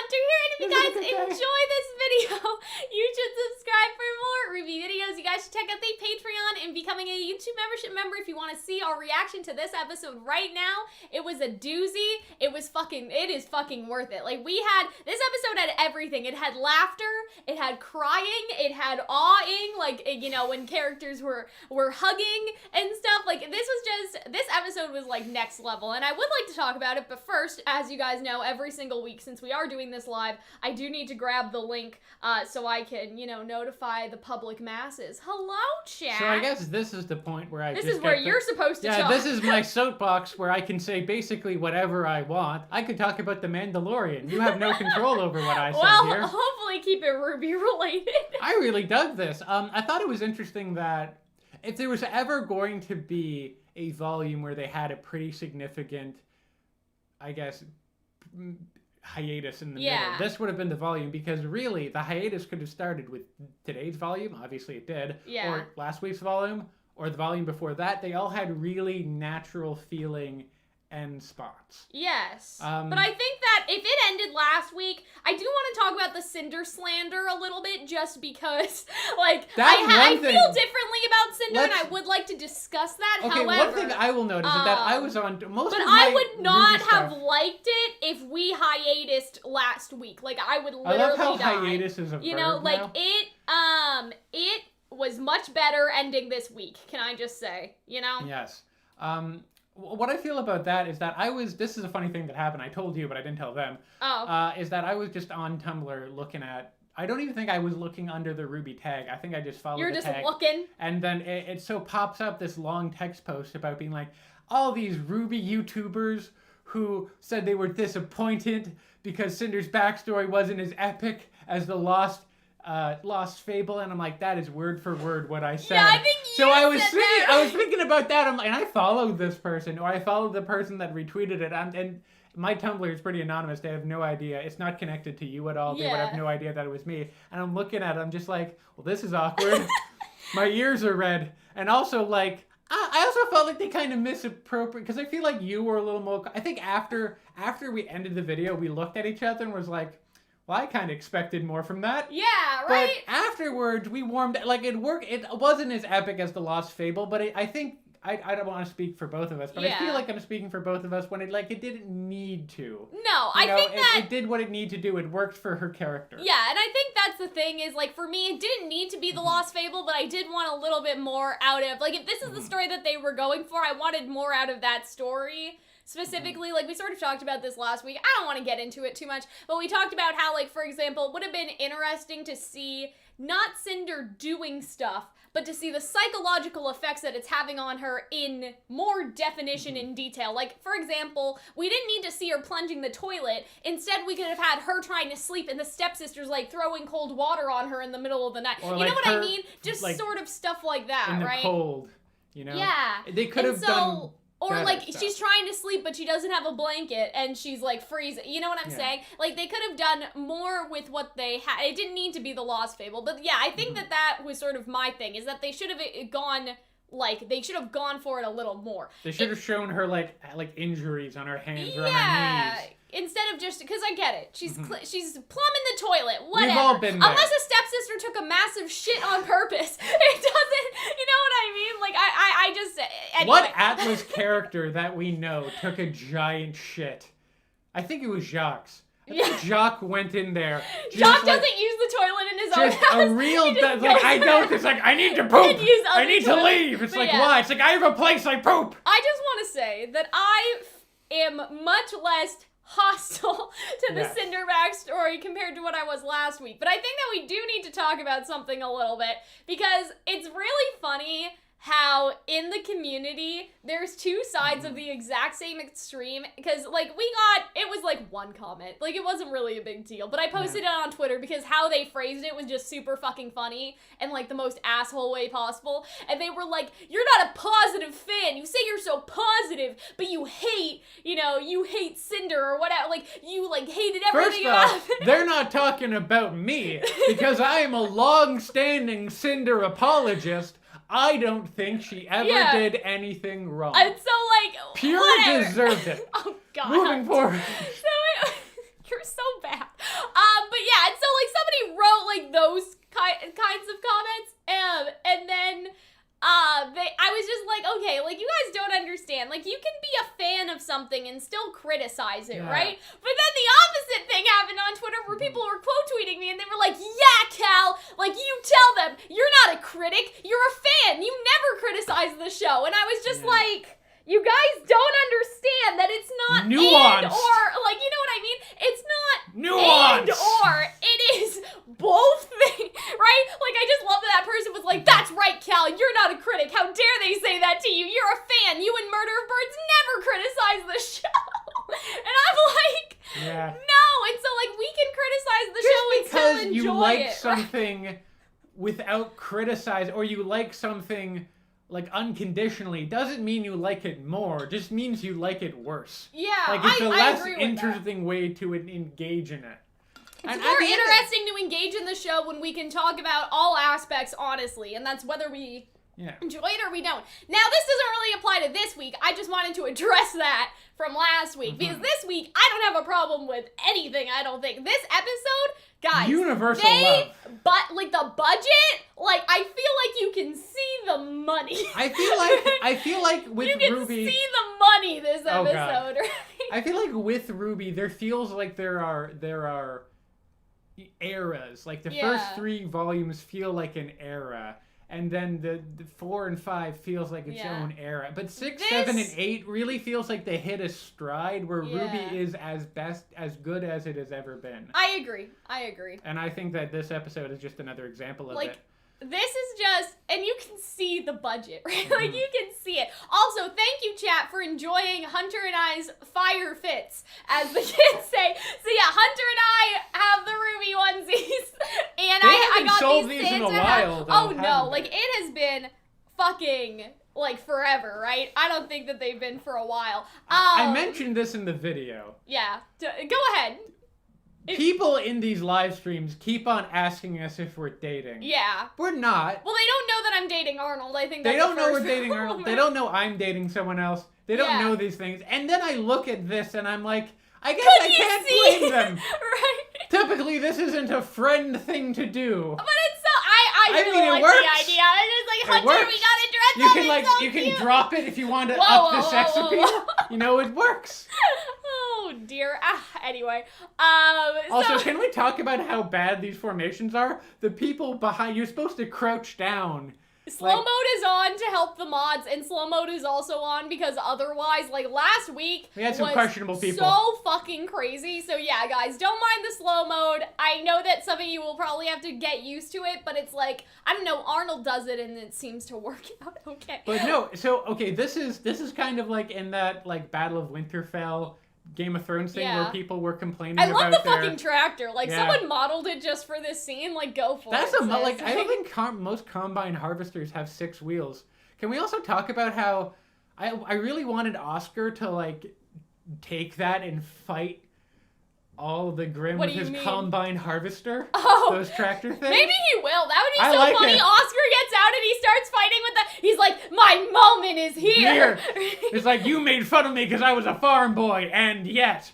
Hunter here, and if you guys enjoy this video, you should subscribe for more RWBY videos. You guys should check out the Patreon and becoming a YouTube member if you want to see our reaction to this episode right now. It was a doozy. It is fucking worth it. Like, this episode had everything. It had laughter, it had crying, it had awing, like, you know, when characters were hugging and stuff. Like, this episode was like next level, and I would like to talk about it, but first, as you guys know, every single week since we are doing this live, I do need to grab the link so I can, you know, notify the public masses. Hello, chat. So I guess this is the point where you're supposed to talk. Yeah, this is my soapbox where I can say basically whatever I want. I could talk about the Mandalorian. You have no control over what I say here. Well, hopefully keep it RWBY related. I really dug this. I thought it was interesting that if there was ever going to be a volume where they had a pretty significant, I guess, hiatus in the middle, this would have been the volume, because really the hiatus could have started with today's volume, obviously it did, or last week's volume, or the volume before that. They all had really natural feeling end spots. Yes. But I think that if it ended last week, I do want to talk about the Cinder slander a little bit, just because, like, I feel differently about Cinder, and I would like to discuss that. Okay, however, one thing I will notice is that I was on most but of my I would not have stuff. liked it if we hiatused last week. Like, I would literally I love how die. hiatus is a you verb know, like, now. it was much better ending this week, can I just say, you know? Yes. What I feel about that is that this is a funny thing that happened. I told you, but I didn't tell them. Oh. Is that I was just on Tumblr looking at, I don't even think I was looking under the RWBY tag. I think I just followed the tag. You're just looking. And then it so pops up this long text post about being like, all these RWBY YouTubers who said they were disappointed because Cinder's backstory wasn't as epic as the Lost Fable, and I'm like, that is word for word what I said. Yeah, I think you I was thinking about that. I'm like, and I followed this person, or I followed the person that retweeted it, and my Tumblr is pretty anonymous. They have no idea. It's not connected to you at all. They would have no idea that it was me. And I'm looking at it, I'm just like, well, this is awkward. My ears are red. And also, like, I also felt like they kind of misappropriate, because I feel like you were a little more, I think after we ended the video, we looked at each other and was like, well, I kind of expected more from that. Yeah, right? But afterwards, we warmed, like, it worked. It wasn't as epic as the Lost Fable, but I think, I don't want to speak for both of us, but I feel like I'm speaking for both of us when it didn't need to. No, I think it did what it needed to do. It worked for her character. Yeah, and I think that's the thing is, like, for me, it didn't need to be the Lost Fable, but I did want a little bit more out of, like, if this is the story that they were going for, I wanted more out of that story. Specifically, like, we sort of talked about this last week. I don't want to get into it too much, but we talked about how, like, for example, it would have been interesting to see not Cinder doing stuff, but to see the psychological effects that it's having on her in more definition and detail. Like, for example, we didn't need to see her plunging the toilet. Instead, we could have had her trying to sleep and the stepsisters, like, throwing cold water on her in the middle of the night. Or, you know what I mean? Just, like, sort of stuff like that, in the right? cold, you know? Yeah. They could have done... Or, like, she's trying to sleep, but she doesn't have a blanket, and she's, like, freezing. You know what I'm saying? Like, they could have done more with what they had. It didn't need to be the Lost Fable. But, yeah, I think that was sort of my thing, is that they should have gone... Like, they should have gone for it a little more. They should have shown her, like injuries on her hands or on her knees. Instead of just, because I get it. She's she's plumbing the toilet, whatever. We've all been there. Unless a stepsister took a massive shit on purpose. It doesn't, you know what I mean? Like, I just, anyway. What Atlas character that we know took a giant shit? I think it was Jacques. I think Jacques went in there. Jacques doesn't use the toilet in his own house. Just a real, like, I don't, it's like, I need to poop. I need to leave. It's like, why? It's like, I have a place I poop. I just want to say that I am much less hostile to the Cinder backstory compared to what I was last week. But I think that we do need to talk about something a little bit, because it's really funny how in the community there's two sides of the exact same extreme, because like it was like one comment, like it wasn't really a big deal, but I posted it on Twitter because how they phrased it was just super fucking funny and like the most asshole way possible, and they were like, you're not a positive fan, you say you're so positive but you hate, you hate Cinder or whatever, like you like hated everything about it. First off, they're not talking about me because I am a long-standing Cinder apologist. I don't think she ever did anything wrong. And so, like, Pure whatever. deserved it. Oh, God. Moving forward. You're so bad. something and still criticize it, Yeah. right? But then the opposite thing happened on Twitter where people were quote tweeting me and they were like, yeah, Cal, like you tell them, you're not a critic, you're a fan, you never criticize the show. And I was just like, you guys don't understand that it's not Nuance. and or, like, you know what I mean? It's not Nuance. and or, it is both things, right? Like, I just love that person was like, that's right, Cal, you're not a critic. How dare they say that to you? You're a fan. You and Murder of Birds never criticize the show. And I'm like, no. And so, like, we can criticize the show and still enjoy it. Just because you like right? something without criticizing, or you like something like unconditionally, doesn't mean you like it more. Just means you like it worse. Yeah, like it's a I less agree with interesting way to engage in it. It's more interesting to engage in the show when we can talk about all aspects honestly, and that's whether we enjoy it or we don't. Now, this doesn't really apply to this week. I just wanted to address that from last week, because this week, I don't have a problem with anything, I don't think. This episode, guys, universal love. But, like, the budget, like, I feel like you can see the money. I feel like with you can RWBY, see the money this episode, right? I feel like with RWBY, there feels like there are eras. Like the first 3 volumes feel like an era, and then the 4 and 5 feels like its own era. But 6, 7, and 8 really feels like they hit a stride where RWBY is as good as it has ever been. I agree. And I think that this episode is just another example of it. This is just, and you can see the budget, right? Like, you can see it. Also, thank you, chat, for enjoying Hunter and I's fire fits, as the kids say. So yeah, Hunter and I have the RWBY onesies, and I got sold these in a Santa while. Oh no, like, it has been fucking, like, forever, right? I don't think that they've been for a while. I mentioned this in the video. Yeah, go ahead. People in these live streams keep on asking us if we're dating. Yeah. We're not. Well, they don't know that I'm dating Arnold. I think that's They don't the know first we're dating Arnold. They don't know I'm dating someone else. They don't know these things. And then I look at this and I'm like, I guess I can't blame them. Right. Typically, this isn't a friend thing to do. But it's so, I really like works. the idea. It's just like, Hunter, we gotta dress you up. can like so you cute. can drop it if you want to up the sex appeal. You know, it works. Oh dear. Anyway, also, can we talk about how bad these formations are? The people behind you're supposed to crouch down. Slow mode is on to help the mods, and slow mode is also on because otherwise, like last week, we had some questionable people. So fucking crazy. So yeah, guys, don't mind the slow mode. I know that some of you will probably have to get used to it, but it's like, I don't know, Arnold does it and it seems to work out okay. But no, so okay, this is kind of like in that like Battle of Winterfell Game of Thrones thing where people were complaining about I love the fucking tractor. Like, someone modeled it just for this scene. Like, go for it. That's like, I don't think most combine harvesters have 6 wheels. Can we also talk about how I really wanted Oscar to, like, take that and fight all the Grimm with his combine harvester? Those tractor things? Maybe he will. That would be so funny. Oscar gets out and he starts fighting with the... He's like, my moment is here. It's like, you made fun of me because I was a farm boy, and yet.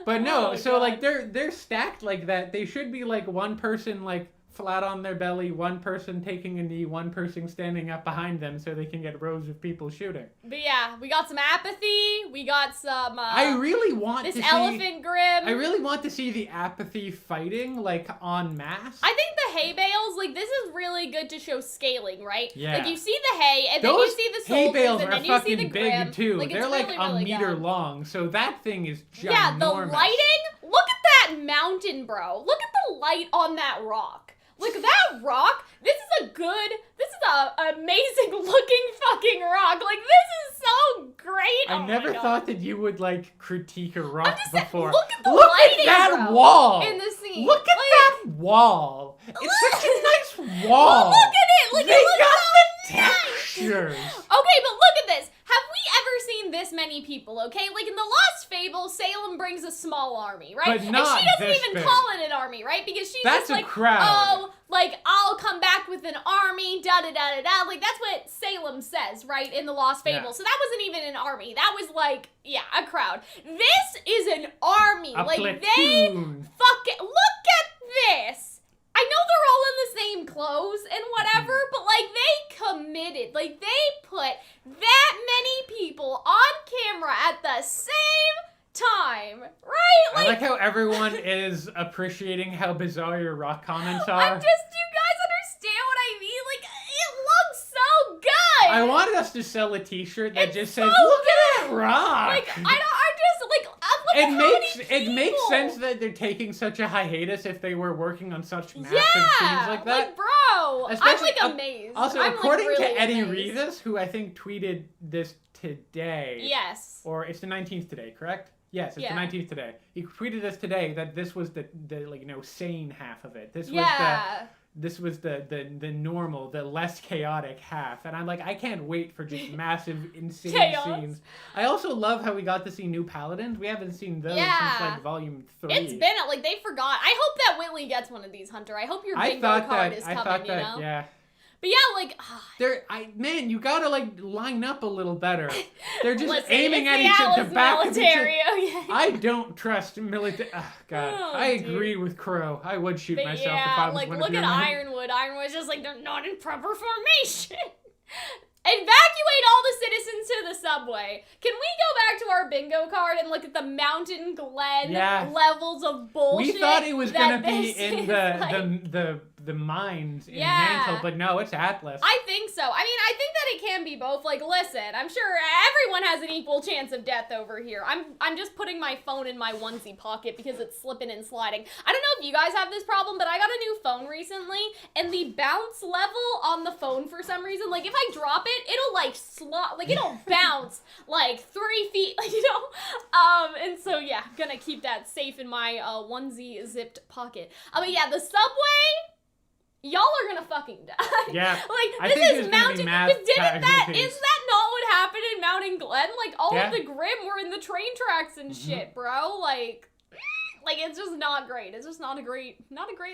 But no, like, they're stacked like that. They should be, like, one person, like, flat on their belly, one person taking a knee, one person standing up behind them so they can get rows of people shooting. But yeah, we got some apathy, we got some, I really want this to elephant Grimm. I really want to see the apathy fighting, like, en masse. I think the hay bales, like, this is really good to show scaling, right? Yeah. Like, you see the hay, and then you see the soldiers, and then you see the Grimm. Big too. Like, they're really, like a really meter good. long, so that thing is ginormous. Yeah, the lighting, look at that mountain, bro. Look at the light on that rock. Like, that rock, this is an amazing looking fucking rock. Like, this is so great. I never thought that you would, like, critique a rock before. Look at the lighting, that bro, wall. in the scene. Look at that wall. It's such a nice wall. Well, look at it. Like, they it got so the textures. Okay, but look at this. Have we ever seen this many people, okay? Like, in the Lost Fable, Salem brings a small army, right? But not and she doesn't this even big. call it an army, right? Because she's That's just like, a crowd. oh, like, I'll come back with an army, da-da-da-da-da. Like, that's what Salem says, right, in the Lost Fable. Yeah. So that wasn't even an army. That was like, yeah, a crowd. This is an army. A like, platoon. they fucking, look at this. I know they're all in the same clothes and whatever, but like they committed. Like they put that many people on camera at the same time, right? I like how everyone is appreciating how bizarre your rock comments are. Do you guys understand what I mean? Like, it looks so good! I wanted us to sell a t-shirt that just says, so look at that rock! Like, I'm just, like, it makes sense that they're taking such a hiatus if they were working on such massive scenes like that. Like, bro, Especially, I'm, like, amazed. Also, I'm, according like, really to Eddie amazed. Rivas, who I think tweeted this today. Yes. Or it's the 19th today, correct? Yes, it's the 19th today. He tweeted this today that this was the like, you know, sane half of it. This was the normal, the less chaotic half. And I'm like, I can't wait for just massive, insane scenes. I also love how we got to see new paladins. We haven't seen those since like volume 3. It's been, like, they forgot. I hope that Whitley gets one of these, Hunter. I hope your bingo card is coming, you know? Yeah. But yeah, like, man, you gotta like line up a little better. They're just listen, aiming it's at each other, the back of each other. Okay. I don't trust military. Oh, God, I agree with Crow. I would shoot myself if I was like, one look of your at men. Ironwood. Ironwood's just like, they're not in proper formation. Evacuate all the citizens to the subway. Can we go back to our bingo card and look at the Mountain Glen levels of bullshit? We thought it was gonna be in the mines in Mantle, but no, it's Atlas. I think so. I mean, I think that it can be both. Like, listen, I'm sure everyone has an equal chance of death over here. I'm just putting my phone in my onesie pocket because it's slipping and sliding. I don't know if you guys have this problem, but I got a new phone recently, and the bounce level on the phone for some reason, like if I drop it, it'll like it'll bounce like 3 feet, like, you know. And so yeah, gonna keep that safe in my onesie zipped pocket. But yeah, the subway. Y'all are gonna fucking die. Yeah. Like, this is Mountain. Because is that not what happened in Mountain Glen? Like, all of the Grimm were in the train tracks and shit, bro. Like, it's just not great. It's just not a great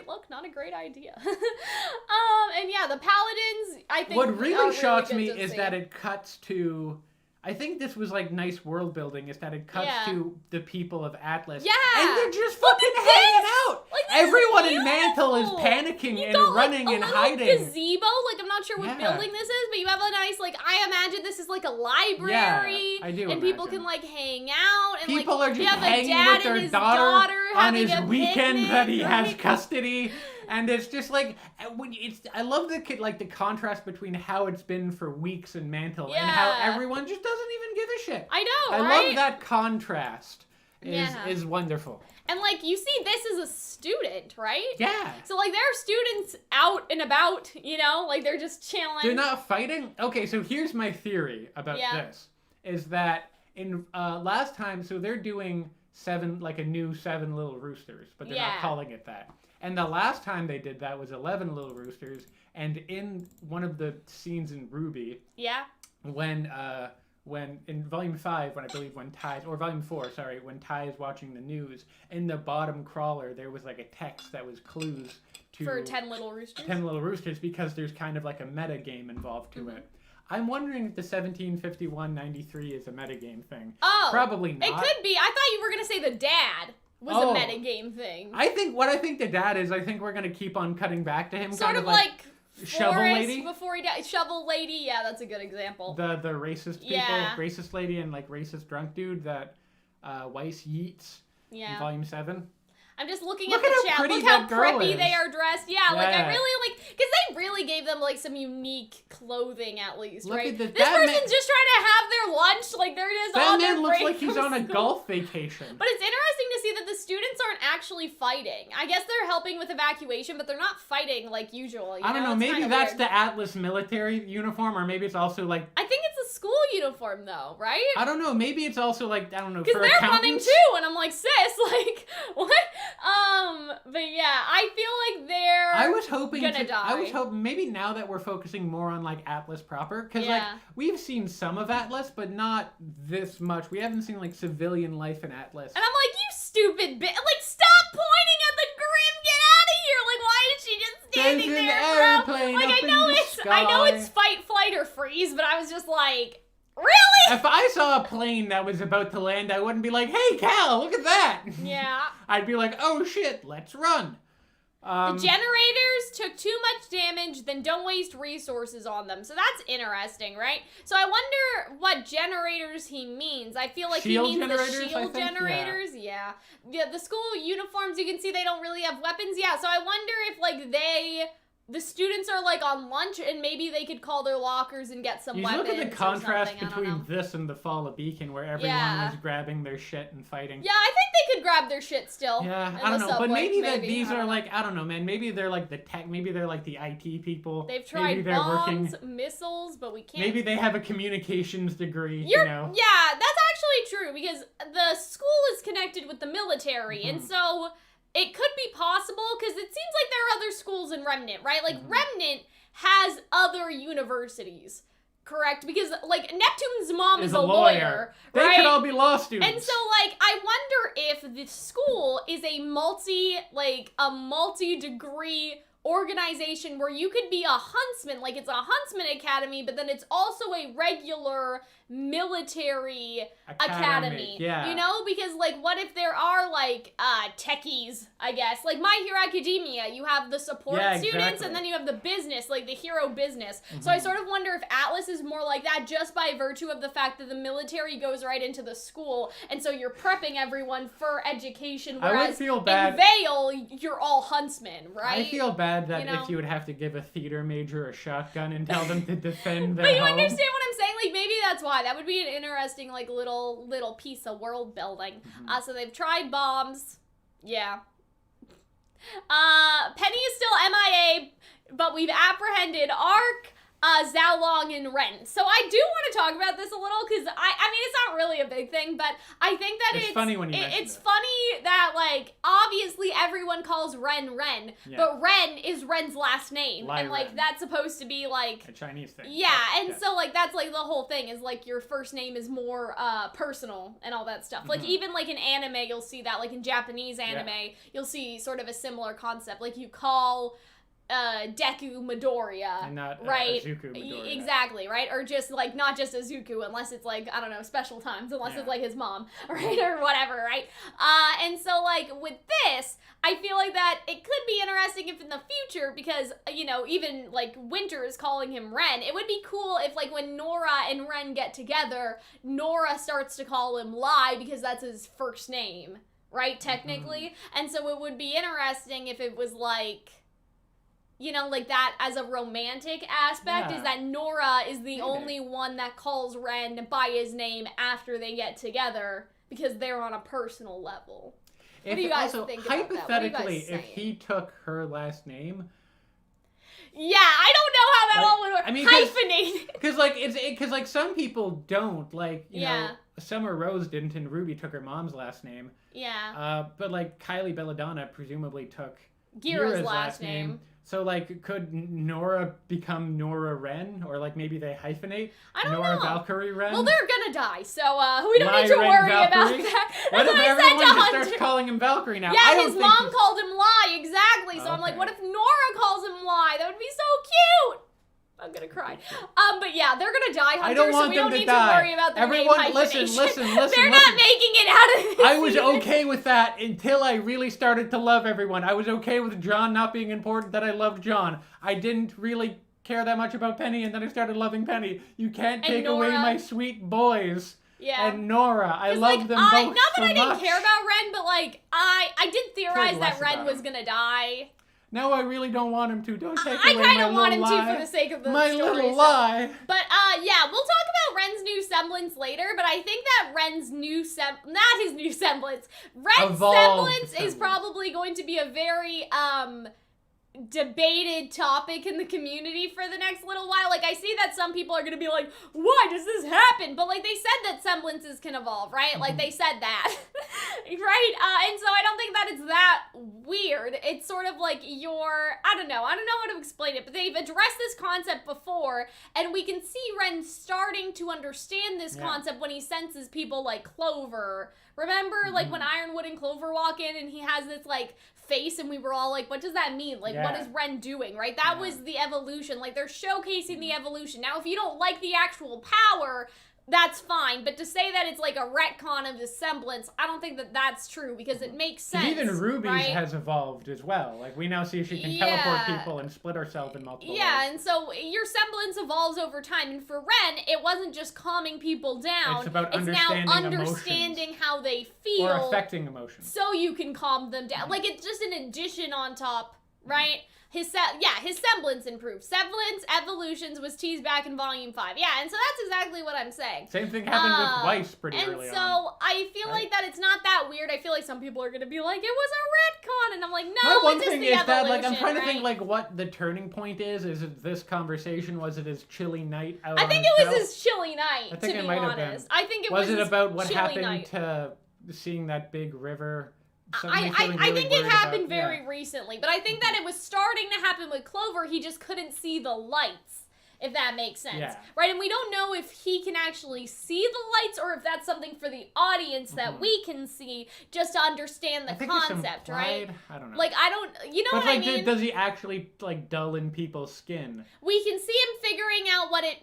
look, not a great idea. And yeah, the Paladins, I think. What really shocks me is that it cuts to. I think this was like nice world building, is that it cuts to the people of Atlas. Yeah. And they're just fucking hanging out. Like, everyone in Mantle is panicking and running and hiding. Gazebo, like, I'm not sure what building this is, but you have a nice, like, I imagine this is like a library. Yeah, I do. And people can like hang out. And people like, are just hanging with their daughter on his weekend that he has custody. And it's just like, I love the contrast between how it's been for weeks in Mantle and how everyone just doesn't even give a shit. I know, I love that contrast. Is wonderful. And like, you see this as a student, right? Yeah. So like, there are students out and about, you know, like they're just chilling. They're not fighting? Okay, so here's my theory about this. Is that in last time, so they're doing a new 7 Little Roosters, but they're not calling it that. And the last time they did that was 11 Little Roosters, and in one of the scenes in RWBY, when in volume 5, when Ty, or volume 4, sorry, when Ty is watching the news, in the bottom crawler there was like a text that was clues for 10 Little Roosters. 10 Little Roosters, because there's kind of like a meta game involved to it. I'm wondering if the 1751-93 is a metagame thing. Oh, probably not. It could be. I thought you were gonna say the dad was a metagame thing. I think the dad is. I think we're gonna keep on cutting back to him. Sort kind of like Shovel Lady before he died. Shovel Lady, yeah, that's a good example. The racist people, racist lady, and like racist drunk dude that Weiss yeets in volume 7. I'm just looking at the chat. Look how preppy they are dressed. Yeah, like I really like, because they really gave them like some unique clothing at least, right? This person's just trying to have their lunch, like they're just on their break. That man looks like he's on a golf vacation. But it's interesting to see that the students aren't actually fighting. I guess they're helping with evacuation, but they're not fighting like usual. I don't know. Maybe that's the Atlas military uniform, or maybe it's also like. I think it's a school uniform though, right? I don't know. Maybe it's also like, I don't know. Because they're running too, and I'm like, sis, like what? But yeah, I feel like they're gonna die. I was hoping maybe now that we're focusing more on like Atlas proper, because like we've seen some of Atlas, but not this much. We haven't seen like civilian life in Atlas. And I'm like, you stupid bitch! Like, stop pointing at the Grimm! Get out of here! Like, why is she just standing there, bro? Like, I know it's fight, flight, or freeze, but I was just like. Really? If I saw a plane that was about to land, I wouldn't be like, hey, Cal, look at that. Yeah. I'd be like, oh, shit, let's run. The generators took too much damage, then don't waste resources on them. So that's interesting, right? So I wonder what generators he means. I feel like shield he means generators, the shield generators. Yeah. The school uniforms, you can see they don't really have weapons. Yeah, so I wonder if, like, the students are, like, on lunch, and maybe they could call their lockers and get some weapons. Look at the contrast between this and the Fall of Beacon, where everyone was grabbing their shit and fighting. Yeah, I think they could grab their shit still. Yeah, I don't know, but maybe these are, like, I don't know, man, maybe they're, like, the tech, maybe they're, like, the IT people. They've tried bombs, missiles, but we can't. Maybe they have a communications degree, you know? Yeah, that's actually true, because the school is connected with the military, and so it could be possible, because it seems like there are other schools in Remnant, right? Like, Remnant has other universities, correct? Because, like, Neptune's mom is a lawyer, right? They could all be law students. And so, like, I wonder if the school is a multi-degree organization where you could be a huntsman, like it's a huntsman academy, but then it's also a regular military academy. Yeah. You know, because like what if there are like techies, I guess. Like My Hero Academia, you have the support students and then you have the business, like the hero business. So I sort of wonder if Atlas is more like that just by virtue of the fact that the military goes right into the school, and so you're prepping everyone for education, whereas I would feel bad. In Vale, you're all huntsmen, right? I feel bad that if you would have to give a theater major a shotgun and tell them to defend their But you home. understand what I'm saying? Like, maybe that's why. That would be an interesting, like, little piece of world building. So they've tried bombs. Yeah. Penny is still MIA, but we've apprehended Ark, Zhao Long, and Ren. So I do want to talk about this a little, because I mean, it's not really a big thing, but I think that it's funny when you it's funny that, like, obviously everyone calls Ren Ren, but Ren is Ren's last name. And, like, Ren. That's supposed to be, like... a Chinese thing. Yeah, and so, like, that's, like, the whole thing is, like, your first name is more personal and all that stuff. Like, even, like, in anime, you'll see that. Like, in Japanese anime, you'll see sort of a similar concept. Like, you call... Deku Midoriya, and not right? Izuku Midoriya. Exactly, right? Or just like not just Izuku, unless it's like I don't know, special times, unless it's like his mom, right, or whatever, right? And so like with this, I feel like that it could be interesting if in the future, because you know even like Winter is calling him Ren. It would be cool if like when Nora and Ren get together, Nora starts to call him Lai because that's his first name, right? Technically, and so it would be interesting if it was like. You know, like that as a romantic aspect is that Nora is the only one that calls Ren by his name after they get together because they're on a personal level. What do you guys think about that? Hypothetically, if he took her last name... Yeah, I don't know how that all would work. I mean, hyphenated. Because like some people don't, like, you know, Summer Rose didn't and Ruby took her mom's last name. Yeah. But like Kylie Belladonna presumably took Gira's last name. So, like, could Nora become Nora Ren? Or, like, maybe they hyphenate? I don't Nora know. Valkyrie Ren? Well, they're gonna die, so we don't need to worry about that. What if everyone just starts calling him Valkyrie now? Yeah, his mom called him Lai, exactly. So I'm like, what if Nora calls him Lai? That would be so cute. I'm gonna cry. But yeah, they're gonna die, Hunter, so we don't need to worry about their name hyphenation. Listen. They're not making it out of this. I was okay with that until I really started to love everyone. I was okay with John not being important, that I loved John. I didn't really care that much about Penny, and then I started loving Penny. You can't take away my sweet boys. Yeah. And Nora. I love them both so much. Not that I didn't care about Ren, but like, I did theorize that Ren was gonna die. No, I really don't want him to. Don't take away my little lie. I kind of want him to for the sake of the my story. Little lie. But, yeah, we'll talk about Ren's new semblance later, but I think that Ren's new not his new semblance. Ren's semblance is probably going to be a very, debated topic in the community for the next little while. Like, I see that some people are gonna be like, why does this happen? But, like, they said that semblances can evolve, right? Like, they said that, right? And so I don't think that it's that weird. It's sort of like I don't know how to explain it, but they've addressed this concept before, and we can see Ren starting to understand this concept when he senses people like Clover. Remember, like, when Ironwood and Clover walk in, and he has this, like, face, and we were all like, what does that mean? Like, what is Ren doing, right? That was the evolution. Like, they're showcasing the evolution. Now, if you don't like the actual power, that's fine. But to say that it's like a retcon of the semblance, I don't think that that's true because it makes sense. Even RWBY right? has evolved as well. Like, we now see she can teleport people and split herself in multiple ways. And so your semblance evolves over time. And for Ren, it wasn't just calming people down. It's about now understanding how they feel. Or affecting emotions. So you can calm them down. Like, it's just an addition on top, right? His semblance improved. Semblance Evolutions was teased back in Volume 5. Yeah, and so that's exactly what I'm saying. Same thing happened with Weiss pretty early on. And so I feel like that it's not that weird. I feel like some people are going to be like, it was a retcon. And I'm like, no, one it's just thing the is evolution, that, like, I'm trying to right? think, like, what the turning point is. Is it this conversation? Was it his chilly night out I think on it was his his chilly night, I think to it be might have honest. been. I think it was it about what chilly happened night. to seeing that big river? I think it happened very recently, but I think that it was starting to happen with Clover. He just couldn't see the lights, if that makes sense. Yeah. Right? And we don't know if he can actually see the lights or if that's something for the audience that we can see just to understand the concept, right? I don't know. Like, I don't, you know what I mean? Does he actually, like, dull in people's skin? We can see him figuring out what it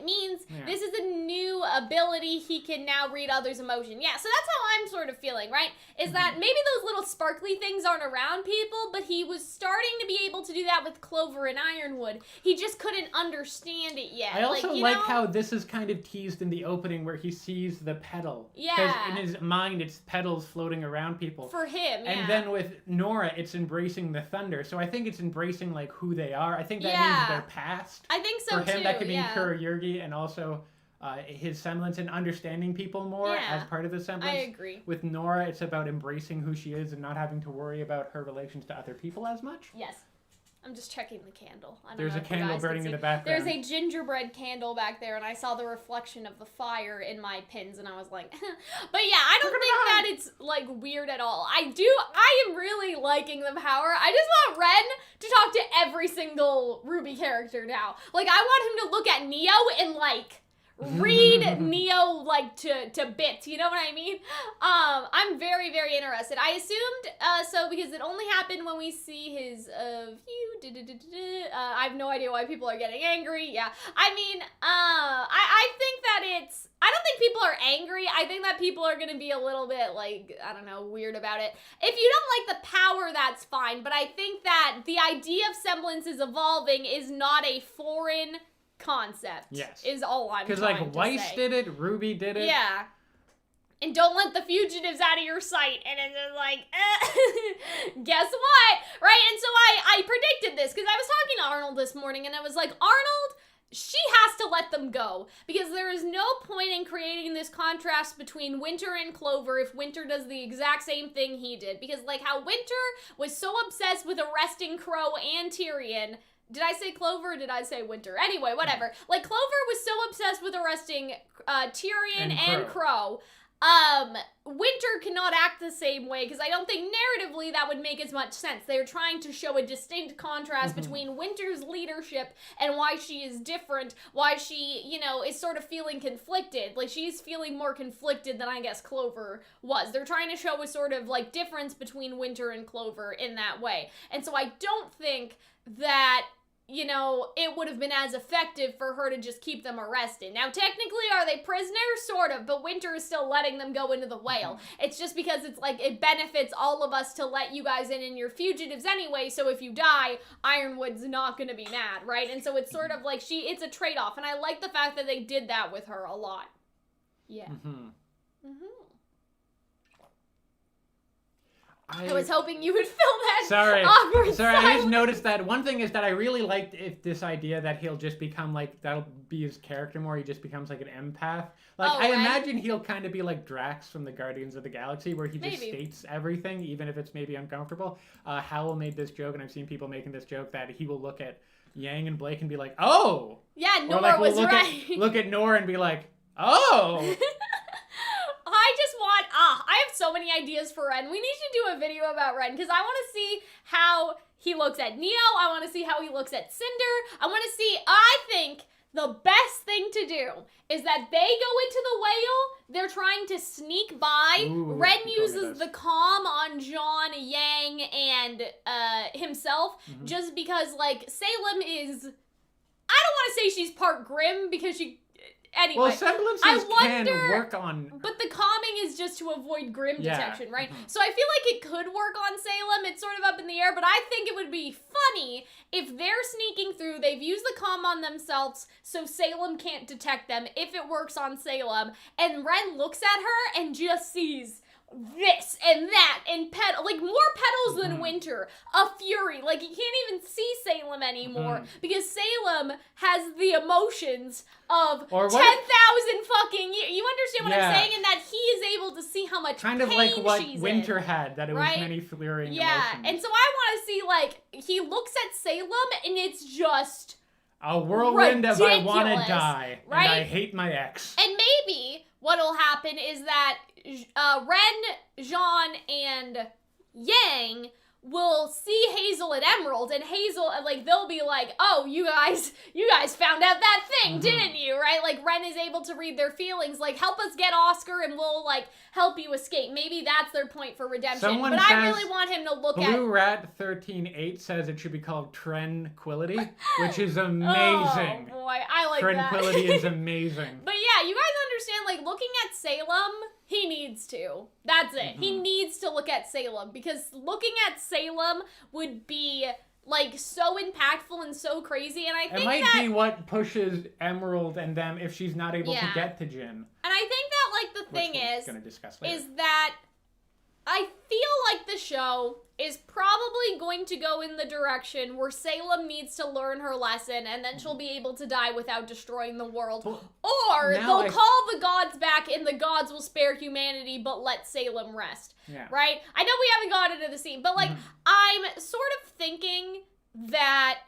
means. Yeah. This is a new ability. He can now read others' emotion. Yeah, so that's how I'm sort of feeling, right? Is that maybe those little sparkly things aren't around people, but he was starting to be able to do that with Clover and Ironwood. He just couldn't understand it yet. I also like how this is kind of teased in the opening where he sees the petal. Yeah. Because in his mind, it's petals floating around people. For him, yeah. And then with Nora, it's embracing the thunder. So I think it's embracing, like, who they are. I think that means their past. I think so, For him, too, that could mean Kurayurgi and also his semblance and understanding people more as part of the semblance. I agree. With Nora, it's about embracing who she is and not having to worry about her relations to other people as much. Yes. I'm just checking the candle. There's a candle burning in the background. There's a gingerbread candle back there, and I saw the reflection of the fire in my pins, and I was like, but yeah, I don't think that it's, like, weird at all. I am really liking the power. I just want Ren to talk to every single RWBY character now. Like, I want him to look at Neo and, like, read Neo, like, to bits, you know what I mean? I'm very, very interested. I assumed, because it only happened when we see his, I have no idea why people are getting angry, yeah. I mean, I think that I don't think people are angry. I think that people are gonna be a little bit, like, I don't know, weird about it. If you don't like the power, that's fine, but I think that the idea of semblances evolving is not a foreign concept. Yes. Is all I'm trying to say. Because, like, Weiss did it, RWBY did it. Yeah. And don't let the fugitives out of your sight. And it's just like, guess what? Right? And so I predicted this because I was talking to Arnold this morning and I was like, Arnold, she has to let them go because there is no point in creating this contrast between Winter and Clover if Winter does the exact same thing he did. Because, like, how Winter was so obsessed with arresting Crow and Tyrion. Did I say Clover or did I say Winter? Anyway, whatever. Like, Clover was so obsessed with arresting Tyrion and Crow. Winter cannot act the same way because I don't think narratively that would make as much sense. They're trying to show a distinct contrast between Winter's leadership and why she is different, why she, you know, is sort of feeling conflicted. Like, she's feeling more conflicted than I guess Clover was. They're trying to show a sort of, like, difference between Winter and Clover in that way. And so I don't think that, you know, it would have been as effective for her to just keep them arrested. Now, technically, are they prisoners? Sort of, but Winter is still letting them go into the whale. It's just because it's like, it benefits all of us to let you guys in your fugitives anyway, so if you die, Ironwood's not gonna be mad, right? And so it's sort of like, it's a trade-off, and I like the fact that they did that with her a lot. Yeah. I was hoping you would fill that awkward silence. I just noticed that one thing is that I really liked this idea that he'll just become, like, that'll be his character more. He just becomes, like, an empath. Like, I imagine he'll kind of be like Drax from the Guardians of the Galaxy, where he just states everything, even if it's maybe uncomfortable. Howell made this joke, and I've seen people making this joke, that he will look at Yang and Blake and be like, oh! Yeah, Nora was right. Look at Nora and be like, oh! I have so many ideas for Ren. We need to do a video about Ren, because I want to see how he looks at Neo. I want to see how he looks at Cinder. I think the best thing to do is that they go into the whale. They're trying to sneak by. Ren uses the calm on John, Yang, and himself, just because, like, Salem is... I don't want to say she's part grim, because she Anyway. Well, semblances can work on... But the calming is just to avoid grim detection, right? Mm-hmm. So I feel like it could work on Salem. It's sort of up in the air, but I think it would be funny if they're sneaking through, they've used the calm on themselves, so Salem can't detect them, if it works on Salem, and Ren looks at her and just sees this and that and like more petals than winter, a fury, like you can't even see Salem anymore because Salem has the emotions of 10,000 fucking years. You understand what I'm saying? And that he is able to see how much kind pain of like what she's winter in, had, that it was many fleering emotions. And so I want to see, like, he looks at Salem and it's just a whirlwind of I want to ridiculous, die, right? and I hate my ex. And maybe what'll happen is that Ren, Jean, and Yang will see Hazel and Emerald, and Hazel, like, they'll be like, oh, you guys found out that thing, didn't you, right? Like, Ren is able to read their feelings, like, help us get Oscar and we'll, like, help you escape. Maybe that's their point for redemption. But I really want him to look at... Blue Rat 13-8 says it should be called Tranquility, which is amazing. Oh, boy, I like that. Tranquility is amazing. But yeah, you guys understand, like, looking at Salem, he needs to. That's it. He needs to look at Salem, because looking at Salem would be, like, so impactful and so crazy, and I think it might be what pushes Emerald and them if she's not able to get to Jin. And I think that, like, the thing is that I feel like the show is probably going to go in the direction where Salem needs to learn her lesson and then she'll be able to die without destroying the world. Or they'll call the gods back and the gods will spare humanity but let Salem rest. Yeah. Right? I know we haven't got into the scene, but, like, I'm sort of thinking that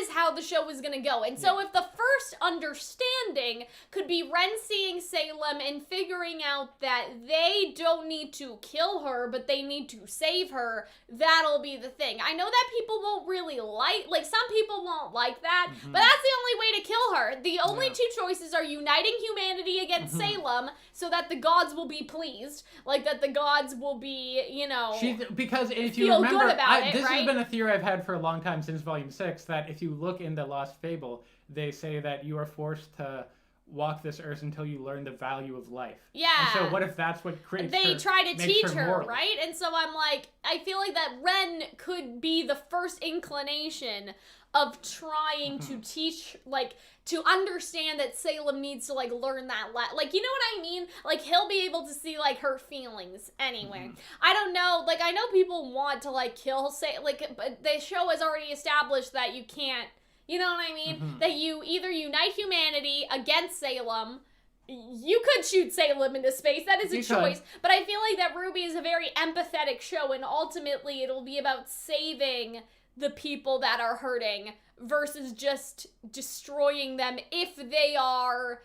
is how the show is gonna go. And so if the first understanding could be Ren seeing Salem and figuring out that they don't need to kill her, but they need to save her, that'll be the thing. I know that people won't really like some people won't like that, but that's the only way to kill her. The only two choices are uniting humanity against Salem so that the gods will be pleased, like that the gods will be, you know, because if you remember, this right? has been a theory I've had for a long time since Volume 6, that if you look in the Lost Fable, they say that you are forced to walk this earth until you learn the value of life. Yeah. And so what if that's what creates They try to teach her, right? And so I'm like, I feel like that Ren could be the first inclination of trying to teach, like, to understand that Salem needs to, like, learn that, like, you know what I mean? Like, he'll be able to see, like, her feelings anyway. I don't know, like, I know people want to, like, kill, but the show has already established that you can't, you know what I mean? That you either unite humanity against Salem. You could shoot Salem into space. That is a choice. But I feel like that RWBY is a very empathetic show, and ultimately it'll be about saving the people that are hurting versus just destroying them if they are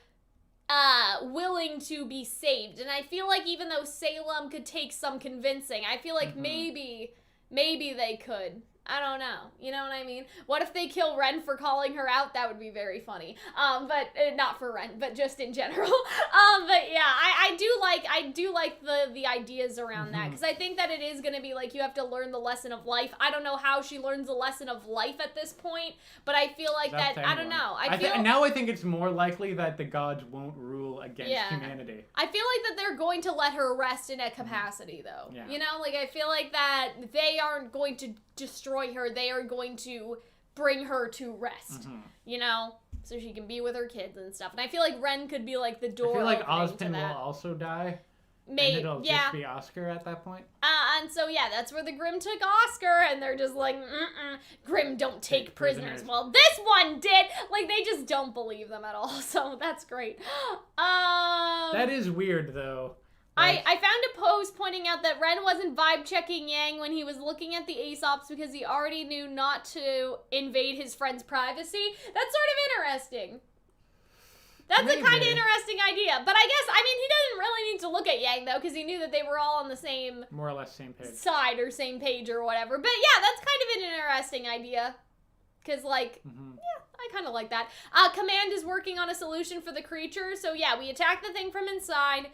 willing to be saved. And I feel like even though Salem could take some convincing, I feel like maybe they could. I don't know. You know what I mean? What if they kill Ren for calling her out? That would be very funny. But not for Ren, but just in general. But yeah, I do like the ideas around that, because I think that it is going to be like you have to learn the lesson of life. I don't know how she learns the lesson of life at this point, but I feel like I don't know. Now I think it's more likely that the gods won't rule against humanity. I feel like that they're going to let her rest in a capacity, though. Yeah. You know, like, I feel like that they aren't going to destroy her. They are going to bring her to rest, you know, so she can be with her kids and stuff. And I feel like Ren could be like the door. I feel like Ozpin will also die. Maybe, and it'll just be Oscar at that point. And so that's where the Grimm took Oscar, and they're just like, Grimm don't take prisoners. Well, this one did. Like, they just don't believe them at all. So that's great. That is weird, though. I found a post pointing out that Ren wasn't vibe-checking Yang when he was looking at the Aesops because he already knew not to invade his friend's privacy. That's sort of interesting. That's a kind of interesting idea. But I guess, he didn't really need to look at Yang, though, because he knew that they were all on the same... more or less same page. ...side or same page or whatever. But yeah, that's kind of an interesting idea. Because, like, I kind of like that. Command is working on a solution for the creature. So yeah, we attack the thing from inside.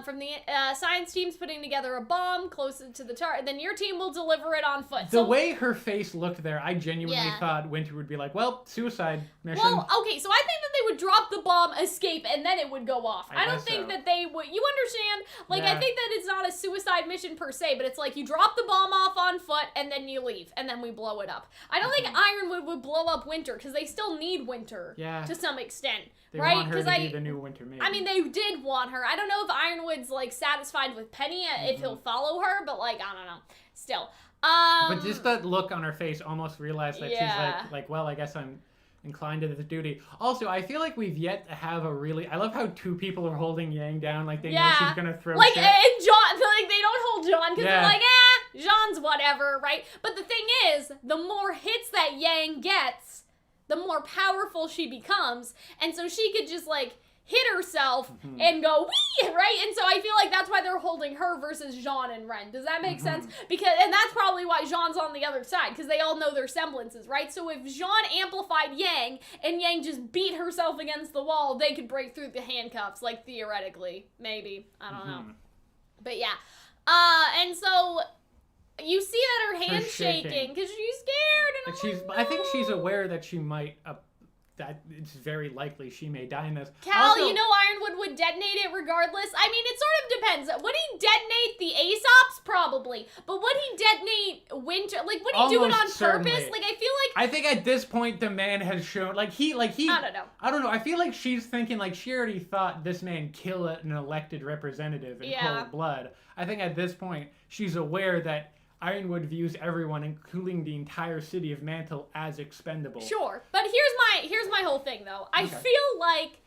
from the science team's putting together a bomb close to the target. Then your team will deliver it on foot. The way her face looked there, I genuinely thought Winter would be like, well, suicide mission. Well, okay, so I think that they would drop the bomb, escape, and then it would go off. I don't think that they would. You understand? Like, I think that it's not a suicide mission per se, but it's like you drop the bomb off on foot and then you leave, and then we blow it up. I don't think Ironwood would blow up Winter because they still need Winter to some extent. They right? want her to be the new Winter Maiden. I mean, they did want her. I don't know if Ironwood's, like, satisfied with Penny, if he'll follow her, but, like, I don't know. Still. But just that look on her face almost realized that she's like, well, I guess I'm inclined to this duty. Also, I feel like we've yet to have a really... I love how two people are holding Yang down, like they know she's gonna throw like, shit. And John, like, they don't hold John, because they're like, Jean's whatever, right? But the thing is, the more hits that Yang gets, the more powerful she becomes, and so she could just, like, hit herself and go, wee, right? And so I feel like that's why they're holding her versus Jean and Ren. Does that make sense? And that's probably why Jean's on the other side, because they all know their semblances, right? So if Jean amplified Yang, and Yang just beat herself against the wall, they could break through the handcuffs, like, theoretically. Maybe. I don't know. But yeah. And so... You see that her hand's shaking because she's scared. And I think she's aware that she might, that it's very likely she may die in this. Cal, also, you know Ironwood would detonate it regardless. I mean, it sort of depends. Would he detonate the Aesops? Probably. But would he detonate Winter? Like, would he do it on purpose? Like, I feel like... I think at this point the man has shown, like he... I don't know. I don't know. I feel like she's thinking, like, she already thought this man killed an elected representative in cold blood. I think at this point she's aware that Ironwood views everyone, including the entire city of Mantle, as expendable. Sure, but here's my whole thing though. I feel like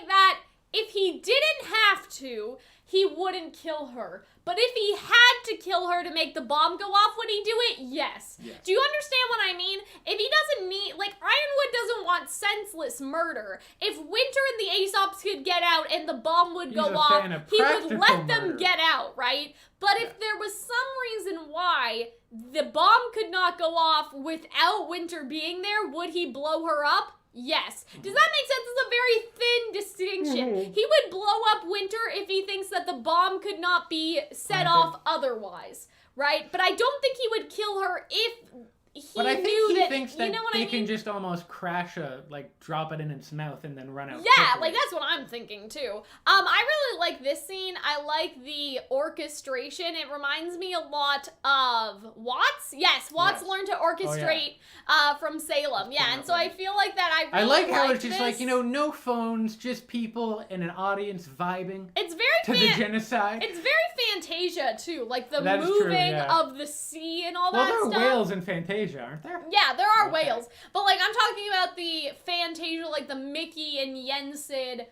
that if he didn't have to, he wouldn't kill her. But if he had to kill her to make the bomb go off, would he do it? Yes. Do you understand what I mean? If he doesn't need, like, Ironwood doesn't want senseless murder. If Winter and the Aesops could get out and the bomb would go off, he would let them get out, right? But if there was some reason why the bomb could not go off without Winter being there, would he blow her up? Yes. Does that make sense? It's a very thin distinction. He would blow up Winter if he thinks that the bomb could not be set off otherwise, right? But I don't think he would kill her if he thinks that they can just almost crash drop it in its mouth and then run out. Yeah, quickly. like that's what I'm thinking too. I really like this scene. I like the orchestration. It reminds me a lot of Watts. Yes, Watts learned to orchestrate from Salem. Yeah, and so I feel like that I like how it's just like, no phones, just people in an audience vibing. It's very the genocide. It's very Fantasia too, like the moving of the sea and all that stuff. Well, there are whales in Fantasia, aren't there? Yeah, there are whales. But, like, I'm talking about the Fantasia, like, the Mickey and Yensid,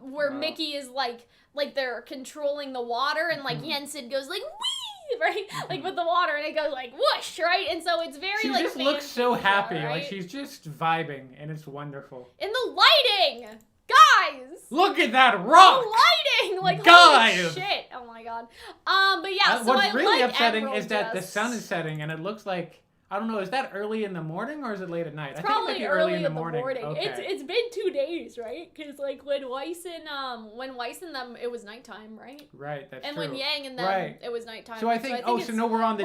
where Mickey is, like, they're controlling the water, and, like, Yensid goes, like, whee! Right? Like, with the water, and it goes, like, whoosh, right? And so it's very, she like, just looks so happy. Right? Like, she's just vibing, and it's wonderful. And the lighting! Guys! Look at that rock! The lighting! Like, guys! Holy shit! Oh, my God. But, yeah, so what's really upsetting Emerald is that the sun is setting, and it looks like... I don't know, is that early in the morning or is it late at night? It's probably think it might be early in the morning. Okay. It's been 2 days, right? Because like when Weiss and them, it was nighttime, right? Right, that's and true. when Yang and them, it was nighttime. So I think, we're on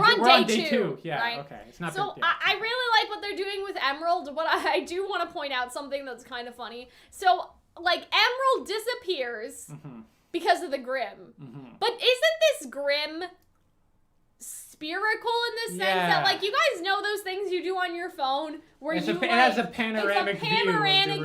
day two. Yeah, right? Okay. It's not so I really like what they're doing with Emerald. What I do want to point out something that's kind of funny. So like Emerald disappears because of the Grim, but isn't this Grim spherical in the sense that, like, you guys know those things you do on your phone where it has a panoramic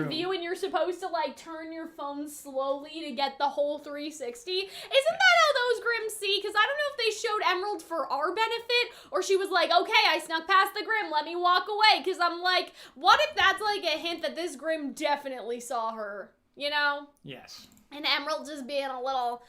view and you're supposed to, like, turn your phone slowly to get the whole 360. Isn't that how those Grim see? Because I don't know if they showed Emerald for our benefit or she was like, okay, I snuck past the Grim, let me walk away. Because I'm like, what if that's, like, a hint that this Grim definitely saw her, you know? Yes. And Emerald just being a little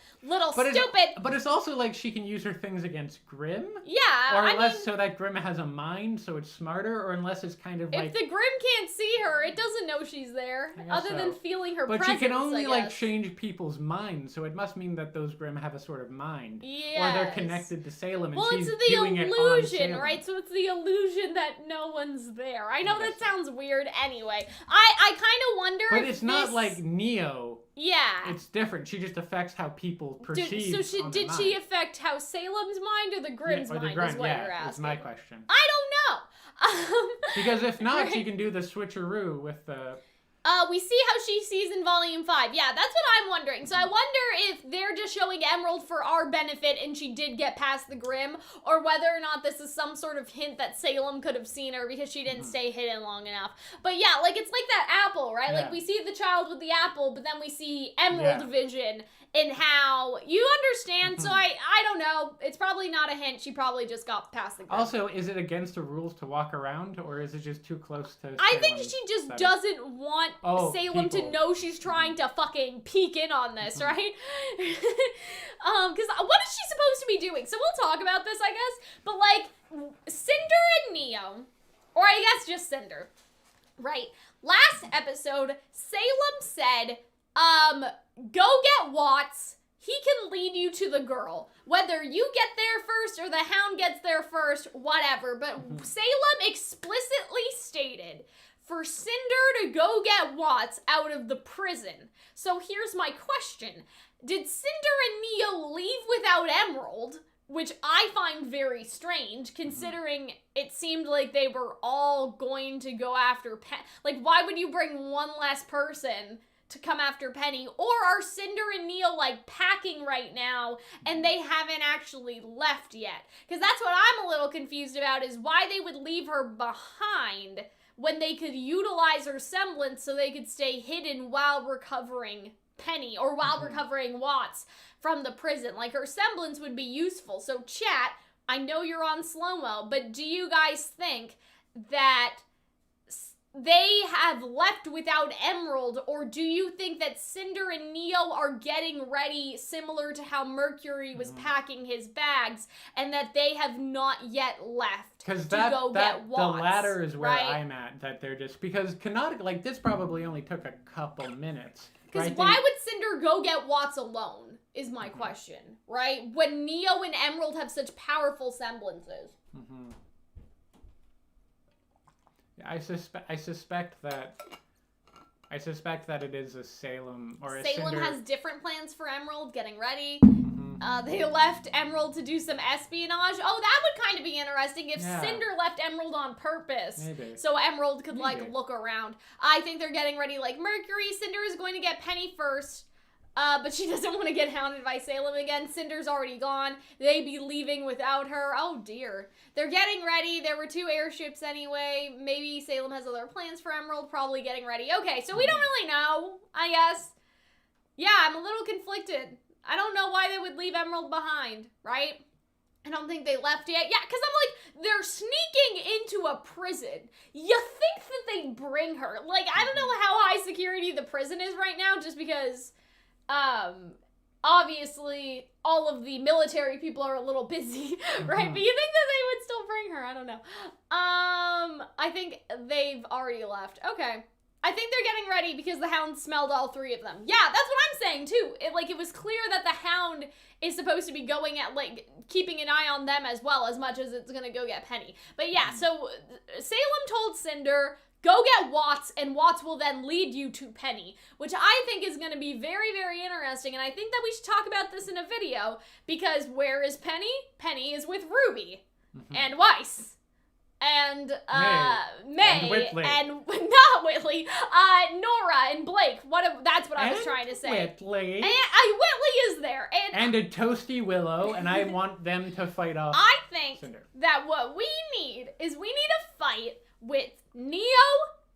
stupid. But it's also like she can use her things against Grim. Yeah, Or unless so that Grim has a mind, so it's smarter, or unless it's kind of like... If the Grim can't see her, it doesn't know she's there, other than feeling her presence, But she can only, like, change people's minds, so it must mean that those Grim have a sort of mind. Yes. Or they're connected to Salem, and she's it's the doing illusion, it on Salem. right? So it's the illusion that no one's there. I know that sounds weird anyway. I kind of wonder But it's not like Neo Yeah. It's different. She just affects how people perceive. Did she affect how Salem's mind or the Grimm's mind? Is what you're asking. Is my question. I don't know. Because if not, she can do the switcheroo with the. We see how she sees in Volume 5. Yeah, that's what I'm wondering. So I wonder if they're just showing Emerald for our benefit and she did get past the Grimm, or whether or not this is some sort of hint that Salem could have seen her because she didn't stay hidden long enough. But yeah, like, it's like that apple, right? Yeah. Like, we see the child with the apple, but then we see Emerald vision and how... You understand? So I don't know. It's probably not a hint. She probably just got past the Grimm. Also, is it against the rules to walk around, or is it just too close to I think she just doesn't want Salem to people. know she's trying to fucking peek in on this, right? Because what is she supposed to be doing? So we'll talk about this, I guess. But, like, Cinder and Neo, or I guess just Cinder, right? Last episode, Salem said, go get Watts. He can lead you to the girl. Whether you get there first or the Hound gets there first, whatever. But Salem explicitly stated for Cinder to go get Watts out of the prison. So here's my question. Did Cinder and Neo leave without Emerald? Which I find very strange, considering it seemed like they were all going to go after Penny. Like, why would you bring one less person to come after Penny? Or are Cinder and Neo, like, packing right now and they haven't actually left yet? Because that's what I'm a little confused about, is why they would leave her behind when they could utilize her semblance so they could stay hidden while recovering Penny, or while recovering Watts from the prison. Like, her semblance would be useful. So, chat, I know you're on slow-mo, but do you guys think that they have left without Emerald, or do you think that Cinder and Neo are getting ready similar to how Mercury was packing his bags, and that they have not yet left to go get Watts? The latter is where right? I'm at, that they're just, because canonically, like, this probably only took a couple minutes. Because right? why would Cinder go get Watts alone, is my question, right? When Neo and Emerald have such powerful semblances. I suspect that it is a Salem or a Salem Cinder. has different plans for Emerald, getting ready. They left Emerald to do some espionage. Oh, that would kind of be interesting if Cinder left Emerald on purpose. Maybe. So Emerald could, like, look around. I think they're getting ready like Mercury. Cinder is going to get Penny first. But she doesn't want to get hounded by Salem again. Cinder's already gone. They'd be leaving without her. Oh, dear. They're getting ready. There were 2 airships anyway. Maybe Salem has other plans for Emerald. Probably getting ready. Okay, so we don't really know, I guess. Yeah, I'm a little conflicted. I don't know why they would leave Emerald behind, right? I don't think they left yet. Yeah, because I'm like, they're sneaking into a prison. You think that they'd bring her. Like, I don't know how high security the prison is right now, just because... obviously all of the military people are a little busy, right? But you think that they would still bring her? I don't know. I think they've already left. Okay. I think they're getting ready because the Hound smelled all 3 of them. Yeah, that's what I'm saying too. It was clear that the Hound is supposed to be going at, like, keeping an eye on them as well, as much as it's gonna go get Penny. But yeah, so Salem told Cinder, go get Watts, and Watts will then lead you to Penny, which I think is going to be very, very interesting, and I think that we should talk about this in a video, because where is Penny? Penny is with RWBY, and Weiss, and May, and Whitley. and not Whitley, Nora and Blake. That's what I was trying to say. Whitley. And Whitley is there, and a toasty Willow, and I want them to fight off I think Cinder. that what we need is we need a fight with Neo,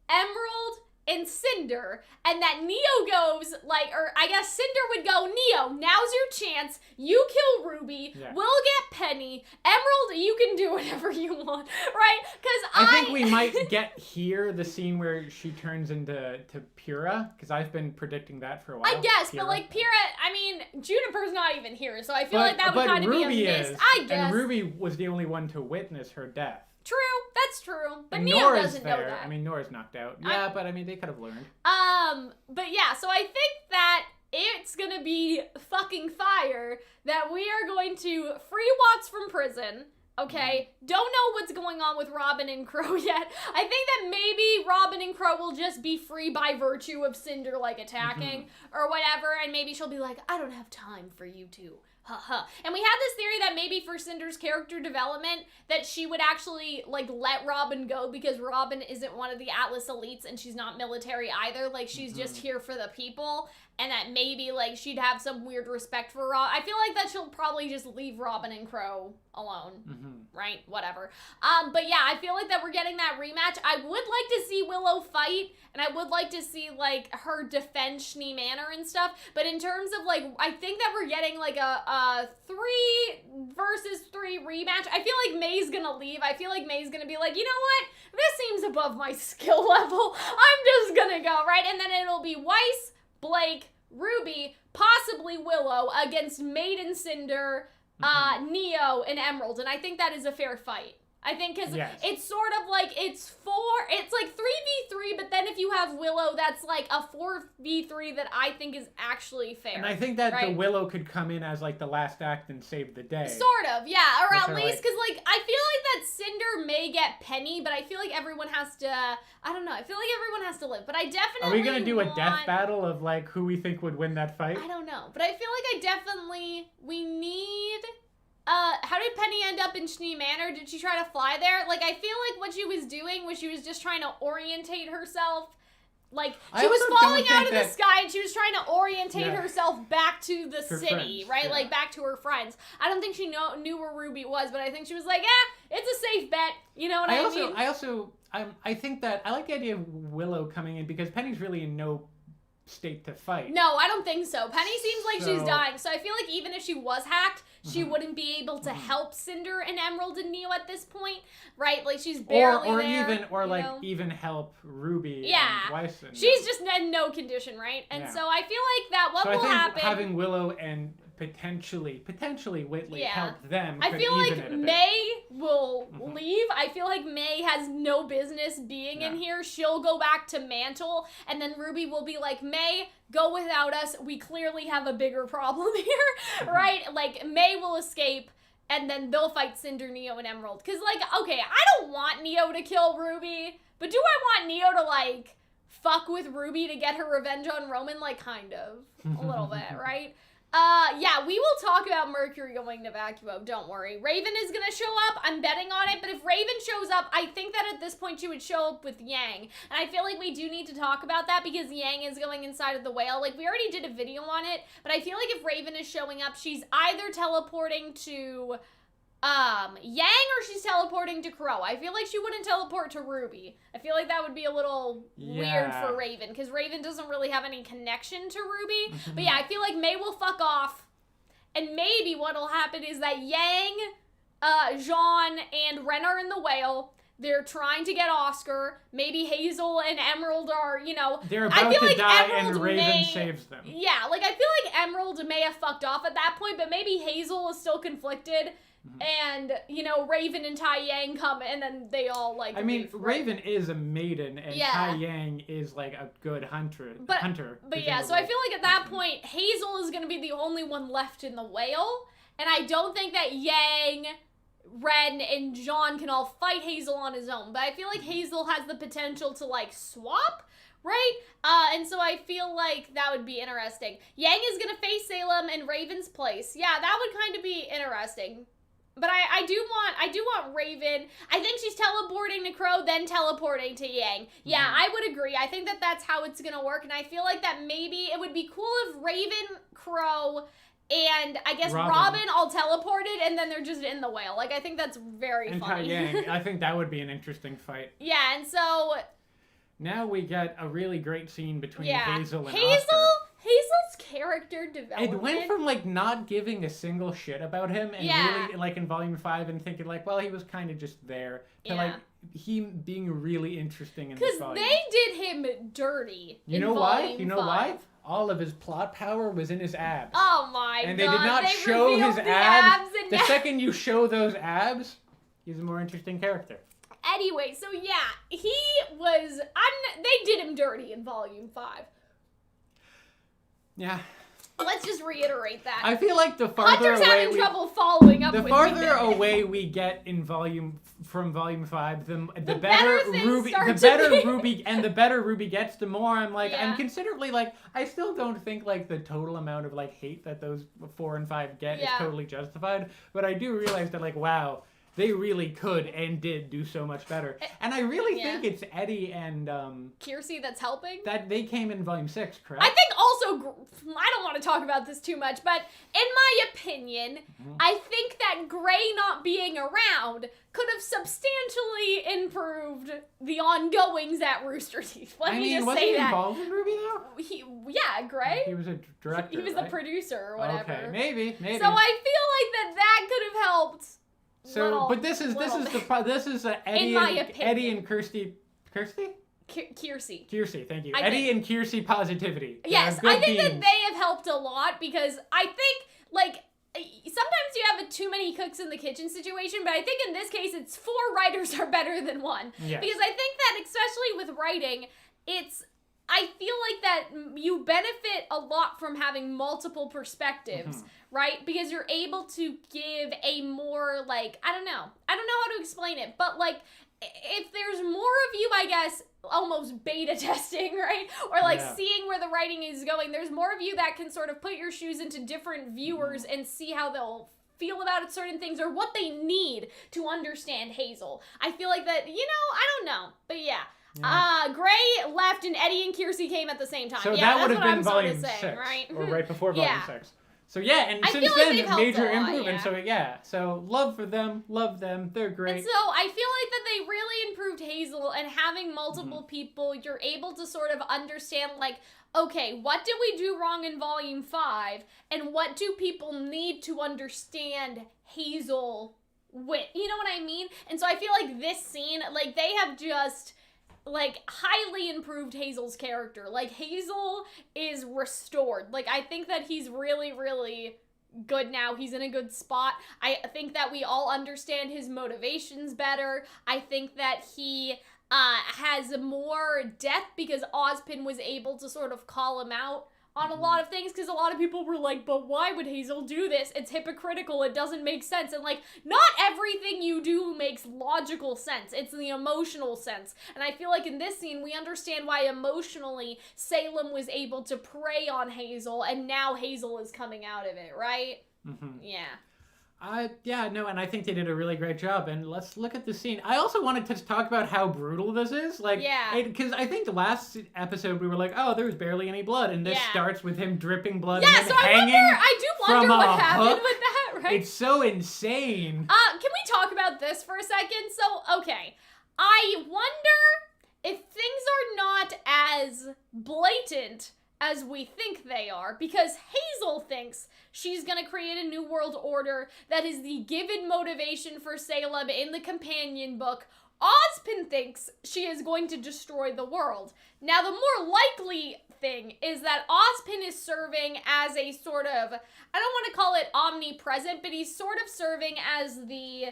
Emerald, and Cinder, and that Neo goes, like, or I guess Cinder would go, Neo, now's your chance, you kill RWBY, we'll get Penny, Emerald, you can do whatever you want, right? Because I think we might get here the scene where she turns into Pyrrha, because I've been predicting that for a while. I guess, Pyrrha. but, like, Pyrrha, I mean, Juniper's not even here, so I feel like that would kind of be a miss. I guess. And RWBY was the only one to witness her death. True, that's true. But and Neo Nora's doesn't know that. I mean, Nora's knocked out. Yeah, but I mean, they could have learned. But yeah, so I think that it's gonna be fucking fire that we are going to free Watts from prison. Okay, don't know what's going on with Robin and Crow yet. I think that maybe Robin and Crow will just be free by virtue of Cinder, like, attacking or whatever, and maybe she'll be like, I don't have time for you two. And we had this theory that maybe for Cinder's character development that she would actually, like, let Robin go because Robin isn't one of the Atlas elites and she's not military either. Like, she's just here for the people, and that maybe, like, she'd have some weird respect for Robin. I feel like that she'll probably just leave Robin and Crow alone, right? Whatever. But yeah, I feel like that we're getting that rematch. I would like to see Willow fight, and I would like to see, like, her defend Schnee Manor and stuff, but in terms of, like, I think that we're getting, like, a 3 versus 3 rematch. I feel like May's gonna leave. I feel like May's gonna be like, you know what? This seems above my skill level. I'm just gonna go, right? And then it'll be Weiss, Blake, RWBY, possibly Willow against Maiden, Cinder, Neo, and Emerald. And I think that is a fair fight. I think because it's sort of like, it's like 3v3, but then if you have Willow, that's like a 4v3 that I think is actually fair. And I think that the Willow could come in as like the last act and save the day. Sort of, yeah. Or at least, because like, I feel like that Cinder may get Penny, but I feel like everyone has to, I don't know, I feel like everyone has to live. But I definitely Are we going to do a death battle of like who we think would win that fight? I don't know. But I feel like we need... how did Penny end up in Schnee Manor? Did she try to fly there? Like, I feel like what she was doing was she was just trying to orientate herself. Like, she was falling out of the sky and she was trying to orientate herself back to the city, right? Yeah. Like, back to her friends. I don't think she knew where RWBY was, but I think she was like, it's a safe bet. You know what I mean? I think that I like the idea of Willow coming in because Penny's really in no state to fight. No, I don't think so. Penny seems like she's dying, so I feel like even if she was hacked, she wouldn't be able to help Cinder and Emerald and Neo at this point, right? Like, she's barely there. Even help RWBY and Weiss. She's just in no condition, right? And so I feel like that will happen. Having Willow and potentially Whitley help them. I feel like May will leave. I feel like May has no business being in here. She'll go back to Mantle, and then RWBY will be like, May, go without us. We clearly have a bigger problem here, right? Like, May will escape, and then they'll fight Cinder, Neo, and Emerald. Because, like, okay, I don't want Neo to kill RWBY, but do I want Neo to, like, fuck with RWBY to get her revenge on Roman? Like, kind of. A little bit, right? Yeah, we will talk about Mercury going to Vacuo, don't worry. Raven is gonna show up, I'm betting on it, but if Raven shows up, I think that at this point she would show up with Yang. And I feel like we do need to talk about that because Yang is going inside of the whale. Like, we already did a video on it, but I feel like if Raven is showing up, she's either teleporting to, Yang or she's teleporting to Crow. I feel like she wouldn't teleport to RWBY. I feel like that would be a little weird for Raven, because Raven doesn't really have any connection to RWBY. But yeah, I feel like May will fuck off, and maybe what'll happen is that Yang, Jean, and Ren are in the whale. They're trying to get Oscar. Maybe Hazel and Emerald are, you know... They're about to die and Raven saves them. Yeah, like, I feel like Emerald may have fucked off at that point, but maybe Hazel is still conflicted. And, you know, Raven and Tai Yang come, and then they all, like... I mean, Raven is a maiden, and Tai Yang is, like, a good hunter. But yeah, so I feel like at that point, Hazel is going to be the only one left in the whale, and I don't think that Yang, Ren, and Jean can all fight Hazel on his own, but I feel like Hazel has the potential to, like, swap, right? And so I feel like that would be interesting. Yang is going to face Salem in Raven's place. Yeah, that would kind of be interesting. But I do want Raven. I think she's teleporting to Crow, then teleporting to Yang. Yeah, I would agree. I think that that's how it's going to work. And I feel like that maybe it would be cool if Raven, Crow, and I guess Robin all teleported, and then they're just in the whale. Like, I think that's very funny. Tai Yang, I think that would be an interesting fight. Yeah, and so... Now we get a really great scene between Hazel and Oscar. Hazel's character development. It went from, like, not giving a single shit about him and really, like, in Volume 5 and thinking, like, well, he was kind of just there to, like, him being really interesting in this volume. Because they did him dirty You know why? All of his plot power was in his abs. Oh, my God. And they did not show his abs. The second you show those abs, he's a more interesting character. Anyway, so yeah, he was... they did him dirty in Volume 5. Yeah. Let's just reiterate that. I feel like the farther Hunter's away having trouble following up the with farther me. away we get in volume 5, the better better things RWBY, start the to better be. RWBY, and the better RWBY gets, the more I'm like, Yeah. I'm considerably like, I still don't think like the total amount of like hate that those 4 and 5 get is Yeah. totally justified, but I do realize that like, wow, they really could and did do so much better. And I really Yeah. think it's Eddie and Kiersey that's helping. that they came in volume 6, correct? I think also, I don't want to talk about this too much, but in my opinion, I think that Gray not being around could have substantially improved the ongoings at Rooster Teeth. Let me just was say he that. involved in RWBY though? Yeah, Gray. He was a director. He was right? the producer or whatever. Okay, maybe. So I feel like that could have helped. So, but this is Eddie my and opinion. Eddie and Kiersey. Kiersey. Thank you. I Eddie and Kiersey positivity. Yes, They're I good think that beans. they have helped a lot because I think, like, sometimes you have too many cooks in the kitchen situation, but I think in this case it's 4 writers are better than 1. Yes. Because I think that, especially with writing, I feel like that you benefit a lot from having multiple perspectives, right? Because you're able to give a more, like, I don't know how to explain it, but, like, if there's more of you, I guess, almost beta testing, right? Or, like, seeing where the writing is going, there's more of you that can sort of put your shoes into different viewers and see how they'll feel about certain things or what they need to understand Hazel. I feel like that, I don't know, but yeah. Gray left and Eddie and Kiersey came at the same time. So yeah, that would that's have what been I'm sort of volume saying, 6, right? or right before volume Yeah. 6. So yeah, and I since feel like then, they've helped major a lot, improvement. yeah. So love for them, love them, they're great. And so I feel like that they really improved Hazel, and having multiple people, you're able to sort of understand, like, okay, what did we do wrong in volume 5, and what do people need to understand Hazel with? You know what I mean? And so I feel like this scene, like, they have just, like, highly improved Hazel's character. Like, Hazel is restored. Like, I think that he's really, really good now. He's in a good spot. I think that we all understand his motivations better. I think that he has more depth because Ozpin was able to sort of call him out on a lot of things, because a lot of people were like, but why would Hazel do this? It's hypocritical. It doesn't make sense. And, like, not everything you do makes logical sense. It's the emotional sense. And I feel like in this scene, we understand why emotionally Salem was able to prey on Hazel, and now Hazel is coming out of it, right? Yeah. And I think they did a really great job. And let's look at the scene. I also wanted to talk about how brutal this is. Like, because I think the last episode we were like, oh, there's barely any blood, and this starts with him dripping blood and him hanging I do wonder from what a happened hook. with that, right? It's so insane. Can we talk about this for a second? So, okay, I wonder if things are not as blatant as we think they are, because Hazel thinks she's gonna create a new world order that is the given motivation for Salem in the companion book. Ozpin thinks she is going to destroy the world. Now, the more likely thing is that Ozpin is serving as a sort of, I don't want to call it omnipresent, but he's sort of serving as the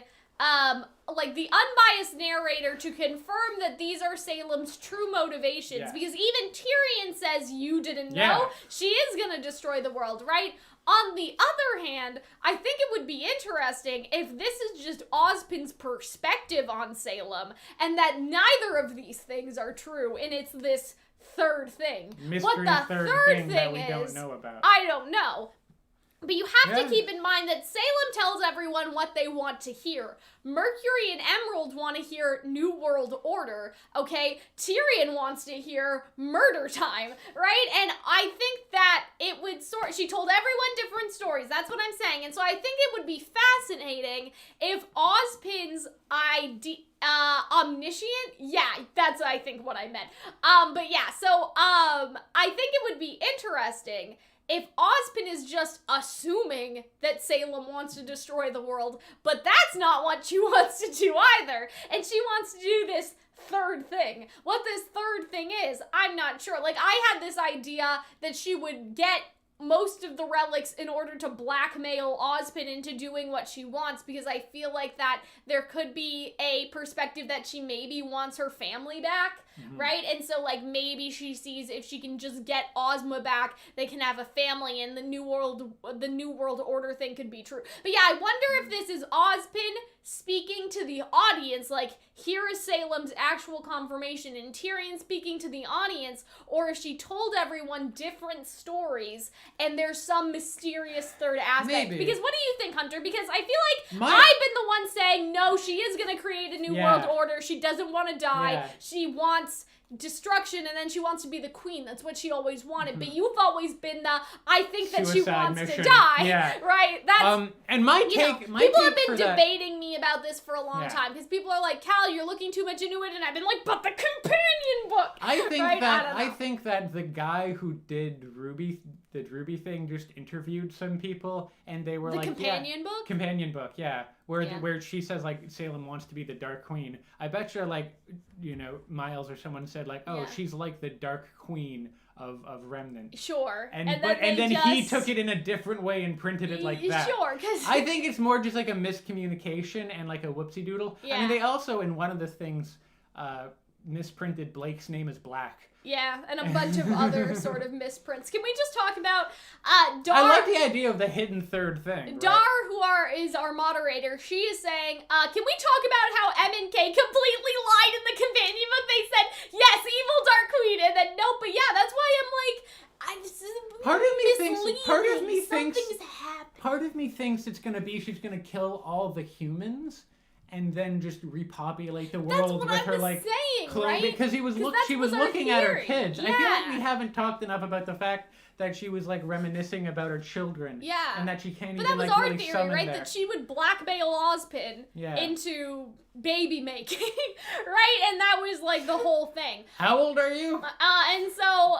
like the unbiased narrator to confirm that these are Salem's true motivations, because even Tyrion says you didn't know she is gonna destroy the world, right? On the other hand, I think it would be interesting if this is just Ozpin's perspective on Salem, and that neither of these things are true, and it's this third thing. Mystery what the third thing that we is, don't know about. I don't know. But you have to keep in mind that Salem tells everyone what they want to hear. Mercury and Emerald want to hear New World Order, okay? Tyrion wants to hear murder time, right? And I think that it would she told everyone different stories, that's what I'm saying. And so I think it would be fascinating if Ozpin's omniscient? Yeah, that's I think what I meant. But yeah, so I think it would be interesting if Ozpin is just assuming that Salem wants to destroy the world, but that's not what she wants to do either, and she wants to do this third thing. What this third thing is, I'm not sure. Like, I had this idea that she would get most of the relics in order to blackmail Ozpin into doing what she wants, because I feel like that there could be a perspective that she maybe wants her family back, right? And so, like, maybe she sees if she can just get Ozma back, they can have a family, and the New World Order thing could be true. But yeah, I wonder if this is Ozpin speaking to the audience, like, here is Salem's actual confirmation, and Tyrion speaking to the audience, or if she told everyone different stories, and there's some mysterious third aspect. Maybe. Because what do you think, Hunter? Because I feel like I've been the one saying, no, she is going to create a new world order. She doesn't want to die. Yeah. She wants destruction, and then she wants to be the queen. That's what she always wanted. But you've always been the, I think that she wants to die. Right? That's and my take, people have been debating me about this for a long time, because people are like, Cal, you're looking too much into it, and I've been like, but the companion book. I think that the guy who did RWBY, the RWBY thing, just interviewed some people, and they were companion book, where she says, like, Salem wants to be the Dark Queen. I bet you, like, Miles or someone said, like, she's like the Dark Queen of Remnant. Sure. And then he took it in a different way and printed it like that. Sure, because I think it's more just like a miscommunication and like a whoopsie doodle. Yeah. I mean, they also, in one of the things, misprinted Blake's name as Black. Yeah, and a bunch of other sort of misprints. Can we just talk about Dar? I like the idea of the hidden third thing. Dar, is our moderator, she is saying, can we talk about how M and K completely lied in the companion book? They said, yes, evil Dark Queen, and then nope, but yeah, that's why I'm like, part of me thinks it's gonna be she's gonna kill all the humans and then just repopulate the world with her clone, right? Because she was looking at her kids. Yeah. I feel like we haven't talked enough about the fact that she was like reminiscing about her children. Yeah. And that she can't even like really summon. But that was our theory, right? That she would blackmail Ozpin into baby making, right? And that was like the whole thing. How old are you? And so,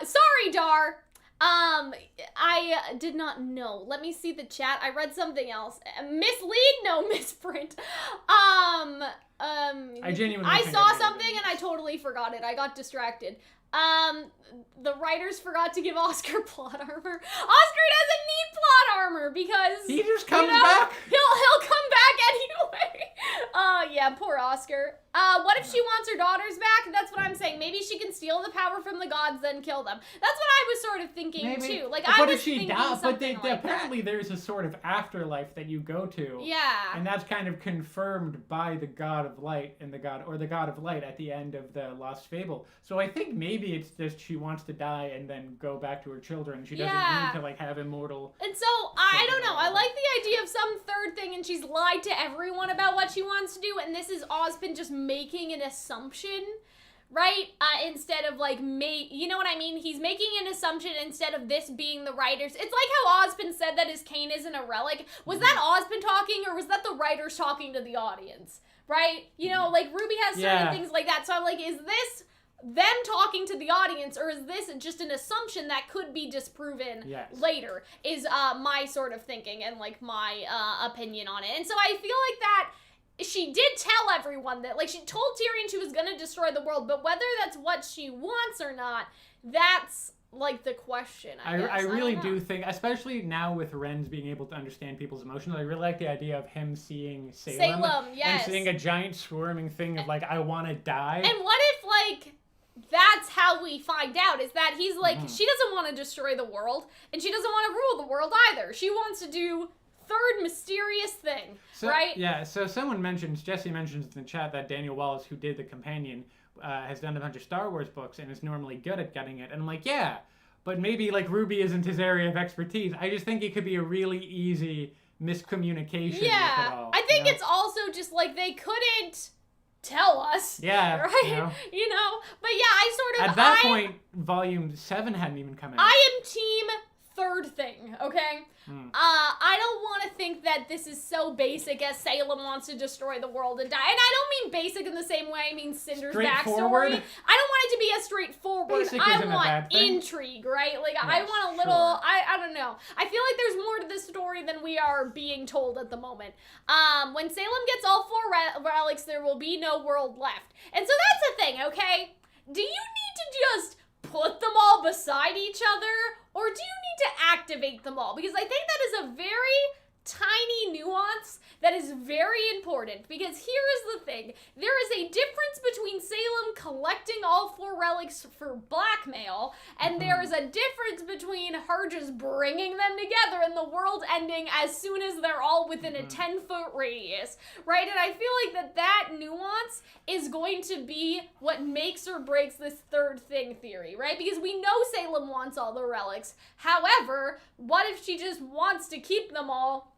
sorry, Dar. I did not know. Let me see the chat. I read something else. Mislead? No, misprint. I saw something and I totally forgot it. I got distracted. The writers forgot to give Oscar plot armor. Oscar doesn't need plot armor because he just comes back. He'll come back anyway. Yeah, poor Oscar. What if she wants her daughters back? That's what I'm saying. Maybe she can steal the power from the gods, then kill them. That's what I was sort of thinking too. Like, I was thinking something like apparently there's a sort of afterlife that you go to. Yeah. And that's kind of confirmed by the god of light and the god of light at the end of the Lost Fable. So I think maybe it's just she wants to die and then go back to her children. She doesn't need to like have immortal. And so I don't know. I like the idea of some third thing, and she's lied to everyone about what she wants to do, and this is Ozpin just making an assumption, right? Instead of like you know what I mean? He's making an assumption instead of this being the writers. It's like how Ozpin said that his cane isn't a relic. Was that Ozpin talking, or was that the writers talking to the audience? Right? You know, like RWBY has certain things like that. So I'm like, is this them talking to the audience, or is this just an assumption that could be disproven later? Is my sort of thinking and like my opinion on it. And so I feel like that she did tell everyone that, like, she told Tyrion she was gonna destroy the world, but whether that's what she wants or not, that's like the question, I guess. I really do think, especially now with Ren's being able to understand people's emotions, I really like the idea of him seeing Salem and seeing a giant swarming thing of like, I want to die. And what if like that's how we find out, is that he's like, she doesn't want to destroy the world, and she doesn't want to rule the world either. She wants to do third mysterious thing, right? Yeah, so Jesse mentions in the chat that Daniel Wallace, who did The Companion, has done a bunch of Star Wars books and is normally good at getting it. And I'm like, yeah, but maybe like RWBY isn't his area of expertise. I just think it could be a really easy miscommunication with it all. I think it's also just like they couldn't tell us. Yeah. Right? You know? But yeah, I sort of... At that point, Volume 7 hadn't even come out. I am team third thing, okay? I don't want to think that this is so basic as Salem wants to destroy the world and die. And I don't mean basic in the same way I mean Cinder's backstory. I don't want it to be as straightforward. I want intrigue, right? Like, yes, I want a little, I don't know. I feel like there's more to this story than we are being told at the moment. When Salem gets all 4 relics, there will be no world left. And so that's the thing, okay? Do you need to just put them all beside each other, or do you need to activate them all? Because I think that is a very tiny nuance that is very important, because here is the thing. There is a difference between Salem collecting all 4 relics for blackmail, and there is a difference between her just bringing them together and the world ending as soon as they're all within a 10-foot radius, right? And I feel like that nuance is going to be what makes or breaks this third thing theory, right? Because we know Salem wants all the relics. However, what if she just wants to keep them all,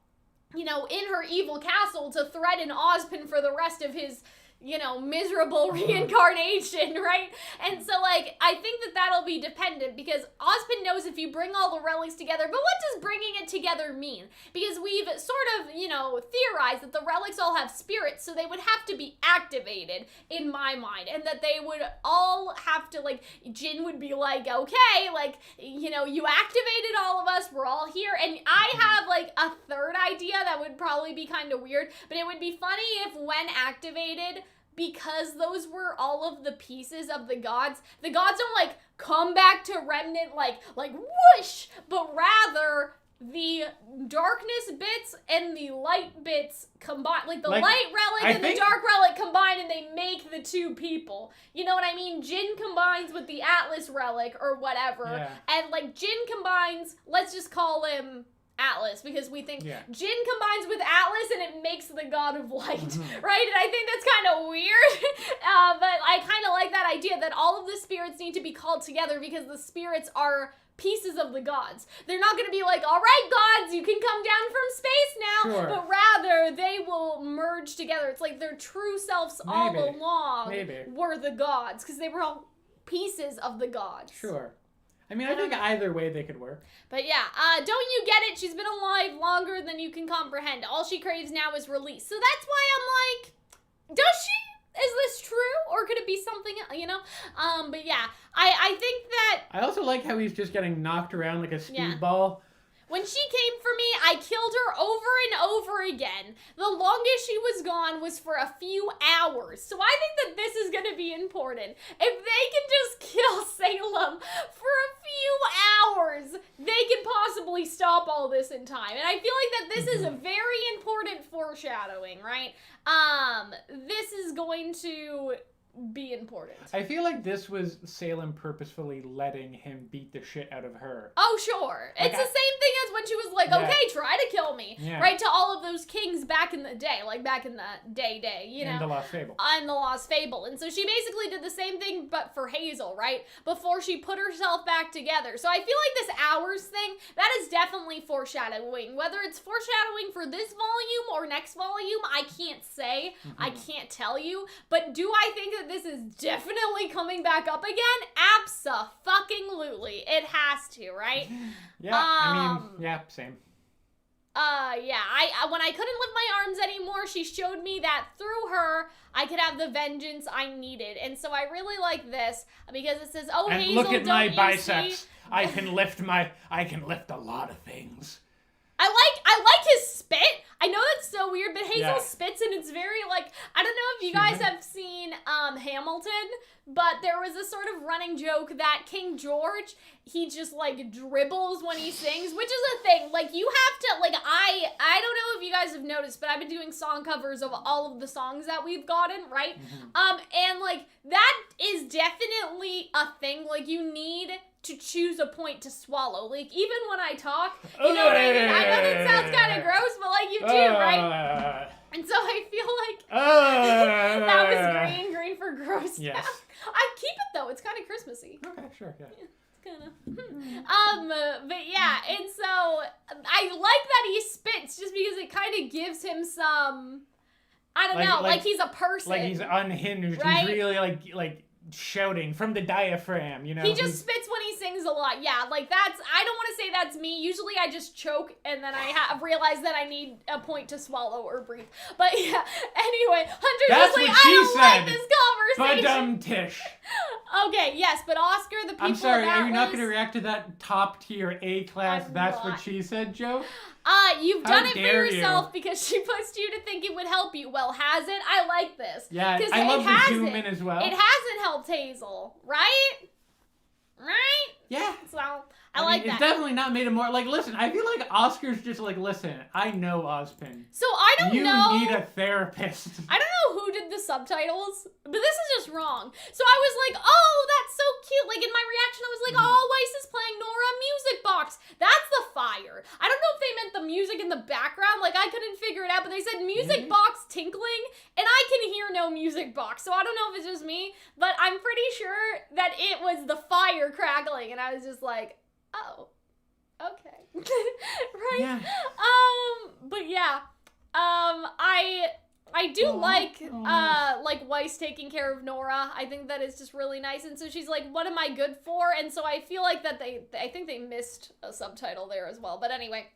you know, in her evil castle to threaten Ozpin for the rest of his, you know, miserable reincarnation, right? And so, like, I think that'll be dependent, because Ozpin knows if you bring all the relics together, but what does bringing it together mean? Because we've sort of, you know, theorized that the relics all have spirits, so they would have to be activated, in my mind, and that they would all have to, like, Jin would be like, okay, like, you know, you activated all of us, we're all here, and I have, like, a third idea that would probably be kind of weird, but it would be funny if when activated, because those were all of the pieces of the gods don't, like, come back to remnant, like whoosh, but rather the darkness bits and the light bits combine, like the light relic and the dark relic combine, and they make the 2 people. You know what I mean? Jin combines with the Atlas relic or whatever, and, like, Jin combines, let's just call him Atlas, because we think Jin combines with Atlas and it makes the god of light, right? And I think that's kind of weird, but I kind of like that idea that all of the spirits need to be called together, because the spirits are pieces of the gods. They're not going to be like, all right, gods, you can come down from space now, but rather they will merge together. It's like their true selves all along were the gods, because they were all pieces of the gods. I mean, I think either way they could work. But yeah, don't you get it? She's been alive longer than you can comprehend. All she craves now is release. So that's why I'm like, does she? Is this true? Or could it be something, you know? But yeah, I think that... I also like how he's just getting knocked around like a speedball. When she came for me, I killed her over and over again. The longest she was gone was for a few hours. So I think that this is going to be important. If they can just kill Salem for a few hours, they can possibly stop all this in time. And I feel like that this is a very important foreshadowing, right? This is going to be important. I feel like this was Salem purposefully letting him beat the shit out of her. Oh, sure. Like it's the same thing as when she was like, okay, try to kill me. Right, to all of those kings back in the day, like back in the day, you know. And the Lost Fable. And the Lost Fable. And so she basically did the same thing, but for Hazel, right? Before she put herself back together. So I feel like this hours thing, that is definitely foreshadowing. Whether it's foreshadowing for this volume or next volume, I can't say. I can't tell you. But do I think that this is definitely coming back up again? Abso-fucking-lutely. It has to, right? Yeah, I mean, same. When I couldn't lift my arms anymore, she showed me that through her, I could have the vengeance I needed. And so I really like this, because it says, oh, and Hazel, look at my biceps. See? I can lift a lot of things. I like his spit. I know that's so weird, but Hazel spits, and it's very, like, I don't know if you guys have seen Hamilton, but there was a sort of running joke that King George, he just, like, dribbles when he sings, which is a thing. Like, you have to, like, I don't know if you guys have noticed, but I've been doing song covers of all of the songs that we've gotten, right? And, like, that is definitely a thing. Like, you need to choose a point to swallow. Like, even when I talk, you know what I mean? I know that sounds kind of gross, but, like, you do, right? And so I feel like that was green for gross. Yes. I keep it, though. It's kind of Christmassy. Okay, sure, yeah. It's kind of... but yeah, and so I like that he spits just because it kind of gives him some... I don't know, like he's a person. Like he's unhinged. Right? He's really, like shouting from the diaphragm, you know? He just spits when he sings a lot. Yeah, like that's, I don't want to say that's me. Usually I just choke and then I realize that I need a point to swallow or breathe. But yeah, anyway, Hunter's that's just like, what she I don't said. like this conversation. Tish. Okay, yes, but Oscar, the people I'm sorry, of Atlas, are you not going to react to that top tier A class, that's what she said, Joe? You've done it for yourself because she pushed you to think it would help you. Well, has it? I like this. Yeah, I love the zoom in as well. It hasn't helped Hazel, right? Right? Yeah. So, I like that. It's definitely not made it more, like, listen, I feel like Oscar's just like, listen, I know Ozpin. So I don't know. You need a therapist. I don't know who did the subtitles, but this is just wrong. So I was like, oh, that's so cute. Like, in my reaction, I was like, oh, Weiss is playing Nora music box. That's the fire. I don't know if they meant the music in the background. Like, I couldn't figure it out, but they said music box tinkling, and I can hear no music box. So I don't know if it's just me, but I'm pretty sure that it was the fire crackling, and I was just like, oh, okay. Right? Yeah. But yeah. I do like Weiss taking care of Nora. I think that is just really nice. And so she's like, what am I good for? And so I feel like that I think they missed a subtitle there as well. But anyway.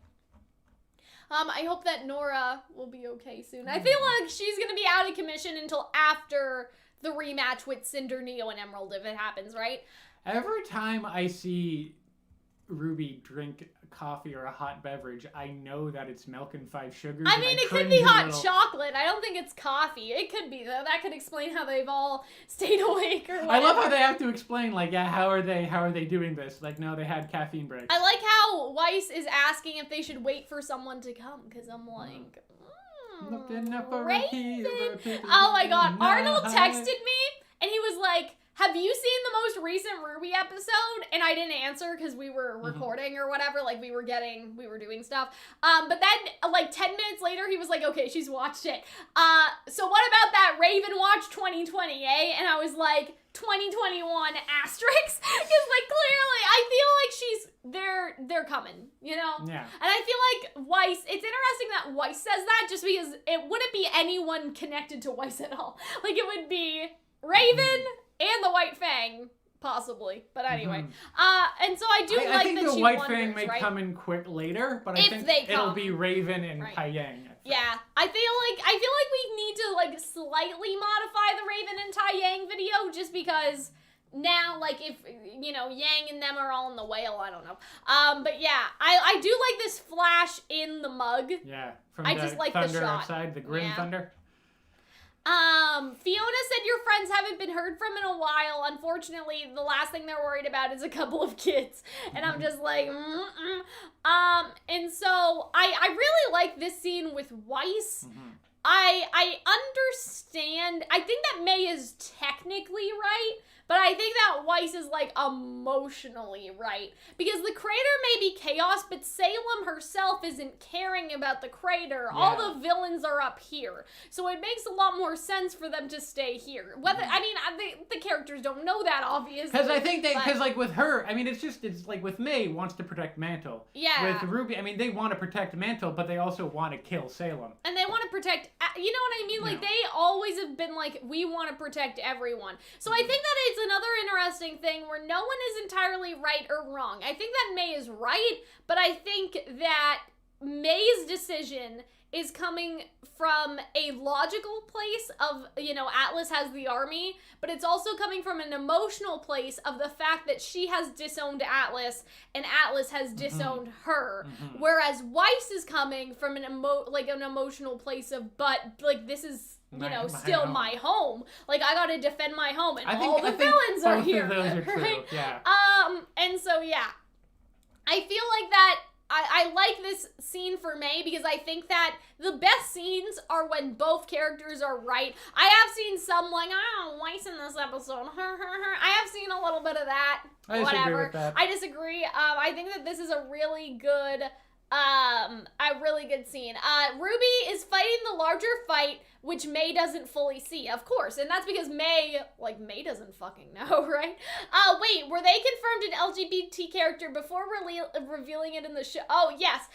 I hope that Nora will be okay soon. I feel like she's gonna be out of commission until after the rematch with Cinder, Neo, and Emerald if it happens, right? Every time I see RWBY drink coffee or a hot beverage, I know that it's milk and 5 sugars. I mean, it could be hot chocolate. I don't think it's coffee. It could be, though. That could explain how they've all stayed awake or whatever. I love how they have to explain, like, yeah, how are they doing this? Like, no, they had caffeine breaks. I like how Weiss is asking if they should wait for someone to come, because I'm like, Looking up for Raven. Oh my god, Arnold texted me, and he was like, have you seen the most recent RWBY episode? And I didn't answer because we were recording or whatever. Like, we were doing stuff. But then, like, 10 minutes later, he was like, okay, she's watched it. So what about that Raven Watch 2020, eh? And I was like, 2021 asterisks? Because, like, clearly, I feel like they're coming, you know? Yeah. And I feel like Weiss, it's interesting that Weiss says that just because it wouldn't be anyone connected to Weiss at all. Like, it would be Raven and the White Fang, possibly. But anyway. And so I do like that she wonders, right? I think the White Fang may come in quick later, but I think it'll be Raven and Taiyang. Yeah. I feel like we need to, like, slightly modify the Raven and Taiyang video just because now, like, if, you know, Yang and them are all in the whale, I don't know. But yeah, I do like this flash in the mug. Yeah. I just like the thunder shot. outside, the grim thunder. Fiona said your friends haven't been heard from in a while. Unfortunately, the last thing they're worried about is a couple of kids. And I'm just like, and so I really like this scene with Weiss. I understand. I think that May is technically right, but I think that Weiss is, like, emotionally right. Because the crater may be chaos, but Salem herself isn't caring about the crater. Yeah. All the villains are up here. So it makes a lot more sense for them to stay here. Whether I mean, the characters don't know that, obviously. Because I think because, like, with her, I mean, it's like, with May wants to protect Mantle. Yeah. With RWBY, I mean, they want to protect Mantle, but they also want to kill Salem. And they want to protect, you know what I mean? Like, they always have been like, we want to protect everyone. So I think that it's another interesting thing where no one is entirely right or wrong. I think that May is right, but I think that May's decision is coming from a logical place of, you know, Atlas has the army, but it's also coming from an emotional place of the fact that she has disowned Atlas and Atlas has disowned her. Whereas Weiss is coming from an emotional place of, but, like, this is, you know, still my home. Like, I gotta defend my home, and all the villains are here. Both of those are true, right? Yeah. And so, yeah. I feel like that I like this scene for May because I think that the best scenes are when both characters are right. I have seen some, like, I don't know, Weiss in this episode. I have seen a little bit of that. I disagree with that. I disagree. I think that this is a really good scene. RWBY is fighting the larger fight, which May doesn't fully see, of course, and that's because May doesn't fucking know, right? Wait, were they confirmed an LGBT character before revealing it in the show? Oh, yes,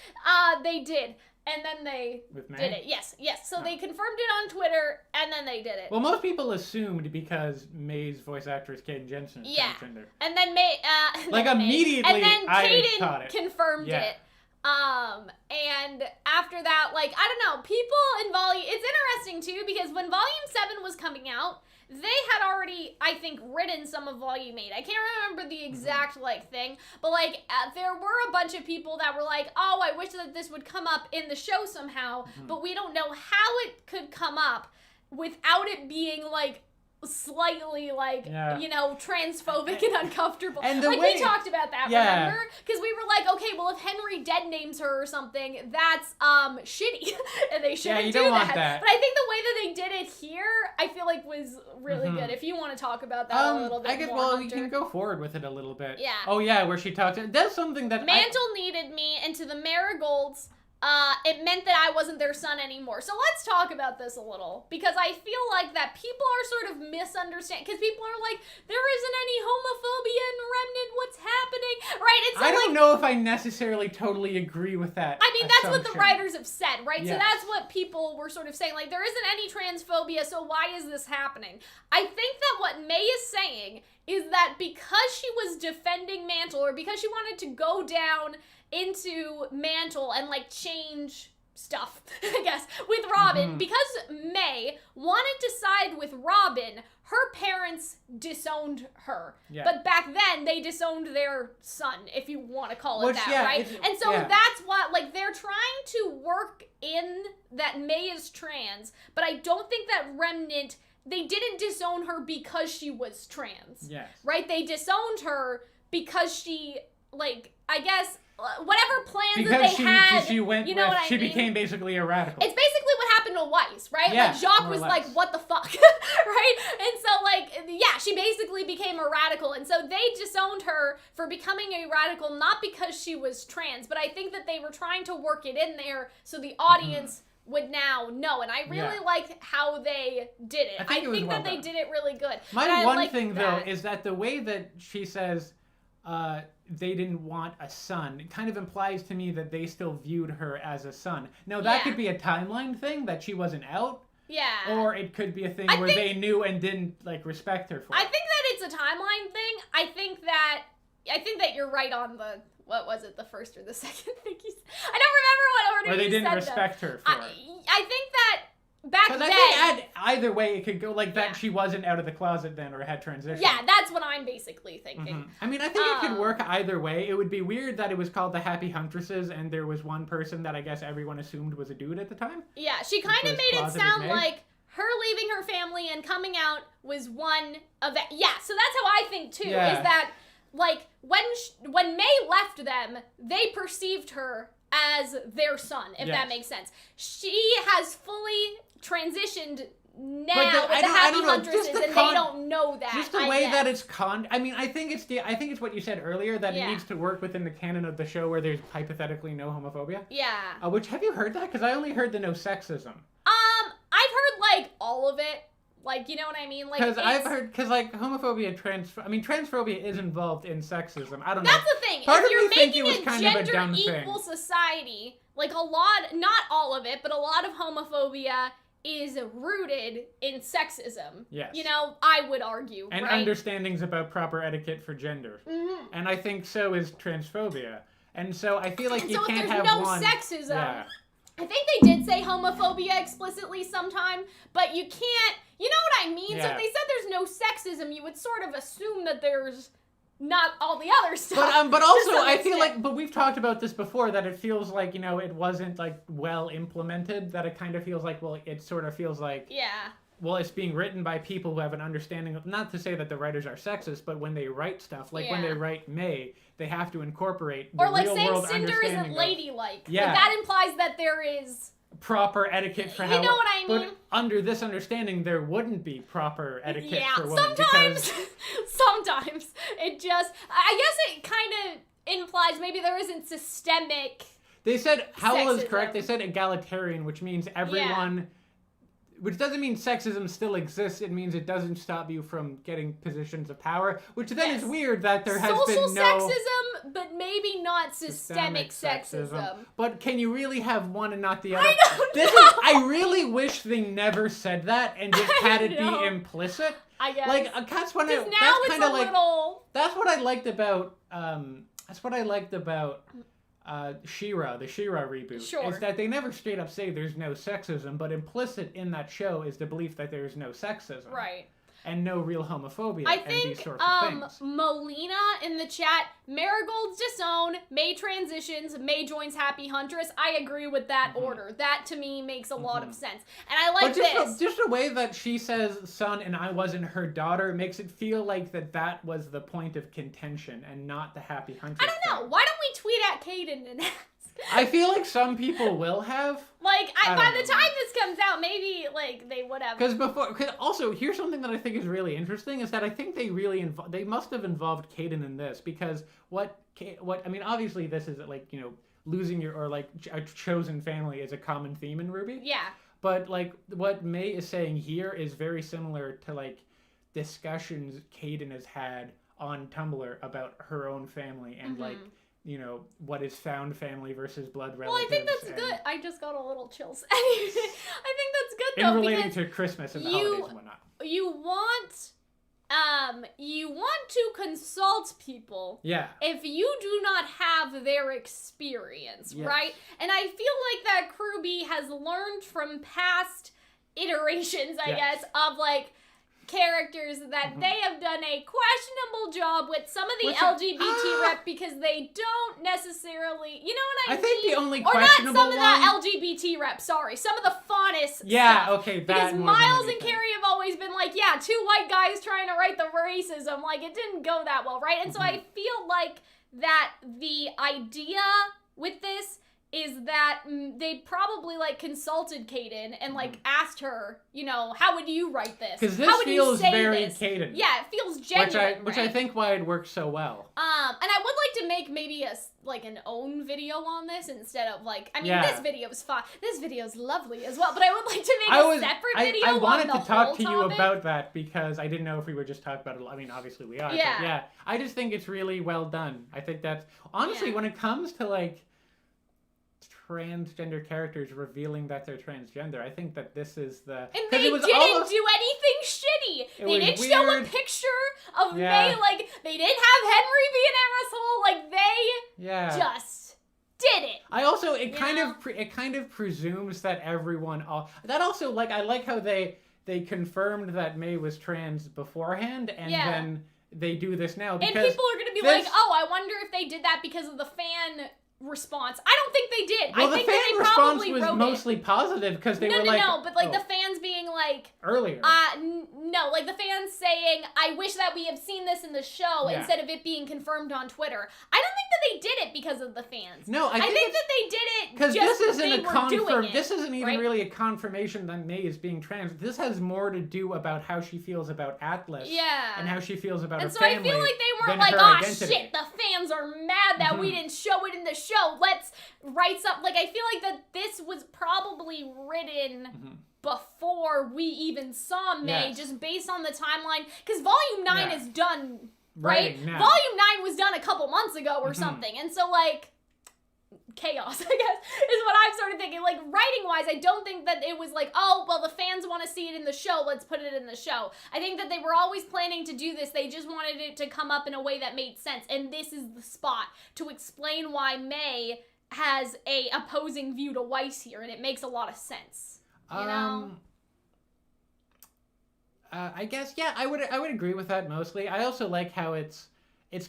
they did. And then they did it. Yes. So they confirmed it on Twitter, and then they did it. Well, most people assumed because May's voice actress, Kaden Jensen, transgender. And then May, immediately, and then Kaden confirmed it. And after that, like, I don't know, people in Volume, it's interesting too, because when Volume 7 was coming out, they had already, I think, written some of Volume 8. I can't remember the exact, like, thing, but, like, there were a bunch of people that were like, oh, I wish that this would come up in the show somehow, but we don't know how it could come up without it being, like, slightly like Yeah. you know, transphobic and uncomfortable. And the like way- we talked about that, Yeah. remember? Because we were like, okay, well if Henry dead names her or something, that's shitty, and they shouldn't you do don't want that. that. But I think the way that they did it here, I feel like was really good. If you want to talk about that a little bit I guess, more, well, Hunter. you can go forward with it a little bit. Yeah. Oh, yeah, where she talks. That's something that Mantle needed me, and to the Marigolds, it meant that I wasn't their son anymore. So let's talk about this a little, because I feel like that people are sort of misunderstanding, because people are like, there isn't any homophobia in Remnant, what's happening, right? And so I don't know if I necessarily totally agree with that. I mean, that's what the assumption. writers have said, right? So Yes. that's what people were sort of saying, like, there isn't any transphobia, so why is this happening? I think that what May is saying is that because she was defending Mantle, or because she wanted to go down into Mantle and, like, change stuff, I guess, with Robin, because May wanted to side with Robin, her parents disowned her. Yeah. But back then, they disowned their son, if you want to call it Which, that, yeah, right? it's- And so yeah. that's what, like, they're trying to work in that May is trans, but I don't think that Remnant, they didn't disown her because she was trans. Yes. Right? They disowned her because she, like, I guess, whatever plans that Because they had, she went you know with, what I she mean? became basically a radical. It's basically what happened to Weiss, right? Yeah, like, Jacques more or was less. like, what the fuck? Right? And so, like, yeah, she basically became a radical. And so they disowned her for becoming a radical, not because she was trans, but I think that they were trying to work it in there so the audience would now know. And I really liked how they did it. I think it was well that they done. did it really good. My And I one liked thing, that. though, is that the way that she says they didn't want a son, it kind of implies to me that they still viewed her as a son. Now, that Yeah. could be a timeline thing, that she wasn't out, Yeah. or it could be a thing I where think- they knew and didn't, like, respect her for I it. think that it's a timeline thing. I think that you're right on the, what was it, the first or the second thing you said? I don't remember what order Or they you didn't said respect her for it. I think that back Because then, I think either way it could go, like, that Yeah. she wasn't out of the closet then or had transitioned. yeah, that's what I'm basically thinking. I mean, I think it could work either way. It would be weird that it was called the Happy Huntresses and there was one person that I guess everyone assumed was a dude at the time. Yeah, she kind of was made it closeted sound May. like her leaving her family and coming out was one of that. Yeah, so that's how I think too. Yeah. Is that like when May left them, they perceived her as their son, if Yes. that makes sense. She has fully transitioned now But with the I Happy don't know, Huntresses, just the and they don't know that. Just the I way guess. that it's I mean, I think it's what you said earlier, that Yeah. it needs to work within the canon of the show where there's hypothetically no homophobia. Yeah. Which, have you heard that? Because I only heard the no sexism. I've heard like all of it. Like, you know what I mean? Like, Because I've it's- heard, because like homophobia, transphobia is involved in sexism. I don't know. That's the thing. Part If of you're me think it making was a kind of a gender dumb equal thing. society, like a lot, not all of it, but a lot of homophobia is rooted in sexism. Yes. You know, I would argue, And right? understandings about proper etiquette for gender. Mhm. And I think so is transphobia. And so I feel like And you so if can't there's have no one. sexism, Yeah. I think they did say homophobia explicitly sometime, but you can't, you know what I mean? So Yeah. if they said there's no sexism, you would sort of assume that there's not all the other stuff. But to also some I feel extent. like, but we've talked about this before, that it feels like, you know, it wasn't like well implemented, that it kind of feels like, well, it sort of feels like, Yeah. well, it's being written by people who have an understanding of, not to say that the writers are sexist, but when they wite stuff, like when Yeah. they write May, they have to incorporate the Or like real saying world Cinder understanding isn't of ladylike. Yeah. Like, that implies that there is... proper etiquette for You how. know what I mean? But under this understanding, there wouldn't be proper etiquette Yeah, for women sometimes, because sometimes it just, I guess it kind of implies maybe there isn't systemic, they said Howell is Sexism. correct. They said egalitarian, which means everyone. Which doesn't mean sexism still exists. It means it doesn't stop you from getting positions of power. Which then Yes. is weird that there has social been no sexism, but maybe not systemic sexism. But can you really have one and not the other? I don't This know. is. I really wish they never said that and just I had it know. be implicit. I guess. Like that's when Because it, now that's it's kind a of like little... that's what I liked about She-Ra, the She-Ra reboot, Sure. is that they never straight up say there's no sexism, but implicit in that show is the belief that there's no sexism. Right. and no real homophobia I and think these sorts of things. Molina in the chat, Marigold's disown, May transitions, May joins Happy Huntress. I agree with that order. That to me makes a lot of sense. And I like this. Just the way that she says son and I wasn't her daughter makes it feel like that was the point of contention and not the Happy Huntress. I don't know. Why don't we tweet at Caden and ask? I feel like some people will have. Like, by the time this comes out, maybe, like, they would have. Because also, here's something that I think is really interesting, is that I think they must have involved Caden in this, because I mean, obviously this is, like, you know, losing your, or, like, a chosen family is a common theme in RWBY. Yeah. But, like, what May is saying here is very similar to, like, discussions Caden has had on Tumblr about her own family and, like, you know, what is found family versus blood relatives. Well, I think that's good. I just got a little chills. I think that's good, though. In relating to Christmas and the holidays and whatnot. You want to consult people. Yeah. If you do not have their experience, right? And I feel like that RWBY has learned from past iterations, I guess, of, like, characters that they have done a questionable job with some of the LGBT rep because they don't necessarily, you know what I mean? I think the only questionable or not some of the LGBT rep, sorry, some of the faunest stuff. Okay, that because Miles and Carrie have always been like, yeah, two white guys trying to write the racism, like, it didn't go that well, right? And so I feel like that the idea with this is that they probably, like, consulted Caden and, like, asked her, you know, how would you write this? Because this feels very Caden. Yeah, it feels genuine, Which I think why it works so well. And I would like to make maybe an own video on this instead of, like, I mean, this video's fine. This video's lovely as well, but I would like to make a separate video on the whole topic. I wanted to talk to you about that because I didn't know if we would just talk about it. I mean, obviously we are. Yeah. But yeah, I just think it's really well done. I think that's, honestly, when it comes to, like, transgender characters revealing that they're transgender, I think that this is the... And they didn't do anything shitty! They didn't show a picture of May, like, they didn't have Henry be an asshole, like, they just did it! I also, it kind of presumes that everyone... That also, like, I like how they confirmed that May was trans beforehand, and then they do this now, because... And people are gonna be like, oh, I wonder if they did that because of the fan... response. I don't think they did. Well, I think the fan that they response probably was wrote mostly positive because they were like... No, but like the fans being like... Earlier. No, like the fans saying, I wish that we have seen this in the show instead of it being confirmed on Twitter. I don't think that they did it because of the fans. No, I think that they did it because just this isn't this isn't even really a confirmation that May is being trans. This has more to do about how she feels about Atlas. Yeah. And how she feels about her so family. I feel like they weren't like, shit, the fans are mad that we didn't show it in the show. Let's write something. Like, I feel like that this was probably written before we even saw May, just based on the timeline. Because Volume 9 is done, right? Volume 9 was done a couple months ago or something. And so, like, chaos, I guess, is what I'm sort of thinking. Like, writing-wise, I don't think that it was like, oh, well, the fans want to see it in the show, let's put it in the show. I think that they were always planning to do this. They just wanted it to come up in a way that made sense. And this is the spot to explain why May has a opposing view to Weiss here, and it makes a lot of sense. You know? I guess, I would agree with that mostly. I also like how it's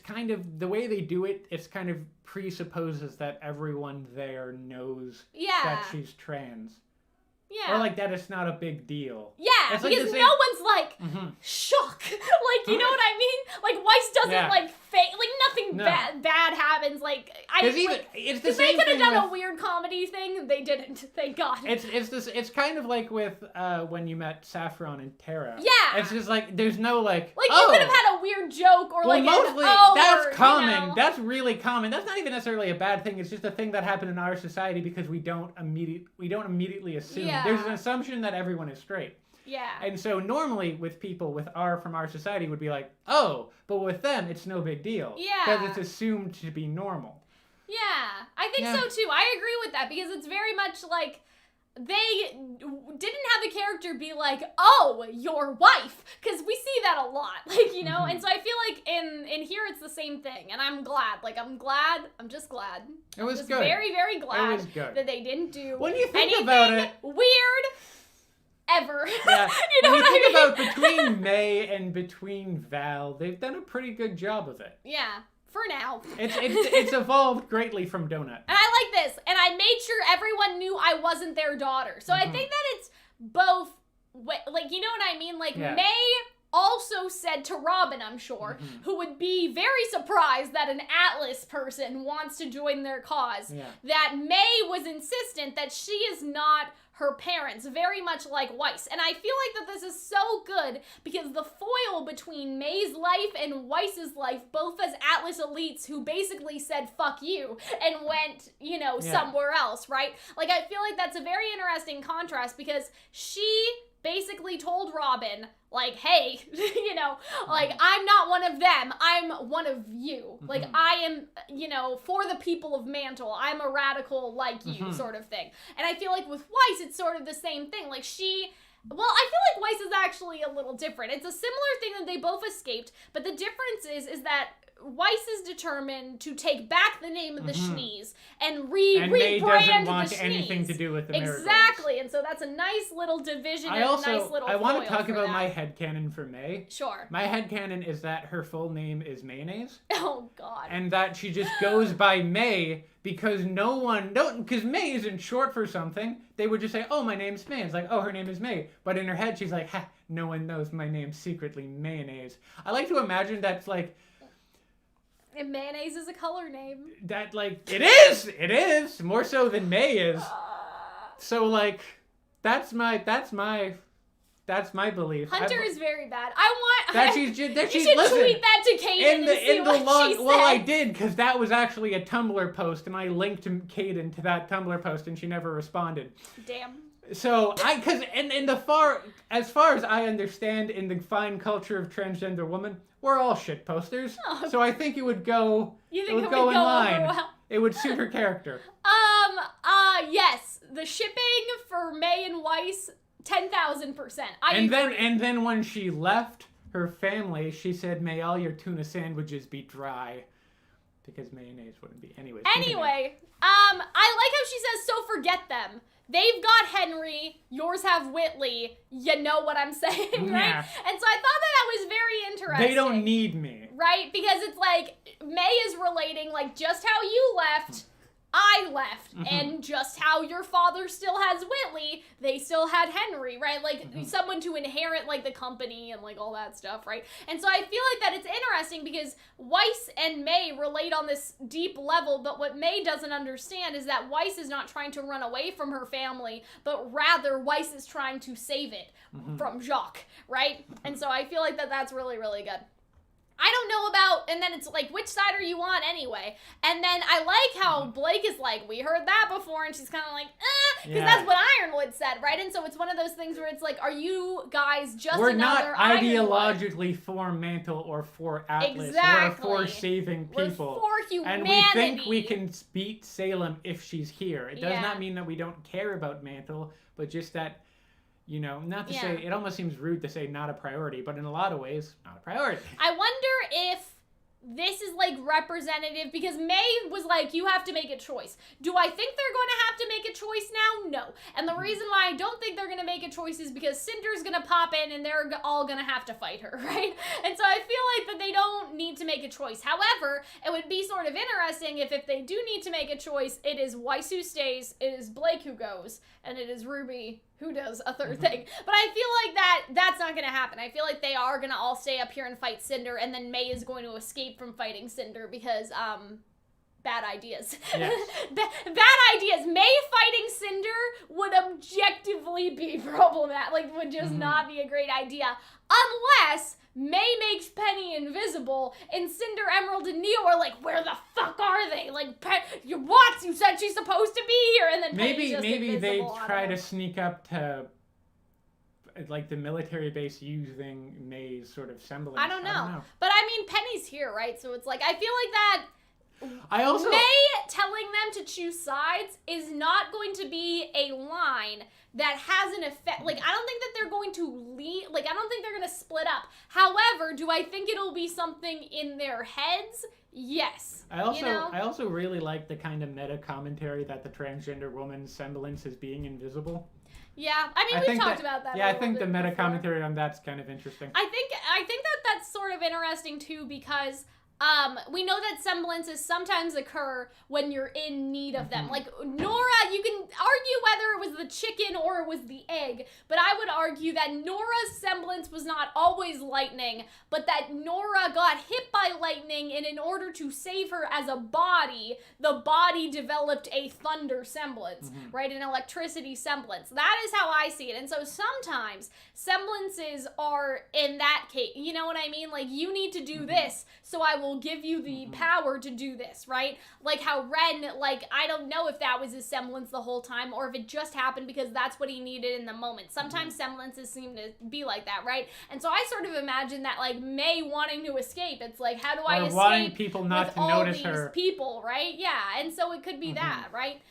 kind of, the way they do it, it's kind of presupposes that everyone there knows that she's trans. Yeah. Or, like, that it's not a big deal. Yeah, it's because no one's, like, shook. Like, you know what I mean? Like, Weiss doesn't, like, fake, like, nothing bad happens. Like, it's the same they could have done with, a weird comedy thing. They didn't. Thank God. It's kind of like with, when you met Saffron and Tara. Yeah. It's just, like, there's no, like, you could have had a weird joke or, like, mostly, that's common. You know? That's really common. That's not even necessarily a bad thing. It's just a thing that happened in our society because we don't immediately assume. Yeah. There's an assumption that everyone is straight. Yeah. And so normally with people from our society would be like, oh, but with them it's no big deal. Yeah. Because it's assumed to be normal. Yeah, I think so too. I agree with that because it's very much like they didn't have a character be like, oh, your wife, because we see that a lot, like, you know. And so I feel like in here it's the same thing, and I'm glad. Like, I'm just glad. It was just good. Very, very glad it was good. that they didn't do when you think anything about it, weird. ever. Yeah. You know when what you think I about mean? between May and between Val, they've done a pretty good job of it. Yeah, for now. It's evolved greatly from Donut. And I like this. And I made sure everyone knew I wasn't their daughter. So I think that it's both, like, you know what I mean? Like, Yeah. May also said to Robin, I'm sure, who would be very surprised that an Atlas person wants to join their cause, that May was insistent that she is not her parents, very much like Weiss. And I feel like that this is so good because the foil between May's life and Weiss's life, both as Atlas elites who basically said fuck you and went, you know, somewhere else, right? Like, I feel like that's a very interesting contrast because she basically told Robin, like, hey, you know, like, I'm not one of them, I'm one of you. Like, I am, you know, for the people of Mantle, I'm a radical like you, sort of thing. And I feel like with Weiss, it's sort of the same thing. Like, well, I feel like Weiss is actually a little different. It's a similar thing that they both escaped, but the difference is that Weiss is determined to take back the name of the Schnees and rebrand May doesn't want the Schnees. anything to do with the Marigolds. Exactly, and so that's a nice little division and a nice little I want to foil talk for about that. my headcanon for May. Sure. My headcanon is that her full name is Mayonnaise. Oh, God. And that she just goes by May because because May isn't short for something. They would just say, oh, my name's May. It's like, oh, her name is May. But in her head, she's like, ha, no one knows my name's secretly Mayonnaise. I like to imagine that's like, and mayonnaise is a color name. that, like, it is! More so than May is. So, like, that's my belief. Hunter is very bad. I want... That she's you listen, should tweet that to Kaden and see what she said. Well, I did, because that was actually a Tumblr post, and I linked to Kaden to that Tumblr post, and she never responded. Damn. So, as far as I understand in the fine culture of transgender woman, we're all shit posters. Oh. So I think it would go. You think it would go in line. Well? It would suit her character. Yes, the shipping for May and Weiss, 10,000%. And then when she left her family, she said, "May all your tuna sandwiches be dry," because mayonnaise wouldn't be. Anyway, I like how she says, "So forget them. They've got Henry, yours have Whitley, you know what I'm saying, right?" Yeah. And so I thought that was very interesting. They don't need me. Right? Because it's like, May is relating, like, just how you left, I left. And just how your father still has Whitley, they still had Henry, right? Like, someone to inherit, like, the company and, like, all that stuff, right? And so I feel like that it's interesting because Weiss and May relate on this deep level, but what May doesn't understand is that Weiss is not trying to run away from her family, but rather Weiss is trying to save it from Jacques, right? And so I feel like that's really, really good. I don't know about, and then it's like, which side are you on anyway? And then I like how Blake is like, we heard that before, and she's kind of like, because that's what Ironwood said, right? And so it's one of those things where it's like, are you guys just We're another not Ironwood? ideologically for Mantle or for Atlas. Exactly. We're for saving people. We're for humanity. And we think we can beat Salem if she's here. It does not mean that we don't care about Mantle, but just that, you know, not to say, it almost seems rude to say not a priority, but in a lot of ways, not a priority. I wonder if this is, like, representative, because May was like, you have to make a choice. Do I think they're going to have to make a choice now? No. And the reason why I don't think they're going to make a choice is because Cinder's going to pop in and they're all going to have to fight her, right? And so I feel like that they don't need to make a choice. However, it would be sort of interesting if they do need to make a choice, it is Weiss who stays, it is Blake who goes, and it is RWBY who does a third thing. But I feel like that's not going to happen. I feel like they are going to all stay up here and fight Cinder, and then May is going to escape from fighting Cinder because, bad ideas. Yes. Bad ideas. May fighting Cinder would objectively be problematic. Like, would just not be a great idea. Unless May makes Penny invisible, and Cinder, Emerald, and Neo are like, where the fuck are they? Like, what? You said she's supposed to be here, and then Penny's just maybe they invisible. try to sneak up to, like, the military base using May's sort of semblance. I don't know. But I mean, Penny's here, right? So it's like, I feel like that May telling them to choose sides is not going to be a line that has an effect. Like, I don't think that they're going to lead, like, I don't think they're going to split up. However, do I think it'll be something in their heads? Yes. I also you know? I also really like the kind of meta commentary that the transgender woman's semblance is being invisible. Yeah, I mean, we've talked about that. Yeah, I think the meta before. commentary on that's kind of interesting. I think that that's sort of interesting too, because we know that semblances sometimes occur when you're in need of them. Like Nora, you can argue whether it was the chicken or it was the egg, but I would argue that Nora's semblance was not always lightning, but that Nora got hit by lightning, and in order to save her as a body, the body developed a thunder semblance, right? An electricity semblance. That is how I see it. And so sometimes semblances are in that case, you know what I mean? Like, you need to do this, so I will give you the power to do this, right? Like how Ren, like, I don't know if that was his semblance the whole time or if it just happened because that's what he needed in the moment. Sometimes semblances seem to be like that, right? And so I sort of imagine that, like, May wanting to escape, it's like, how do I escape wanting people not with to all notice these her. people, right? Yeah, and so it could be that, right?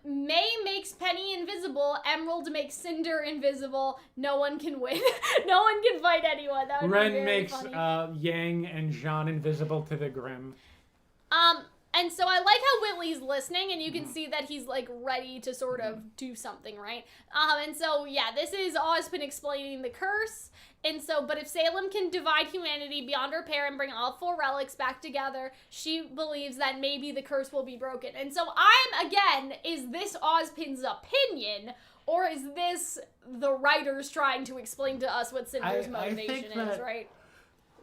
May makes Penny invisible, Emerald makes Cinder invisible, no one can win. No one can fight anyone. That would be Ren very makes funny. Yang and Jean invisible to the Grimm. And so I like how Whitley's listening, and you can see that he's, like, ready to sort of do something, right? And so, yeah, this is Ozpin explaining the curse. And so, but if Salem can divide humanity beyond her pair and bring all 4 relics back together, she believes that maybe the curse will be broken. And so again, is this Ozpin's opinion, or is this the writers trying to explain to us what Cinder's motivation is, right?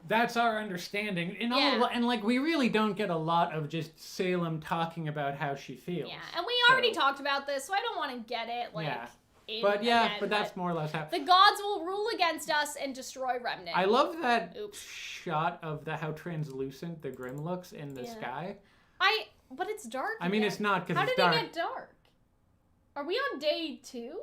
That's our understanding. And like, we really don't get a lot of just Salem talking about how she feels. Yeah, and we already talked about this, so I don't want to get it, like... Yeah. But that's more or less how... The gods will rule against us and destroy Remnant. I love that shot of how translucent the Grimm looks in the sky. But it's dark. I mean, it's not because it's dark. dark. How did it get dark? Are we on day 2?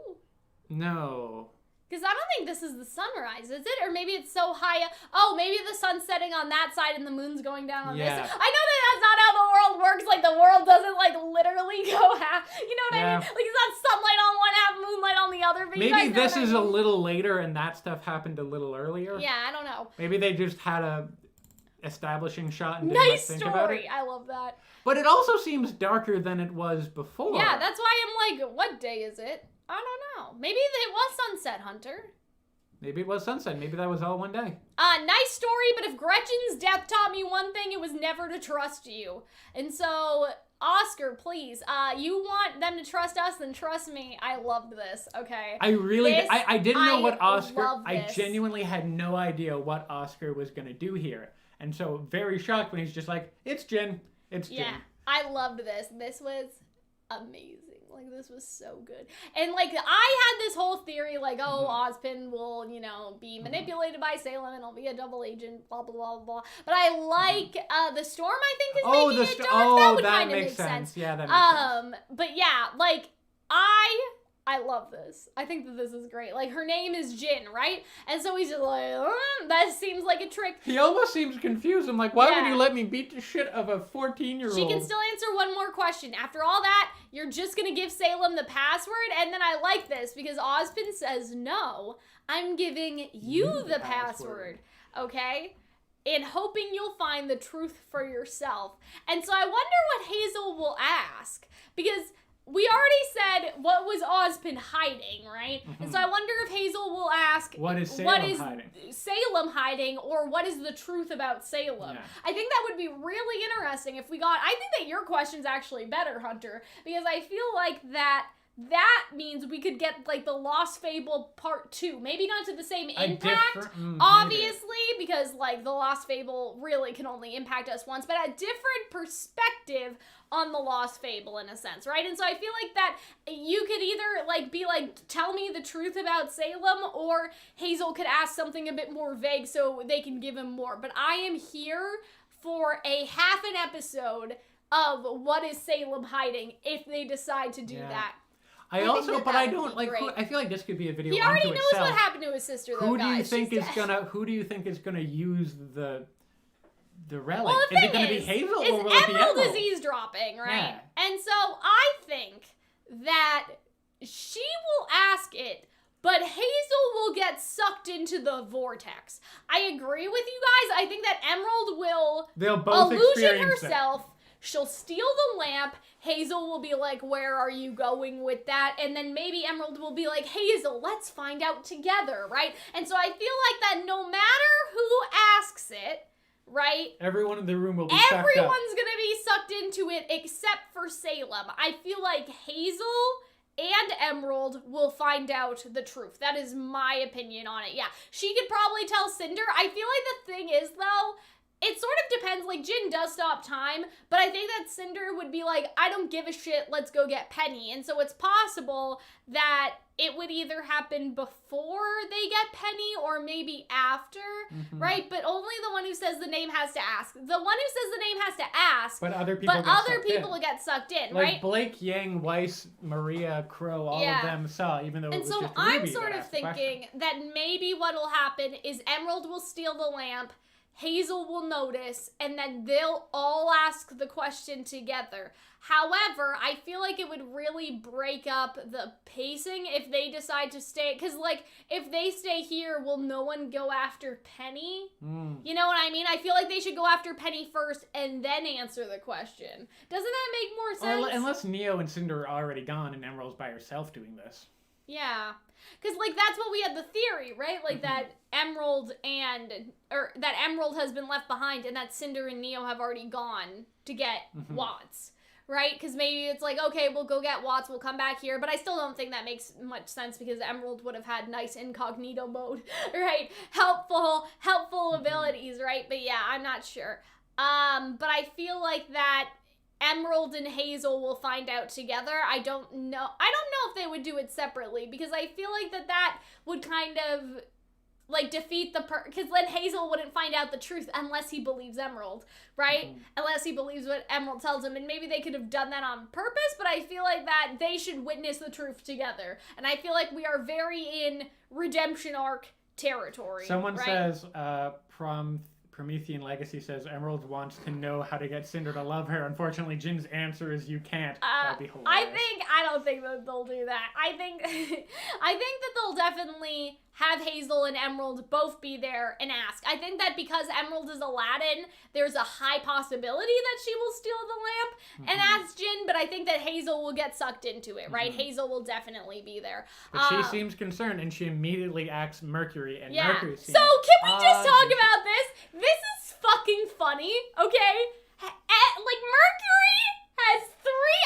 No. Because I don't think this is the sunrise, is it? Or maybe it's so high up. Oh, maybe the sun's setting on that side and the moon's going down on this side. I know that that's not how the world works. Like, the world doesn't, like, literally go half. You know what I mean? Like, it's not sunlight on one half, moonlight on the other. But maybe this is a little later and that stuff happened a little earlier. Yeah, I don't know. Maybe they just had a establishing shot and didn't think about it. I love that. But it also seems darker than it was before. Yeah, that's why I'm like, what day is it? I don't know. Maybe it was sunset, Hunter. Maybe it was sunset. Maybe that was all one day. Nice story, but if Gretchen's death taught me one thing, it was never to trust you. And so, Oscar, please, you want them to trust us, then trust me. I loved this, okay? I didn't know what Oscar... I genuinely had no idea what Oscar was going to do here. And so, very shocked when he's just like, it's Jin. It's Jin. Yeah, I loved this. This was amazing. Like, this was so good. And, like, I had this whole theory, like, oh, Ozpin will, you know, be manipulated by Salem and he'll be a double agent, blah, blah, blah, blah. But I like the storm, I think, is making it dark. That would kind of make sense. Yeah, that makes sense. But, yeah, like, I love this. I think that this is great. Like, her name is Jin, right? And so he's just like, that seems like a trick. He almost seems confused. I'm like, why would you let me beat the shit of a 14-year-old? She can still answer one more question. After all that, you're just going to give Salem the password? And then I like this because Ozpin says, no, I'm giving you the password. Okay? And hoping you'll find the truth for yourself. And so I wonder what Hazel will ask. Because... we already said what was Ozpin hiding, right? And so I wonder if Hazel will ask, what is Salem hiding, or what is the truth about Salem? Yeah. I think that would be really interesting if we got... I think that your question's actually better, Hunter, because I feel like that means we could get, like, the Lost Fable Part 2. Maybe not to the same impact, obviously, because, like, the Lost Fable really can only impact us once, but a different perspective on the Lost Fable, in a sense, right? And so I feel like that you could either, like, be like, tell me the truth about Salem, or Hazel could ask something a bit more vague so they can give him more. But I am here for a half an episode of what is Salem hiding if they decide to do that. I feel like this could be a video. He already knows what happened to his sister, though. Who do you think is gonna use the relic? Well, is it gonna be Hazel or will it be Emerald? Is eavesdropping, right? Yeah. And so I think that she will ask it but Hazel will get sucked into the vortex. I agree with you guys. I think that Emerald will They'll both illusion experience herself. She'll steal the lamp. Hazel will be like, where are you going with that? And then maybe Emerald will be like, Hazel, let's find out together, right? And so I feel like that no matter who asks it, right? Everyone in the room will be sucked up. Everyone's gonna be sucked into it except for Salem. I feel like Hazel and Emerald will find out the truth. That is my opinion on it. Yeah, she could probably tell Cinder. I feel like the thing is, though, it sort of depends. Like, Jin does stop time, but I think that Cinder would be like, I don't give a shit, let's go get Penny. And so it's possible that it would either happen before they get Penny or maybe after, right? But only the one who says the name has to ask. The one who says the name has to ask, but other people get sucked in, like right? Blake, Yang, Weiss, Maria, Crow, all of them saw, even though it was just RWBY. And so I'm sort of thinking that maybe what'll happen is Emerald will steal the lamp, Hazel will notice, and then they'll all ask the question together. However, I feel like it would really break up the pacing if they decide to stay, because, like, if they stay here, will no one go after Penny? You know what I mean? I feel like they should go after Penny first and then answer the question. Doesn't that make more sense? Or unless Neo and Cinder are already gone and Emerald's by herself doing this. Yeah, because, like, that's what we had the theory, right? Like, that Emerald has been left behind and that Cinder and Neo have already gone to get Watts, right? Because maybe it's like, okay, we'll go get Watts, we'll come back here, but I still don't think that makes much sense because Emerald would have had nice incognito mode, right? Helpful abilities, right? But yeah, I'm not sure. But I feel like that Emerald and Hazel will find out together. I don't know if they would do it separately because I feel like that would kind of like defeat because then Hazel wouldn't find out the truth unless he believes Emerald, right? Unless he believes what Emerald tells him, and maybe they could have done that on purpose, but I feel like that they should witness the truth together. And I feel like we are very in redemption arc territory. Someone right? says from Promethean Legacy says Emerald wants to know how to get Cinder to love her. Unfortunately, Jin's answer is you can't. That'd be hilarious. I don't think that they'll do that. I think that they'll definitely have Hazel and Emerald both be there and ask. I think that because Emerald is Aladdin, there's a high possibility that she will steal the lamp and ask Jin, but I think that Hazel will get sucked into it, right? Hazel will definitely be there. But she seems concerned, and she immediately asks Mercury, and Mercury seems... So can we just talk about this? This is fucking funny, okay? Like, Mercury has three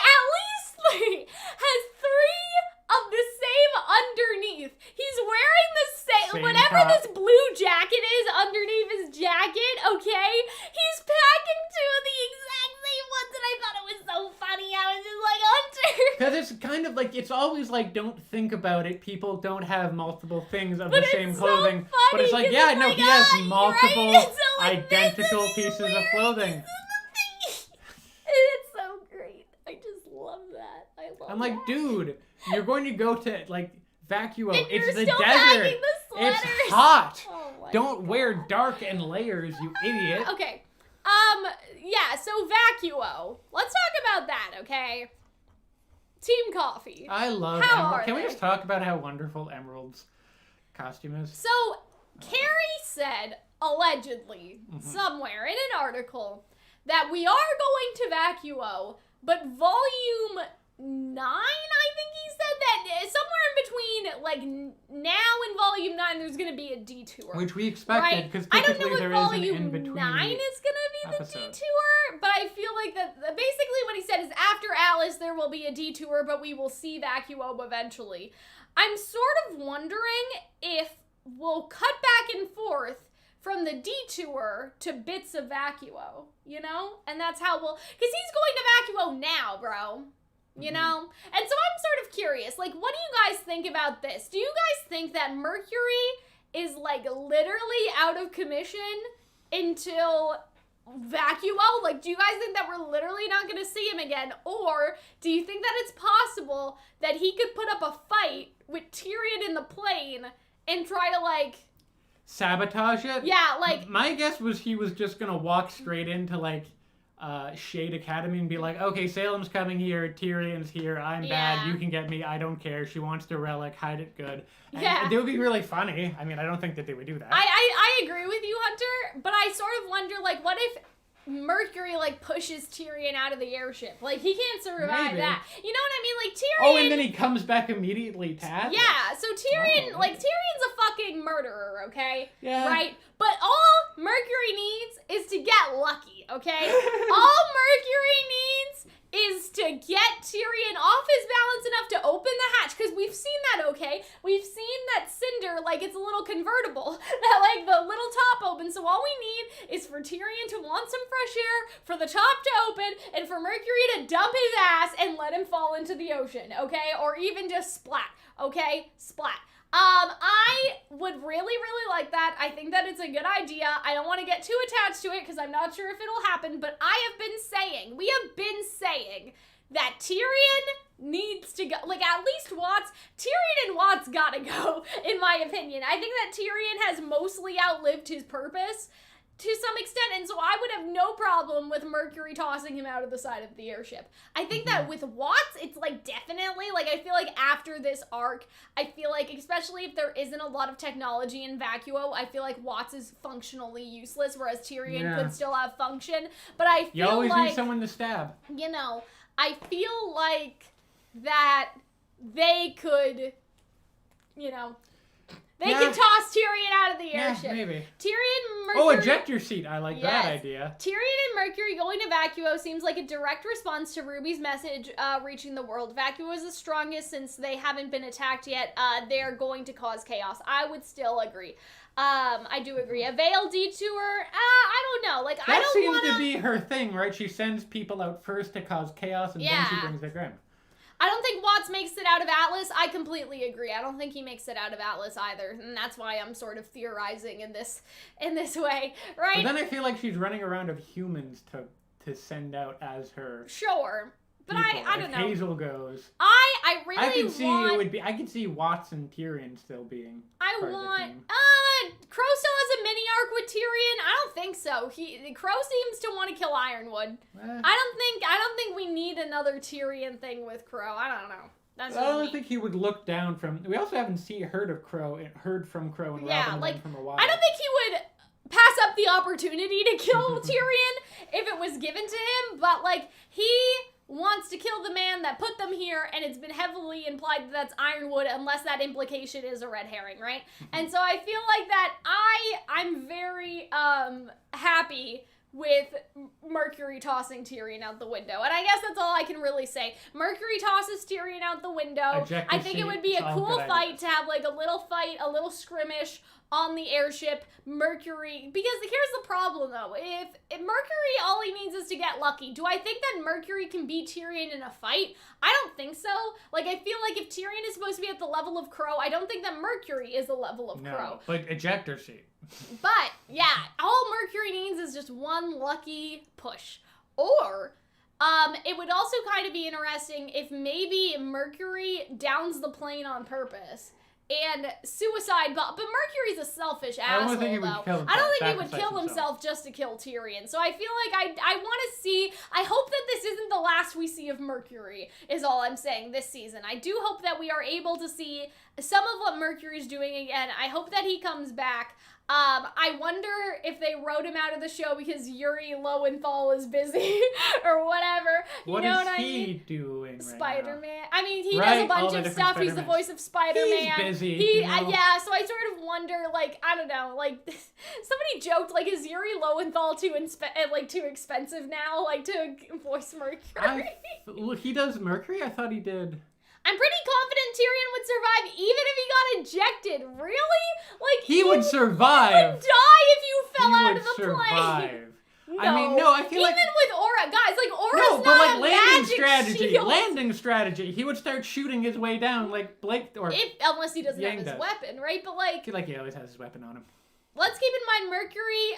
of the same underneath. He's wearing the same whatever top. this blue jacket is underneath his jacket, okay? He's packing two of the exact same ones, and I thought it was so funny. I was just like, Hunter. Because it's kind of like, it's always like, don't think about it. People don't have multiple things of the same clothing. So funny, but it's like, yeah, no, he has multiple identical pieces of clothing. It's so great. I just love that. I'm like, dude, you're going to go to, like, Vacuo. And it's the still desert. The it's hot. Oh don't wear dark and layers, you idiot. Okay. Yeah, so Vacuo. Let's talk about that, okay? Team Coffee. I love Emerald. Can we just talk about how wonderful Emerald's costume is? So, Carrie said, allegedly, somewhere in an article, that we are going to Vacuo, but volume 9, I think he said that somewhere in between, like, now and volume 9, there's going to be a detour. Which we expected, because typically there is an in-between. 9 is going to be the detour, but I feel like that basically what he said is after Alice, there will be a detour, but we will see Vacuo eventually. I'm sort of wondering if we'll cut back and forth from the detour to bits of Vacuo, you know? And that's how we'll... Because he's going to Vacuo now, bro. You know? And so I'm sort of curious, like, what do you guys think about this? Do you guys think that Mercury is, like, literally out of commission until Vacuo? Like, do you guys think that we're literally not going to see him again? Or do you think that it's possible that he could put up a fight with Tyrion in the plane and try to, like... sabotage it? Yeah, like... My guess was he was just going to walk straight into, like, Shade Academy and be like, okay, Salem's coming here, Tyrion's here, I'm bad, you can get me, I don't care, she wants the relic, hide it good. And it would be really funny. I mean, I don't think that they would do that. I agree with you, Hunter, but I sort of wonder, like, what if Mercury, like, pushes Tyrion out of the airship? Like, he can't survive that. You know what I mean? Like, Tyrion... Oh, and then he comes back immediately to Atlas. Yeah, so Tyrion, Tyrion's a fucking murderer, okay? Yeah. Right? But all Mercury needs is to get lucky, okay? All Mercury needs is to get Tyrion off his balance enough to open the hatch, because we've seen that, okay? We've seen that Cinder, like, it's a little convertible, that, like, the little top opens, so all we need is for Tyrion to want some fresh air, for the top to open, and for Mercury to dump his ass and let him fall into the ocean, okay? Or even just splat, okay? Splat. I would really, really like that. I think that it's a good idea. I don't want to get too attached to it because I'm not sure if it'll happen, but we have been saying that Tyrion needs to go, like, at least Tyrion and Watts gotta go, in my opinion. I think that Tyrion has mostly outlived his purpose to some extent, and so I would have no problem with Mercury tossing him out of the side of the airship. I think that with Watts, it's, like, definitely, like, I feel like after this arc, I feel like, especially if there isn't a lot of technology in Vacuo, I feel like Watts is functionally useless, whereas Tyrion could still have function, but I feel like... You always need someone to stab. You know, I feel like that they could, you know... They can toss Tyrion out of the airship. Yeah, maybe. Tyrion, Mercury... Oh, ejector seat. I like that idea. Tyrion and Mercury going to Vacuo seems like a direct response to RWBY's message reaching the world. Vacuo is the strongest since they haven't been attacked yet. They're going to cause chaos. I would still agree. I do agree. A veil detour? I don't know. Like, I don't want to be her thing, right? She sends people out first to cause chaos, and then she brings the Grim. I don't think Watts makes it out of Atlas. I completely agree. I don't think he makes it out of Atlas either, and that's why I'm sort of theorizing in this way, right? But then I feel like she's running around of humans to send out as her. Sure, but I don't know. Hazel goes. I really I could see Watts and Tyrion still being. Crow still has a mini arc with Tyrion. I don't think so. Crow seems to want to kill Ironwood. I don't think we need another Tyrion thing with Crow. I don't know. I don't think he would look down from. We also haven't heard from Crow and Robin from a while. I don't think he would pass up the opportunity to kill Tyrion if it was given to him. But like he wants to kill the man that put them here, and it's been heavily implied that that's Ironwood, unless that implication is a red herring, right? And so I feel like that I'm very happy with Mercury tossing Tyrion out the window. And I guess that's all I can really say. Mercury tosses Tyrion out the window. I think it would be a cool fight to have like a little skirmish on the airship. Mercury, because here's the problem though. If Mercury, all he needs is to get lucky. Do I think that Mercury can beat Tyrion in a fight? I don't think so. Like, I feel like if Tyrion is supposed to be at the level of Crow, I don't think that Mercury is the level of Crow. Like ejector seat. But, yeah, all Mercury needs is just one lucky push. Or, it would also kind of be interesting if maybe Mercury downs the plane on purpose. And suicide, but Mercury's a selfish asshole, though. I don't think he would kill himself just to kill Tyrion. So I feel like I want to see, I hope that this isn't the last we see of Mercury, is all I'm saying this season. I do hope that we are able to see some of what Mercury's doing again. I hope that he comes back. I wonder if they wrote him out of the show because Yuri Lowenthal is busy or whatever. What is he doing? Spider-Man. I mean, he does a bunch of stuff. He's the voice of Spider-Man. He's busy. Yeah, so I sort of wonder, like, I don't know, like, somebody joked, like, is Yuri Lowenthal too expensive now, like, to voice Mercury? He does Mercury? I thought he did. I'm pretty confident Tyrion would survive even if he got ejected. Really? Like, he would survive. You would die if you fell out of the plane. No. I mean, no, I feel even with Aura, guys, like Aura's not a magic shield. Landing strategy. He would start shooting his way down like Blake unless he doesn't have his weapon, right? But like, I feel like he always has his weapon on him. Let's keep in mind Mercury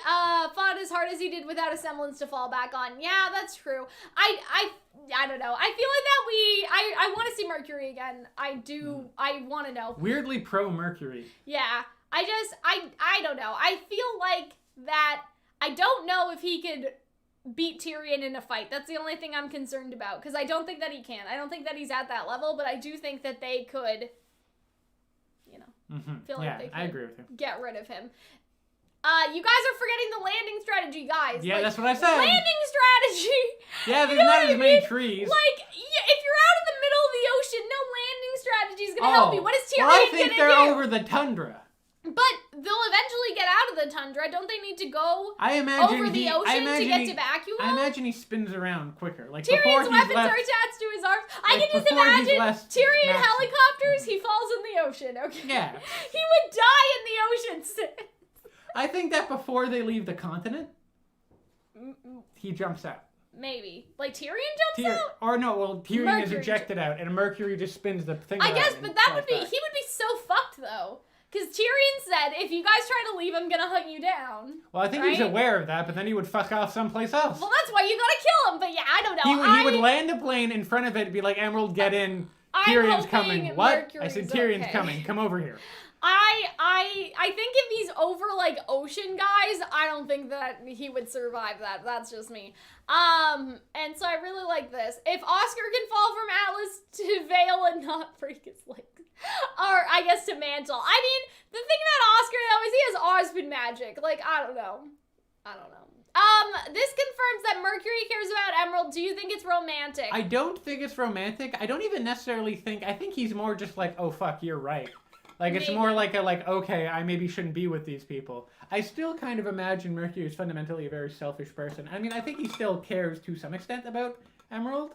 fought as hard as he did without a semblance to fall back on. Yeah, that's true. I don't know. I feel like that I want to see Mercury again. I do. I want to know. Weirdly pro Mercury. Yeah. I don't know. I feel like that I don't know if he could beat Tyrion in a fight. That's the only thing I'm concerned about, because I don't think that he can. I don't think that he's at that level, but I do think that they could, feel like they could I agree with you. get rid of him. You guys are forgetting the landing strategy, guys. Yeah, that's what I said. Landing strategy. Yeah, there's not as many trees. Like, if you're out in the middle of the ocean, no landing strategy is gonna help you. What is Tyrion I gonna think do? they're over the tundra. But they'll eventually get out of the tundra. Don't they need to go over the ocean to get to Vacuo? I imagine he spins around quicker. Like Tyrion's weapons are attached to his arms. I can just imagine Tyrion helicopters. He falls in the ocean. Okay. Yeah. He would die in the ocean. I think that before they leave the continent, he jumps out. Maybe. Like Tyrion jumps out? Or no, well, Tyrion Mercury is ejected out, and Mercury just spins the thing I around guess, but that would be, back. he would be so fucked though. Because Tyrion said, if you guys try to leave, I'm gonna hunt you down. Well, I think he's aware of that, but then he would fuck off someplace else. Well, that's why you gotta kill him, but yeah, I don't know. He would land a plane in front of it and be like, Emerald, get in. Tyrion's coming. What? Mercury's I said, Tyrion's okay. coming. Come over here. I think if he's over, like, ocean guys, I don't think that he would survive that. That's just me. And so I really like this. If Oscar can fall from Atlas to Vale and not break his legs. Or, I guess, to Mantle. I mean, the thing about Oscar, though, is he has Ozpin magic. Like, I don't know. This confirms that Mercury cares about Emerald. Do you think it's romantic? I don't think it's romantic. I don't even necessarily think... I think he's more just like, oh, fuck, you're right. Like, it's more like okay, I maybe shouldn't be with these people. I still kind of imagine Mercury is fundamentally a very selfish person. I mean, I think he still cares to some extent about Emerald.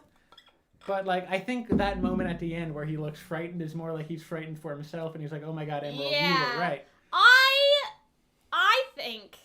But, like, I think that moment at the end where he looks frightened is more like he's frightened for himself and he's like, oh my god, Emerald, you were right. I think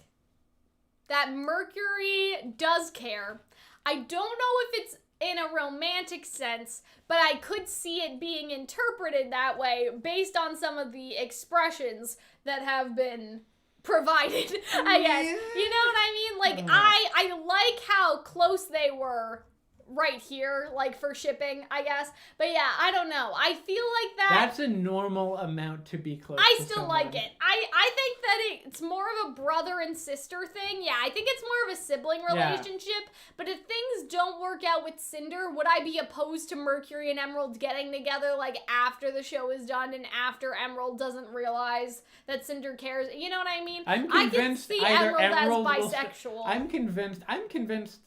that Mercury does care. I don't know if it's in a romantic sense, but I could see it being interpreted that way based on some of the expressions that have been provided, I guess. You know what I mean? Like, I like how close they were right here, like, for shipping, I guess. But yeah, I don't know. I feel like that's a normal amount to be close I to still someone. like it. I think that it's more of a brother and sister thing. Yeah, I think it's more of a sibling relationship. But if things don't work out with Cinder, would I be opposed to Mercury and Emerald getting together, like, after the show is done and after Emerald doesn't realize that Cinder cares? You know what I mean? I'm convinced I can see Emerald as bisexual. I'm convinced.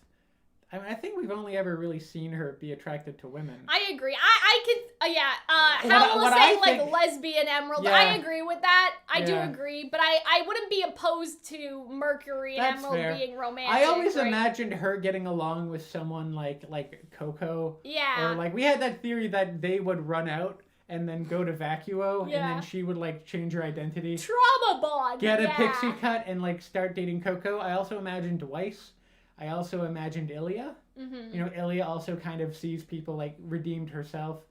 I mean, I think we've only ever really seen her be attracted to women. I agree. Hal was saying, like, lesbian Emerald. Yeah. I agree with that. I do agree. But I wouldn't be opposed to Mercury and Emerald being romantic. I always imagined her getting along with someone like Coco. Yeah. Or, like, we had that theory that they would run out and then go to Vacuo, and then she would, like, change her identity. Trauma bond. Get a pixie cut and, like, start dating Coco. I also imagined Weiss. I also imagined Ilya. Mm-hmm. You know, Ilya also kind of sees people, like, redeemed herself.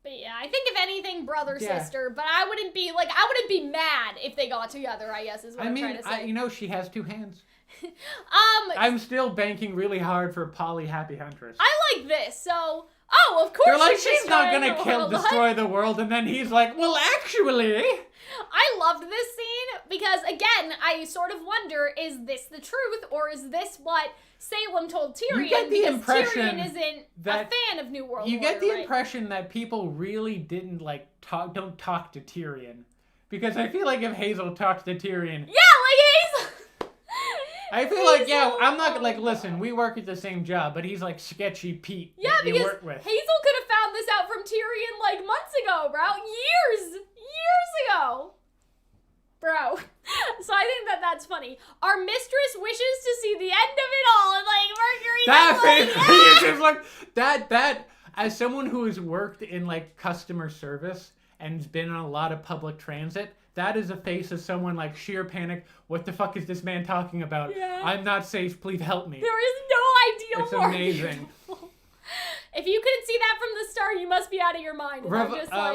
But yeah, I think if anything, brother-sister. But I wouldn't be mad if they got together, I guess, is what I'm trying to say. You know, she has two hands. I'm still banking really hard for Polly Happy Huntress. I like this, so... Oh, of course. They're like, she's not gonna destroy the world, and then he's like, well, actually... I loved this scene because, again, I sort of wonder, is this the truth, or is this what Salem told Tyrion? You get the impression Tyrion isn't a fan of New World Order. You get the impression that people really didn't, like, don't talk to Tyrion. Because I feel like if Hazel talked to Tyrion... Yeah, like Hazel! I feel like, I'm not, like, listen, we work at the same job, but he's like Sketchy Pete that you work with. Hazel could have found this out from Tyrion, like, months ago, bro. Years ago. Bro. So I think that's funny. Our mistress wishes to see the end of it all, and, like, Mercury... That, as someone who has worked in, like, customer service and has been on a lot of public transit... That is a face of someone like sheer panic. What the fuck is this man talking about? Yeah. I'm not safe. Please help me. There is no ideal It's amazing. If you couldn't see that from the start, you must be out of your mind.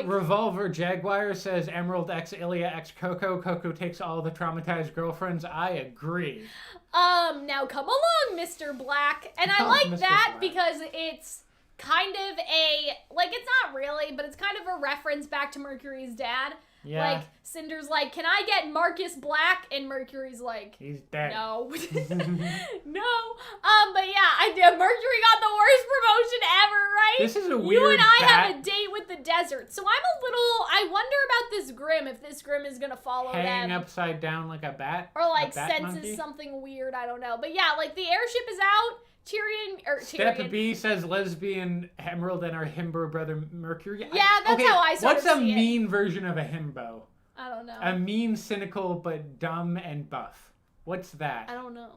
Revolver Jaguar says Emerald X Ilya X Coco. Coco takes all the traumatized girlfriends. I agree. Now come along, Mr. Black. And I like Mr. that Black. because it's kind of it's not really, but it's kind of a reference back to Mercury's dad. Yeah. Like, Cinder's like, can I get Marcus Black? And Mercury's like, he's dead. no. No. But yeah, Mercury got the worst promotion ever, right? This is a weird You and I have a date with the desert. So I wonder about this Grimm, if this Grimm is gonna follow hanging them. upside down like a bat. Or like a bat senses monkey? something weird, I don't know. But yeah, like the airship is out. Step B says lesbian Emerald and our himbo brother Mercury. Yeah, that's how I sort of see it. What's a mean version of a himbo? I don't know. A mean, cynical, but dumb and buff. What's that? I don't know.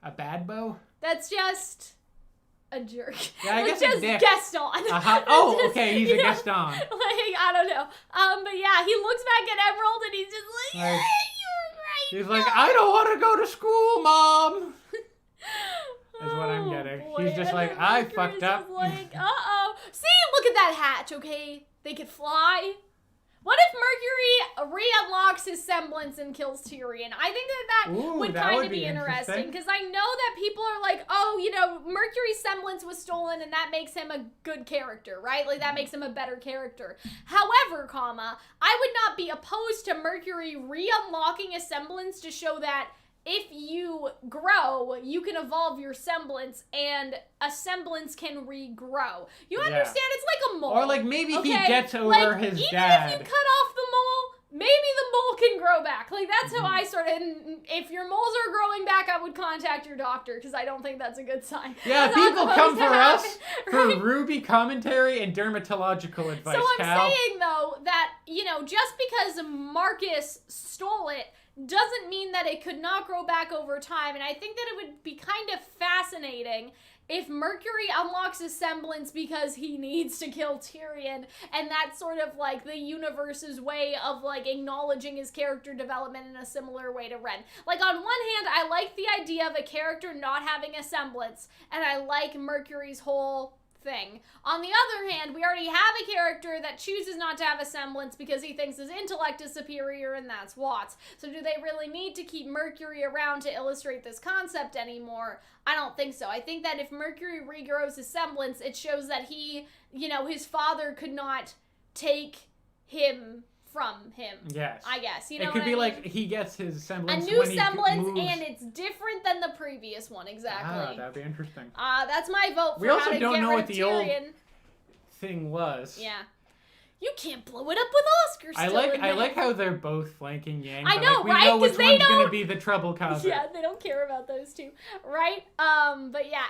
A bad bow? That's just a jerk. Yeah, I guess just a dick. Gaston. Oh, just, okay, he's a Gaston. Like, I don't know. But yeah, he looks back at Emerald and he's just like, Like, you're right. He's like, I don't want to go to school, Mom. That's what I'm getting. Boy. He's just And like, then I Mercury's fucked up. just like, uh-oh. See, look at that hatch, okay? They could fly. What if Mercury re-unlocks his semblance and kills Tyrion? I think that would kind of be interesting, because I know that people are like, oh, Mercury's semblance was stolen and that makes him a good character, right? Like, that makes him a better character. However, I would not be opposed to Mercury re-unlocking a semblance to show that if you grow, you can evolve your semblance, and a semblance can regrow. You understand? It's like a mole. Or like maybe he okay? gets over like, his even dad. if you cut off the mole, maybe the mole can grow back. Like, that's how I sort of, and if your moles are growing back, I would contact your doctor, because I don't think that's a good sign. Yeah, That's people not come supposed for to us happen, for right? RWBY commentary and dermatological advice, So I'm Cal. saying, though, that, just because Marcus stole it doesn't mean that it could not grow back over time. And I think that it would be kind of fascinating if Mercury unlocks his semblance because he needs to kill Tyrion, and that's sort of like the universe's way of like acknowledging his character development in a similar way to Ren. Like, on one hand, I like the idea of a character not having a semblance, and I like Mercury's whole thing. On the other hand, we already have a character that chooses not to have a semblance because he thinks his intellect is superior, and that's Watts. So do they really need to keep Mercury around to illustrate this concept anymore? I don't think so. I think that if Mercury regrows his semblance, it shows that he, his father could not take him from him. Yes. I guess. It could be like he gets his semblance. A new when he semblance, moves. and it's different than the previous one, exactly. Ah, that'd be interesting. That's my vote for We also how to don't get know rid what of the old Tyrion. thing was. Yeah. You can't blow it up with Oscar still I like how they're both flanking Yang. I but know, we right? know which 'Cause they one's gonna don't- be the trouble causer. Yeah, they don't care about those two, right? But yeah,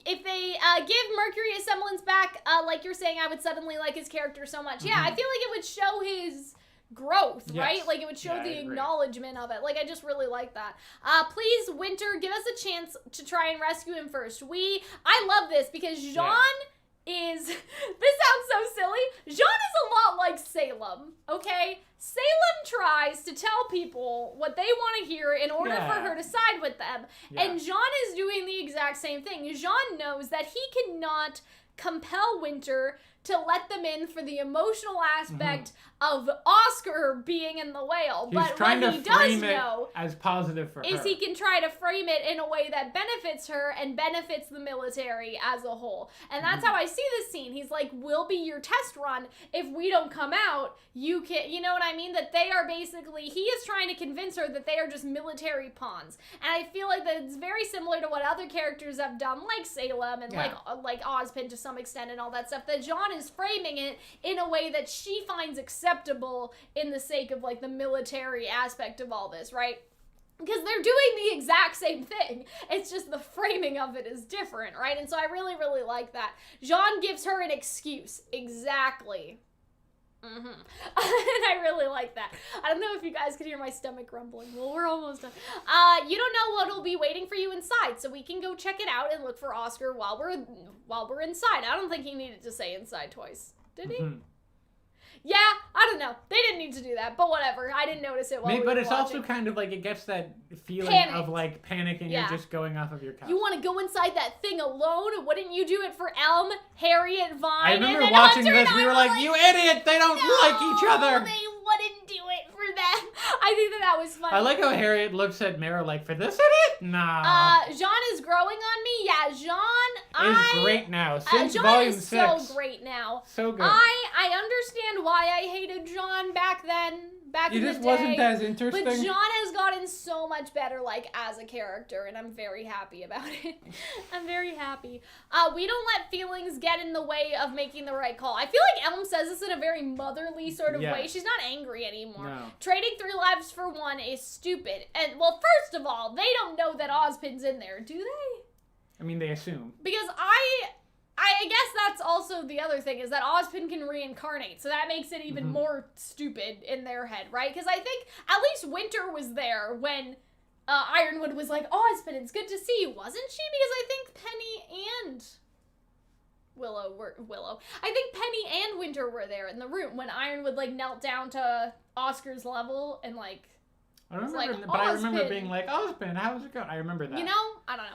if they give Mercury a semblance back, like you're saying, I would suddenly like his character so much. Yeah, I feel like it would show his growth, right? Yes. Like, it would show Yeah, I the agree. acknowledgement of it. Like, I just really like that. Please, Winter, give us a chance to try and rescue him first. I love this because Jean is, this sounds so silly, Jean is a lot like Salem, okay? Salem tries to tell people what they want to hear in order for her to side with them. Yeah. And Jean is doing the exact same thing. Jean knows that he cannot compel Winter to let them in for the emotional aspect of Oscar being in the whale. He's but trying what to he does frame it know as positive for is her. he can try to frame it in a way that benefits her and benefits the military as a whole. And that's how I see this scene. He's like, we'll be your test run. If we don't come out, you can, you know what I mean? That they are basically, he is trying to convince her that they are just military pawns. And I feel like that it's very similar to what other characters have done, like Salem and like Ozpin to some extent and all that stuff, that Jean is framing it in a way that she finds acceptable in the sake of like the military aspect of all this, right? Because they're doing the exact same thing. It's just the framing of it is different, right? And so I really, really like that. Jean gives her an excuse. Exactly. And I really like that. I don't know if you guys could hear my stomach rumbling. Well, we're almost done. You don't know what will be waiting for you inside, so we can go check it out and look for Oscar while we're inside. I don't think he needed to say inside twice. Did he? Yeah, I don't know. They didn't need to do that, but whatever. I didn't notice it while we were But it's watching. also kind of like it gets that feeling Panicked. of like panic and Yeah. you're just going off of your couch. You want to go inside that thing alone? Wouldn't you do it for Elm, Harriet, Vine, I and remember then watching Hunter this, and we I were like, you idiot, they don't like each other. They wouldn't do it for them. I I think that was funny. I like how Harriet looks at Mara like, for this idiot? Nah. Jean is growing on me. Yeah, Jean is great now. Since Jean volume is 6. so great now. So good. I understand why I hated Jean back then. Back in the day. It just wasn't as interesting. But Jean has gotten so much better, like, as a character, and I'm very happy about it. I'm very happy. We don't let feelings get in the way of making the right call. I feel like Elm says this in a very motherly sort of way. She's not angry anymore. No. Trading 3 lives for 1 is stupid. And, well, first of all, they don't know that Ozpin's in there, do they? I mean, they assume. Because I guess that's also the other thing, is that Ozpin can reincarnate, so that makes it even more stupid in their head, right? Because I think at least Winter was there when Ironwood was like, Ozpin, it's good to see you, wasn't she? Because I think Penny and Willow. I think Penny and Winter were there in the room when Ironwood, like, knelt down to Oscar's level and, like, I don't like, remember, but I remember being like, Ozpin, how's it going? I remember that. You know? I don't know.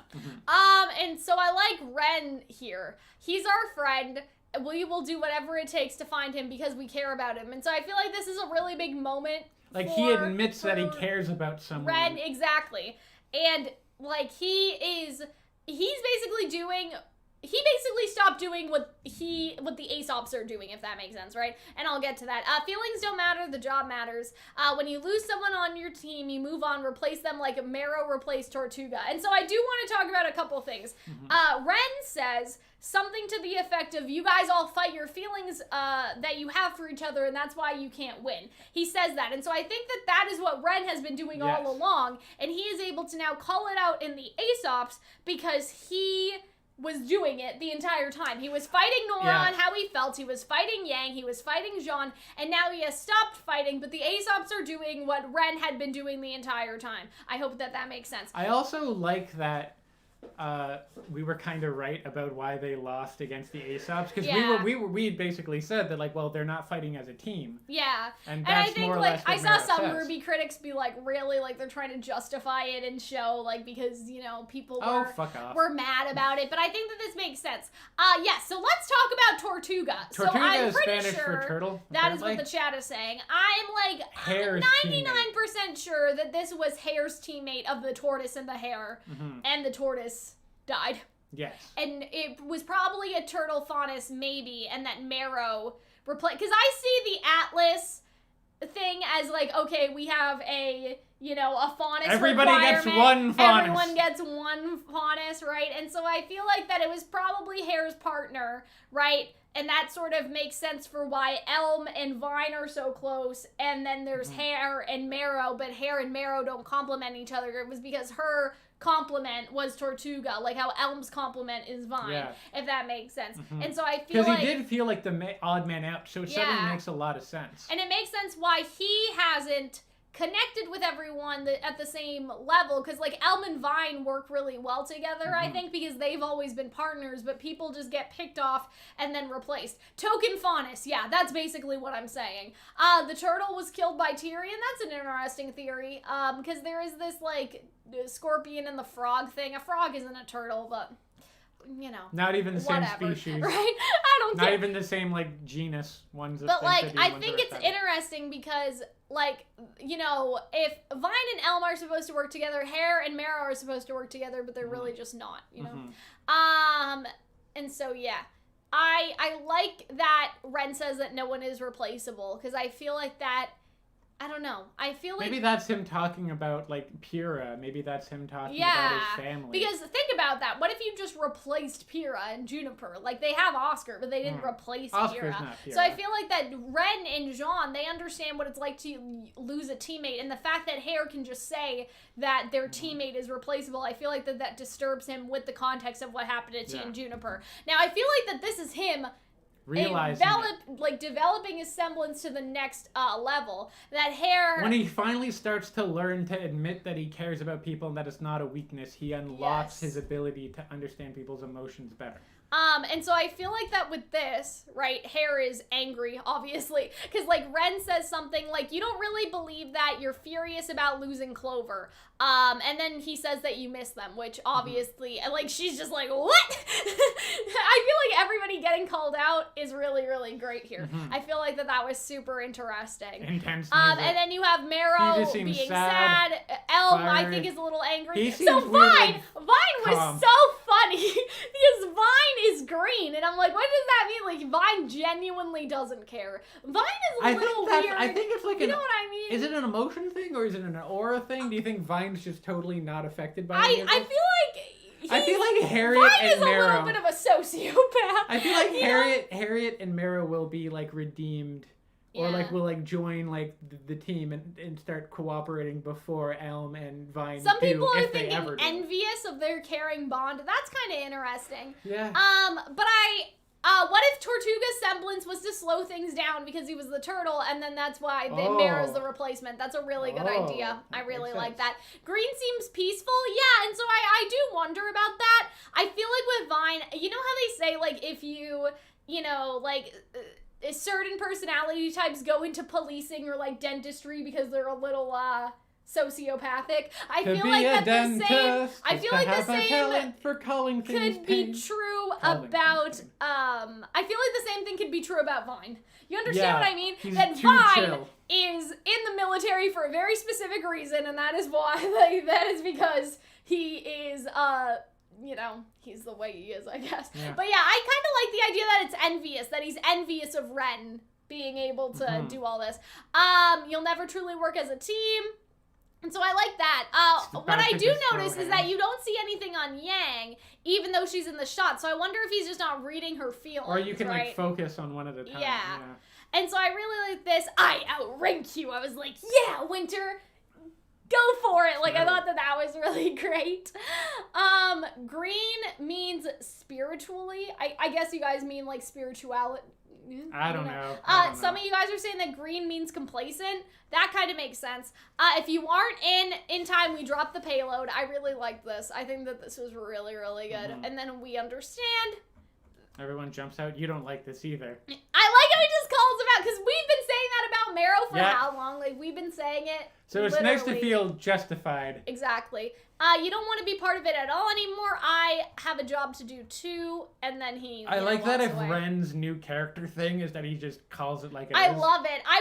And so I like Ren here. He's our friend. We will do whatever it takes to find him because we care about him. And so I feel like this is a really big moment. Like, he admits that he cares about someone. Ren, exactly. And, like, he's basically doing... He basically stopped doing what the Aesops are doing, if that makes sense, right? And I'll get to that. Feelings don't matter, the job matters. When you lose someone on your team, you move on, replace them like Marrow replaced Tortuga. And so I do want to talk about a couple things. Ren says something to the effect of, you guys all fight your feelings that you have for each other, and that's why you can't win. He says that. And so I think that is what Ren has been doing all along, and he is able to now call it out in the Aesops because he was doing it the entire time. He was fighting Nora on how he felt, he was fighting Yang, he was fighting Jean, and now he has stopped fighting, but the Aesops are doing what Ren had been doing the entire time. I hope that makes sense. I also like that we were kind of right about why they lost against the Aesops, because we basically said that, like, well, they're not fighting as a team. Yeah. And that's I think, more or like, less what I saw some Merritt says. RWBY critics be like, really, like, they're trying to justify it and show, like, because, you know, people were mad about it, but I think that this makes sense. So let's talk about Tortuga. Tortuga I'm is pretty Spanish sure for turtle. That is what the chat is saying. I'm, like, Hare's 99% sure that this was Hare's teammate of the tortoise and the hare, and the tortoise died. Yes. And it was probably a turtle faunus, maybe, and that Marrow replaced. Because I see the Atlas thing as, like, okay, we have a faunus Everybody gets one faunus. Everyone gets one faunus, right? And so I feel like that it was probably Hare's partner, right? And that sort of makes sense for why Elm and Vine are so close. And then there's Hare and Marrow, but Hare and Marrow don't complement each other. It was because her compliment was Tortuga, like how Elm's compliment is Vine, if that makes sense. And so I feel like... Because he did feel like the odd man out, so it suddenly makes a lot of sense. And it makes sense why he hasn't connected with everyone at the same level, because, like, Elm and Vine work really well together, I think, because they've always been partners, but people just get picked off and then replaced. Token faunus, that's basically what I'm saying. The turtle was killed by Tyrion. That's an interesting theory, because there is this, like, scorpion and the frog thing. A frog isn't a turtle, but... you know, not even the whatever, same species, right? I don't care. Not even the same, like, genus. Ones that but, like, I think it's interesting because, like, you know, if Vine and Elm are supposed to work together, Hare and Marrow are supposed to work together, but they're really just not, you know? And so, I like that Ren says that no one is replaceable, because I feel like that, I don't know. I feel like... maybe that's him talking about, like, Pyrrha. Maybe that's him talking about his family. Because think about that. What if you just replaced Pyrrha and Juniper? Like, they have Oscar, but they didn't replace Oscar's Pyrrha. not Pyrrha. So I feel like that Ren and Jean, they understand what it's like to lose a teammate. And the fact that Hare can just say that their teammate is replaceable, I feel like that disturbs him with the context of what happened to T and Juniper. Now, I feel like that this is him... developing his semblance to the next level. That Hare... when he finally starts to learn to admit that he cares about people and that it's not a weakness, he unlocks his ability to understand people's emotions better. And so I feel like that with this, right, Hair is angry, obviously, because, like, Ren says something like, you don't really believe that, you're furious about losing Clover. And then he says that you miss them, which obviously, and, like, she's just like, what? I feel like everybody getting called out is really, really great here. I feel like that was super interesting. Intense music. And then you have Marrow being sad. Elm, I think, is a little angry. So Vine was so funny because Vine is green, and I'm like, what does that mean? Like, Vine genuinely doesn't care. Vine is a little weird. I think it's like, you know what I mean? Is it an emotion thing or is it an aura thing? Do you think Vine's just totally not affected by it? I feel like Harriet Vine and is Marrow. a little bit of a sociopath. I feel like Harriet and Marrow will be like redeemed. Or like will like join like the team and start cooperating before Elm and Vine. Some people are if they thinking ever do. envious of their caring bond. That's kind of interesting. Yeah. But what if Tortuga's semblance was to slow things down because he was the turtle, and then that's why Marrow's the replacement? That's a really good idea. I really like that. Green seems peaceful, yeah, and so I do wonder about that. I feel like with Vine, you know how they say, like, if you know, like, certain personality types go into policing or, like, dentistry because they're a little, sociopathic. I feel like that the same. I feel like the same for calling things could be true about. I feel like the same thing could be true about Vine. You understand what I mean? That Vine is in the military for a very specific reason, and that is why. That is because he is. You know, he's the way he is, I guess. Yeah. But yeah, I kind of like the idea that it's envious, that he's envious of Ren being able to do all this. You'll never truly work as a team. And so I like that. What I do notice is that you don't see anything on Yang, even though she's in the shot. So I wonder if he's just not reading her feelings. Or you can like focus on one at a time. Yeah. And so I really like this. I outrank you. I was like, yeah, Winter, go for it. Like, I thought that was really great. Green means spiritually. I guess you guys mean like spirituality. I don't know. Some of you guys are saying that green means complacent. That kind of makes sense. If you aren't in time, we dropped the payload. I really liked this. I think that this was really, really good. And then we understand. Everyone jumps out. You don't like this either. I like how he just calls him out, because we've been saying that about Marrow for how long? Like, we've been saying it. So it's nice to feel justified. Exactly. You don't want to be part of it at all anymore. I have a job to do too. And then he I like that if Ren's new character thing is that he just calls it like it is. I love it. I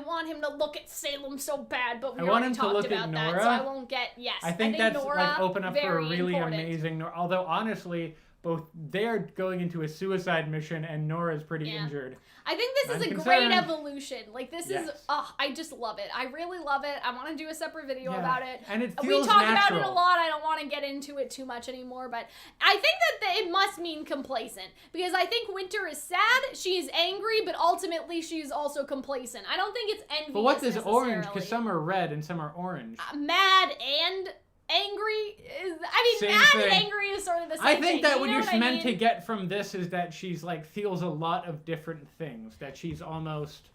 want him to look at Salem so bad, but we already talked about that, so I won't get, I think that's Nora, like open up for a really amazing, although honestly, both they're going into a suicide mission and Nora's pretty injured. I think this is a great evolution. Like, this is, I just love it. I really love it. I want to do a separate video about it. And it feels We talk natural. about it a lot. I don't want to get into it too much anymore, but I think that it must mean complacent, because I think Winter is sad, she's angry, but ultimately she's also complacent. I don't think it's envious. But what does orange? Because some are red and some are orange. Mad and angry is, mad and angry is sort of the same thing. I think that what you're meant to get from this is that she's like feels a lot of different things. That she's almost.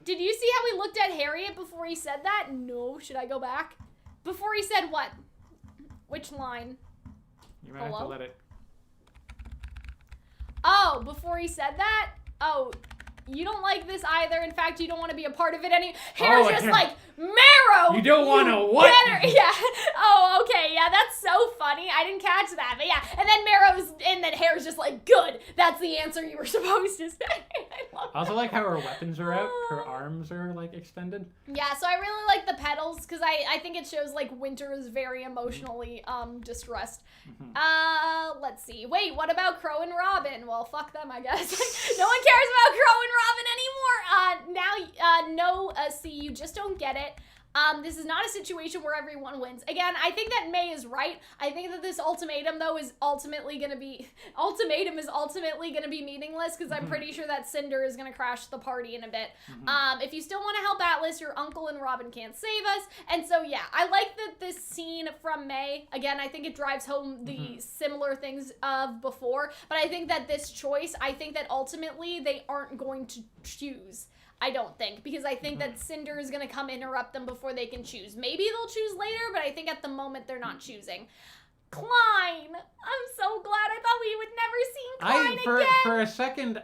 Did you see how he looked at Harriet before he said that? No. Should I go back? Before he said what? Which line? You might have to let it. Oh, before he said that? Oh. You don't like this either. In fact, you don't want to be a part of it any. Hair's just like, Marrow! You don't want to what? Yeah. Oh, okay. Yeah, that's so funny. I didn't catch that. But yeah. And then Marrow's, and then Hair's just like, good. That's the answer you were supposed to say. I love I also like how her weapons are out. Her arms are like extended. Yeah, so I really like the petals, because I think it shows like Winter is very emotionally distressed. Let's see. Wait, what about Crow and Robin? Well, fuck them, I guess. No one cares about Crow and Robin anymore. See, you just don't get it. This is not a situation where everyone wins. Again, I think that May is right. I think that this ultimatum, though, is ultimately gonna be meaningless, because I'm pretty sure that Cinder is gonna crash the party in a bit. If you still want to help Atlas, your uncle and Robin can't save us. And so, yeah, I like that this scene from May, again, I think it drives home the similar things of before, but I think that this choice, I think that ultimately they aren't going to choose. I don't think, because I think that Cinder is going to come interrupt them before they can choose. Maybe they'll choose later, but I think at the moment they're not choosing. Klein. I'm so glad. I thought we would never see Klein again. For a second,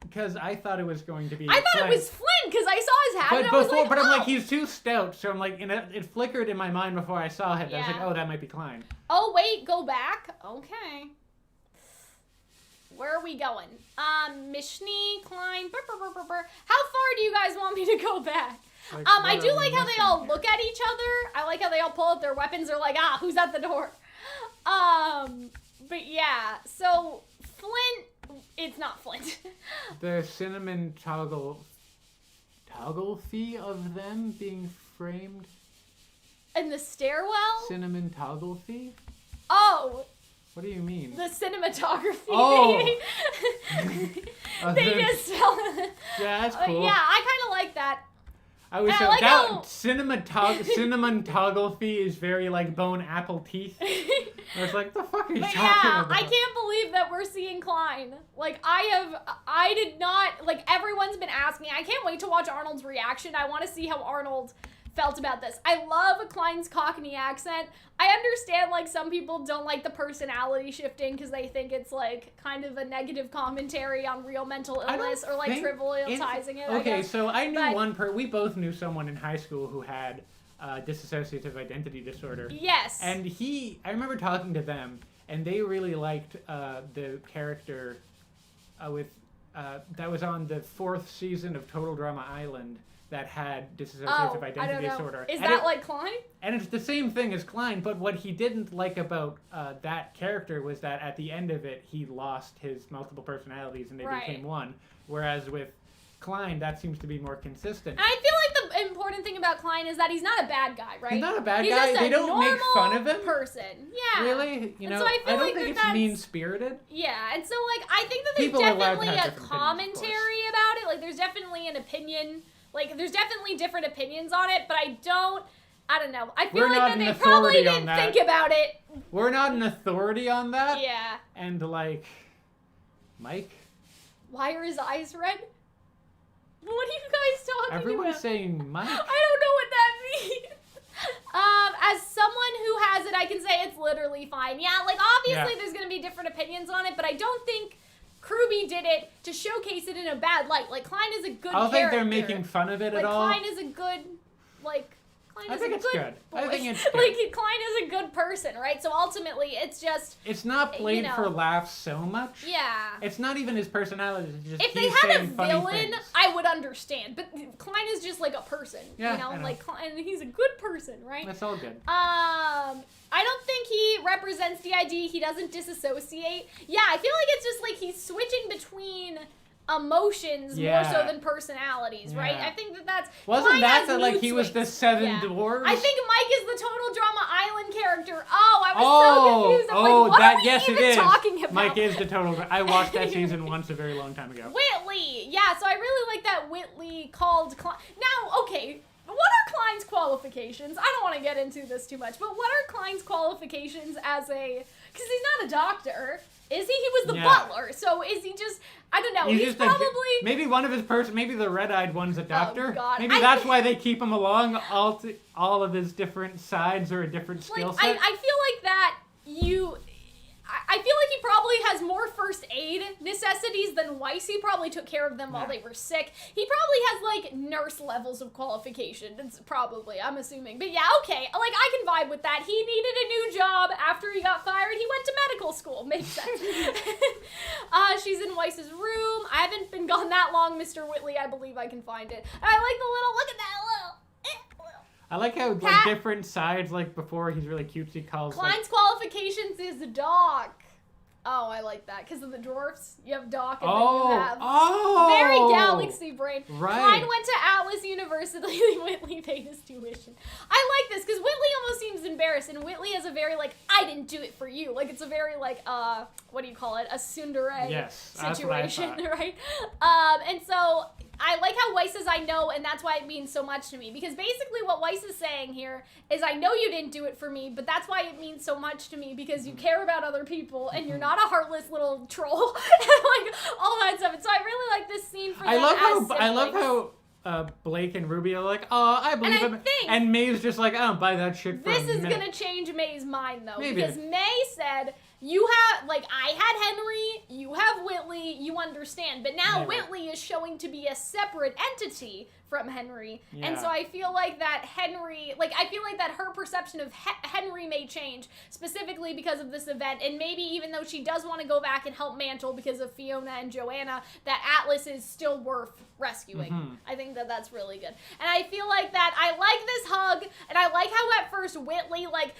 because I thought it was going to be. I thought Flint. it was Flint because I saw his hat and I was like, but I'm like, he's too stout, so I'm like, it flickered in my mind before I saw him. Yeah. I was like, oh, that might be Klein. Oh wait, go back. Okay. Where are we going? Mishni, Klein. How far do you guys want me to go back? Like, I do like how they all look at each other. I like how they all pull out their weapons. They're like, who's at the door? But yeah, so Flint, it's not Flint. The cinnamon toggle fee of them being framed. In the stairwell? Cinnamon toggle fee? Oh. What do you mean? The cinematography. Oh. They just yeah, that's cool. Yeah, I kind of like that. I was like that cinematography is very like bone apple teeth. I was like, the fuck are you talking about? I can't believe that we're seeing Klein. Like I did not, like everyone's been asking. I can't wait to watch Arnold's reaction. I want to see how Arnold felt about this. I love Klein's Cockney accent. I understand like some people don't like the personality shifting because they think it's like kind of a negative commentary on real mental illness or like trivializing it. Okay, so I knew we both knew someone in high school who had dissociative identity disorder. Yes. And I remember talking to them and they really liked the character that was on the 4th season of Total Drama Island that had dissociative identity disorder. Is that like Klein? And it's the same thing as Klein, but what he didn't like about that character was that at the end of it, he lost his multiple personalities and they became one. Whereas with Klein, that seems to be more consistent. And I feel like the important thing about Klein is that he's not a bad guy, right? He's not a bad guy. They don't make fun of him. Person. Yeah. Really? You know, so I don't think it's mean-spirited. Yeah, and so like I think that there's definitely a commentary about it. Like there's definitely an opinion. Like, there's definitely different opinions on it, but I don't know. I feel like that they probably didn't think about it. We're not an authority on that. Yeah. And, like, Mike? Why are his eyes red? What are you guys talking about? Everyone's saying Mike. I don't know what that means. As someone who has it, I can say it's literally fine. Yeah, like, obviously there's going to be different opinions on it, but I don't think RWBY did it to showcase it in a bad light. Like, Klein is a good character. I don't think they're making fun of it at all. Klein is a good, I think it's good. I think it's good. Like, Klein is a good person, right? So ultimately, it's just... It's not played for laughs so much. Yeah. It's not even his personality. It's just if they had a villain, I would understand. But Klein is just like a person, you know? Like, and he's a good person, right? That's all good. I don't think he represents DID. He doesn't disassociate. Yeah, I feel like it's just like he's switching between emotions more so than personalities, right? I think that's... Wasn't that like he was the 7 dwarves? I think Mike is the Total Drama Island character. Oh, I was so confused. I'm like, what are we even talking about? Mike is the Total... I watched that season once a very long time ago. Whitley! Yeah, so I really like that Whitley called Klein... Now, okay... What are Klein's qualifications? I don't want to get into this too much, but what are Klein's qualifications as a... Because he's not a doctor. Is he? He was the butler. So is he just... I don't know. He's probably... Maybe one of his maybe the red-eyed one's a doctor. Oh, God. Maybe that's why they keep him along. All of his different sides are a different skill set. I feel like that I feel like he probably has more first aid necessities than Weiss. He probably took care of them while they were sick. He probably has, like, nurse levels of qualification. It's probably, I'm assuming. But yeah, okay. Like, I can vibe with that. He needed a new job after he got fired. He went to medical school. Makes sense. She's in Weiss's room. I haven't been gone that long, Mr. Whitley. I believe I can find it. And I like the little, look at that little... I like how, like, different sides, like, before he's really cutesy calls, Klein's qualifications is Doc. Oh, I like that. Because of the dwarfs, you have Doc and then you have... Very galaxy brain. Right. Klein went to Atlas University. Whitley paid his tuition. I like this, because Whitley almost seems embarrassed, and Whitley has a very, like, I didn't do it for you. Like, it's a very, like, what do you call it? A tsundere situation, right? And so... I like how Weiss says I know, and that's why it means so much to me. Because basically what Weiss is saying here is I know you didn't do it for me, but that's why it means so much to me, because you care about other people, and you're not a heartless little troll, and like all that stuff. And so I really like this scene for them as siblings. I love how Blake and Ruby are like, oh, I believe him. And May's just like, I don't buy that shit for a minute. This is gonna change May's mind, though. Maybe. Because May said, you have, like, I had Henry, you have Whitley, you understand. But now Whitley is showing to be a separate entity from Henry. Yeah. And so I feel like that Henry, like, I feel like that her perception of Henry may change, specifically because of this event. And maybe even though she does want to go back and help Mantle because of Fiona and Joanna, that Atlas is still worth rescuing. Mm-hmm. I think that that's really good. And I feel like that I like this hug, and I like how at first Whitley, like,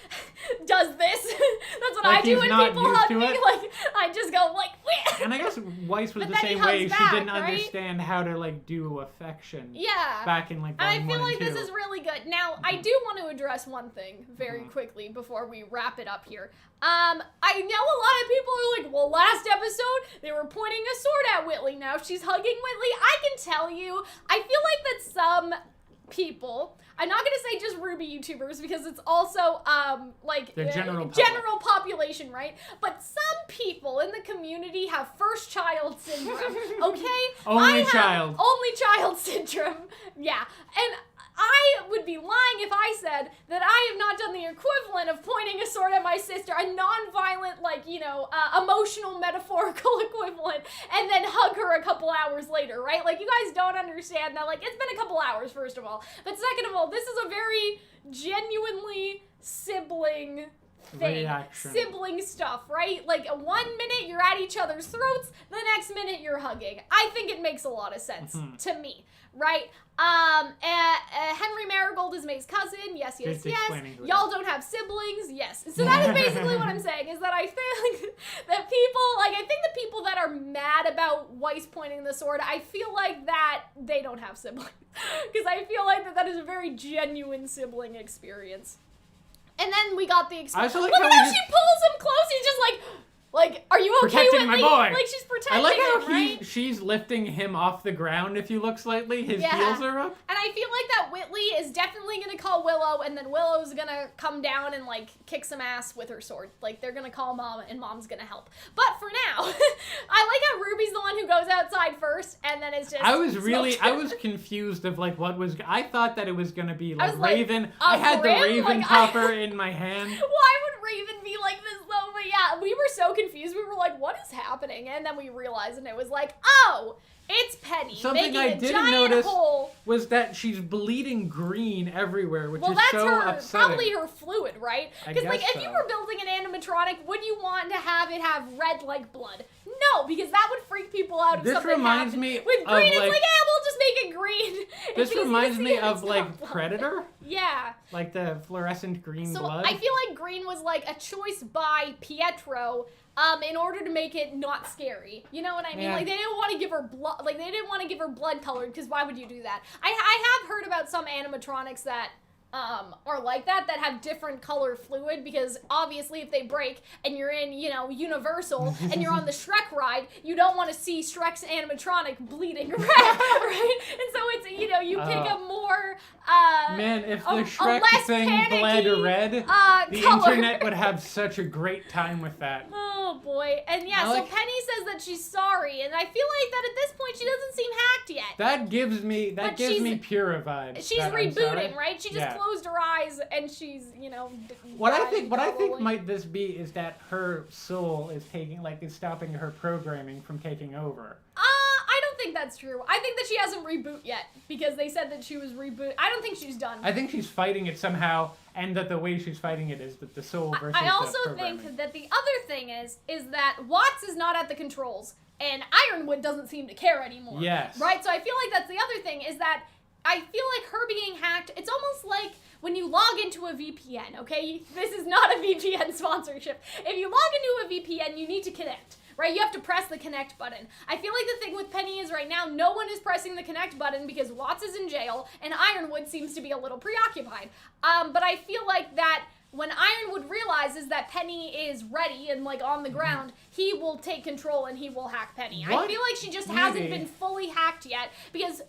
does this. That's what like I do when people hug me. It. Like, I just go, like, Whit. And I guess Weiss was But the then he same hugs way. back, She didn't right? understand how to, like, do affection. Yeah. Back in, like, And I feel one like and this two. is really good. Now, I do want to address one thing very quickly before we wrap it up here. I know a lot of people are like, well, last episode, they were pointing a sword at Whitley. Now she's hugging Whitley. I can tell you, I feel like that some people, I'm not going to say just RWBY YouTubers because it's also, like, the general population, right? But some people in the community have first child syndrome, okay? Only child Syndrome, yeah. And I would be lying if I said that I have not done the equivalent of pointing a sword at my sister, a non-violent, like, you know, emotional, metaphorical equivalent, and then hug her a couple hours later, right? Like, you guys don't understand that, like, it's been a couple hours, first of all. But second of all, this is a very genuinely sibling thing. Reaction. Sibling stuff, right? Like, 1 minute you're at each other's throats, the next minute you're hugging. I think it makes a lot of sense to me, right? Henry Marigold is May's cousin. Yes. Y'all don't have siblings. Yes. So that is basically what I'm saying, is that I feel like that people, like, I think the people that are mad about Weiss pointing the sword, I feel like that they don't have siblings. Because I feel like that is a very genuine sibling experience. And then we got the experience. Look at how she pulls him close. He's just like, are you okay protecting with my me? boy. Like, she's protecting I like how him, right? she's lifting him off the ground. If you look slightly, his heels are up. And I feel like that Whitley is definitely going to call Willow, and then Willow's going to come down and, like, kick some ass with her sword. Like, they're going to call Mom, and Mom's going to help. But for now, I like how Ruby's the one who goes outside first, and then it's just... I was confused of, like, what was... I thought that it was going to be, like, Raven. I had the Raven popper in my hand. Why would Raven be like this, though? But yeah, we were so confused. We were like, what is happening? And then we realized, and it was like, oh, it's Penny. Something I didn't notice was that she's bleeding green everywhere, which is so upsetting. Probably her fluid, right? Because, like, if you were building an animatronic, would you want to have it have red like blood? No, because that would freak people out if something reminds happened. me With green, it's like, yeah, we'll just make it green. This reminds me of, like, Predator. Yeah. Like the fluorescent green blood. I feel like green was, like, a choice by Pietro in order to make it not scary. You know what I mean? Yeah. Like, they didn't want to give her blood, like, they didn't want to give her blood colored, because why would you do that? I have heard about some animatronics that are like that have different color fluid, because obviously if they break and you're in, you know, Universal and you're on the Shrek ride, you don't want to see Shrek's animatronic bleeding red, right? And so it's, you know, you pick a more, man, if the Shrek thing bled red, the color. internet would have such a great time with that. Oh boy. And yeah, so Penny says that she's sorry, and I feel like that at this point she doesn't seem hacked yet. That gives me Pyrrha vibes. She's rebooting, right? She just closed her eyes and she's, you know, what I think might this be is that her soul is stopping her programming from taking over. I don't think that's true. I think that she hasn't reboot yet, because they said that she was reboot. I don't think she's done. I think she's fighting it somehow, and that the way she's fighting it is that the soul versus I also the programming. think that the other thing is that Watts is not at the controls, and Ironwood doesn't seem to care anymore. Yes. Right? So I feel like that's the other thing, is that I feel like her being hacked, it's almost like when you log into a VPN, okay? This is not a VPN sponsorship. If you log into a VPN, you need to connect, right? You have to press the connect button. I feel like the thing with Penny is right now, no one is pressing the connect button because Watts is in jail and Ironwood seems to be a little preoccupied. But I feel like that when Ironwood realizes that Penny is ready and, like, on the ground, he will take control and he will hack Penny. I feel like she just hasn't been fully hacked yet, because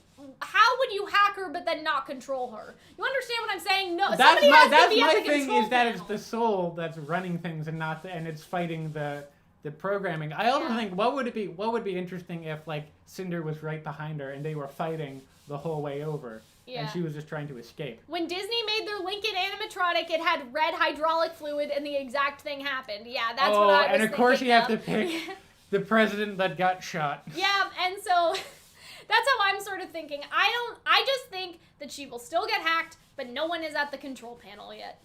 how would you hack her but then not control her? You understand what I'm saying? No, that's my thing, is that it's the soul that's running things and it's fighting the the programming. I also think what would be interesting if like Cinder was right behind her and they were fighting the whole way over. Yeah. And she was just trying to escape. When Disney made their Lincoln animatronic, it had red hydraulic fluid, and the exact thing happened. Yeah, that's what I was thinking. And of course you have to pick the president that got shot. Yeah, and so that's how I'm sort of thinking. I just think that she will still get hacked, but no one is at the control panel yet.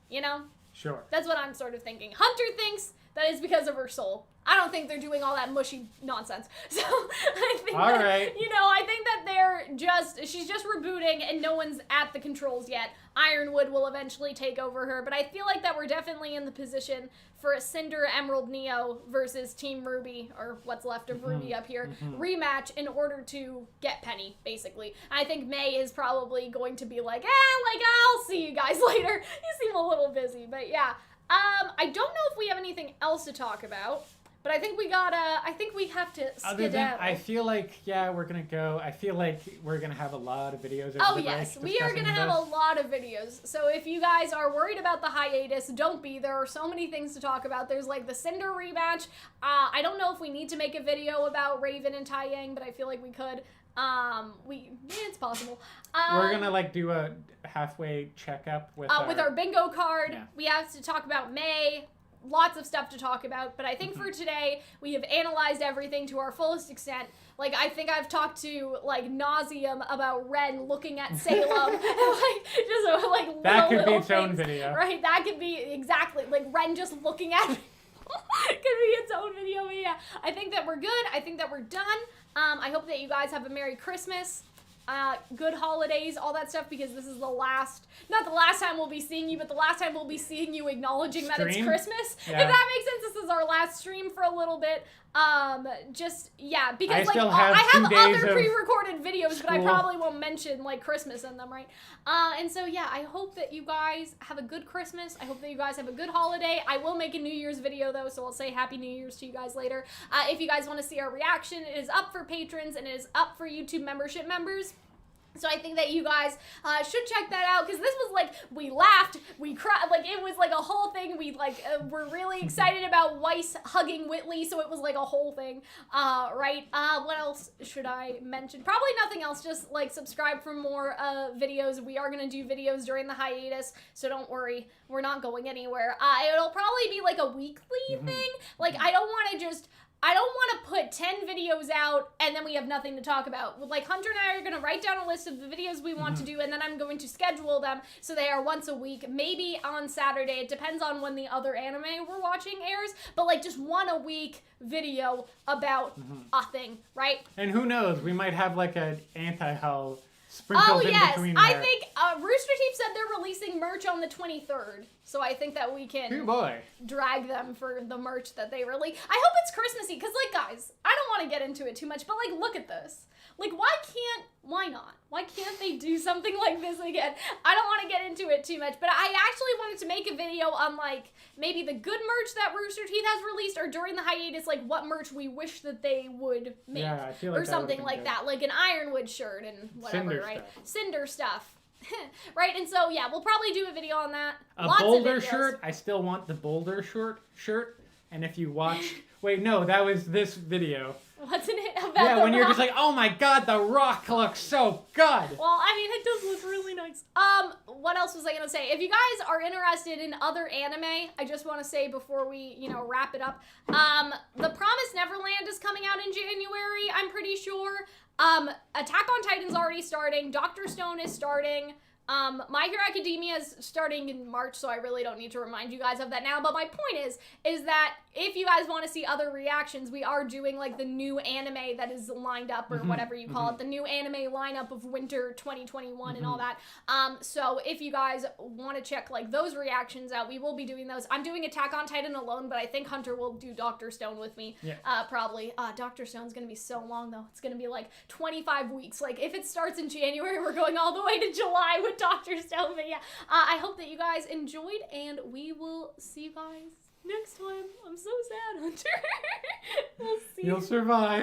You know? Sure. That's what I'm sort of thinking. Hunter thinks that it's because of her soul. I don't think they're doing all that mushy nonsense. So I think I think that she's just rebooting and no one's at the controls yet. Ironwood will eventually take over her, but I feel like that we're definitely in the position for a Cinder Emerald Neo versus Team RWBY, or what's left of RWBY up here, rematch in order to get Penny, basically. I think May is probably going to be like, I'll see you guys later. You seem a little busy, but yeah. I don't know if we have anything else to talk about, but I think we have to skedaddle. I feel like, we're gonna go. I feel like we're gonna have a lot of videos. We are gonna have a lot of videos. So if you guys are worried about the hiatus, don't be. There are so many things to talk about. There's like the Cinder rematch. I don't know if we need to make a video about Raven and Tai Yang, but I feel like we could. It's possible. We're gonna like do a halfway checkup with our bingo card. Yeah. We have to talk about May. Lots of stuff to talk about, but I think for today we have analyzed everything to our fullest extent. Like, I think I've talked to like nauseum about Ren looking at Salem, that could be its own video, right? That could be exactly like Ren just looking at. Could be its own video, but yeah. I think that we're good. I think that we're done. I hope that you guys have a Merry Christmas. Good holidays, all that stuff, because this is not the last time we'll be seeing you, but the last time we'll be seeing you acknowledging that it's Christmas. Yeah. If that makes sense, this is our last stream for a little bit. Because I have other pre-recorded videos, but I probably won't mention like Christmas in them, right? And so yeah, I hope that you guys have a good Christmas. I hope that you guys have a good holiday. I will make a New Year's video though, so I'll say Happy New Year's to you guys later. If you guys want to see our reaction, it is up for patrons and it is up for YouTube membership members. So I think that you guys should check that out, because this was like, we laughed, we cried, like it was like a whole thing. We like were really excited about Weiss hugging Whitley, so it was like a whole thing, right? What else should I mention? Probably nothing else, just like subscribe for more videos. We are going to do videos during the hiatus, so don't worry, we're not going anywhere. It'll probably be like a weekly thing. Like I don't want to put 10 videos out and then we have nothing to talk about. Like Hunter and I are going to write down a list of the videos we want to do, and then I'm going to schedule them so they are once a week, maybe on Saturday. It depends on when the other anime we're watching airs, but like just one a week video about a thing, right? And who knows, we might have like an anti-hull sprinkled in between there. I think Rooster Teeth said they're releasing merch on the 23rd, so I think that we can drag them for the merch that they release. I hope it's Christmassy, because like guys, I don't want to get into it too much, but like look at this. Like why not? Why can't they do something like this again? I don't want to get into it too much, but I actually wanted to make a video on like maybe the good merch that Rooster Teeth has released, or during the hiatus, like what merch we wish that they would make, I feel like or something like that, like an Ironwood shirt and whatever, Cinder right? stuff. Cinder stuff. Right, and so yeah, we'll probably do a video on that. Lots Boulder of shirt. I still want the Boulder shirt. And if you watched, wait, no, that was this video. Wasn't it about the when rock? You're just like, oh my god, the rock looks so good. Well, I mean, it does look really nice. What else was I gonna say? If you guys are interested in other anime, I just want to say before we, wrap it up, The Promised Neverland is coming out in January, I'm pretty sure. Attack on Titan's already starting. Dr. Stone is starting. My Hero Academia is starting in March, so I really don't need to remind you guys of that now. But my point is that if you guys want to see other reactions, we are doing like the new anime that is lined up, or whatever you call it, the new anime lineup of winter 2021 and all that. So if you guys want to check like those reactions out, we will be doing those. I'm doing Attack on Titan alone, but I think Hunter will do Dr. Stone with me. Yeah. Probably. Dr. Stone's gonna be so long though. It's gonna be like 25 weeks. Like if it starts in January, we're going all the way to July with Dr. Stone. But yeah, I hope that you guys enjoyed, and we will see you guys next time. I'm so sad, Hunter. We'll see. You'll survive.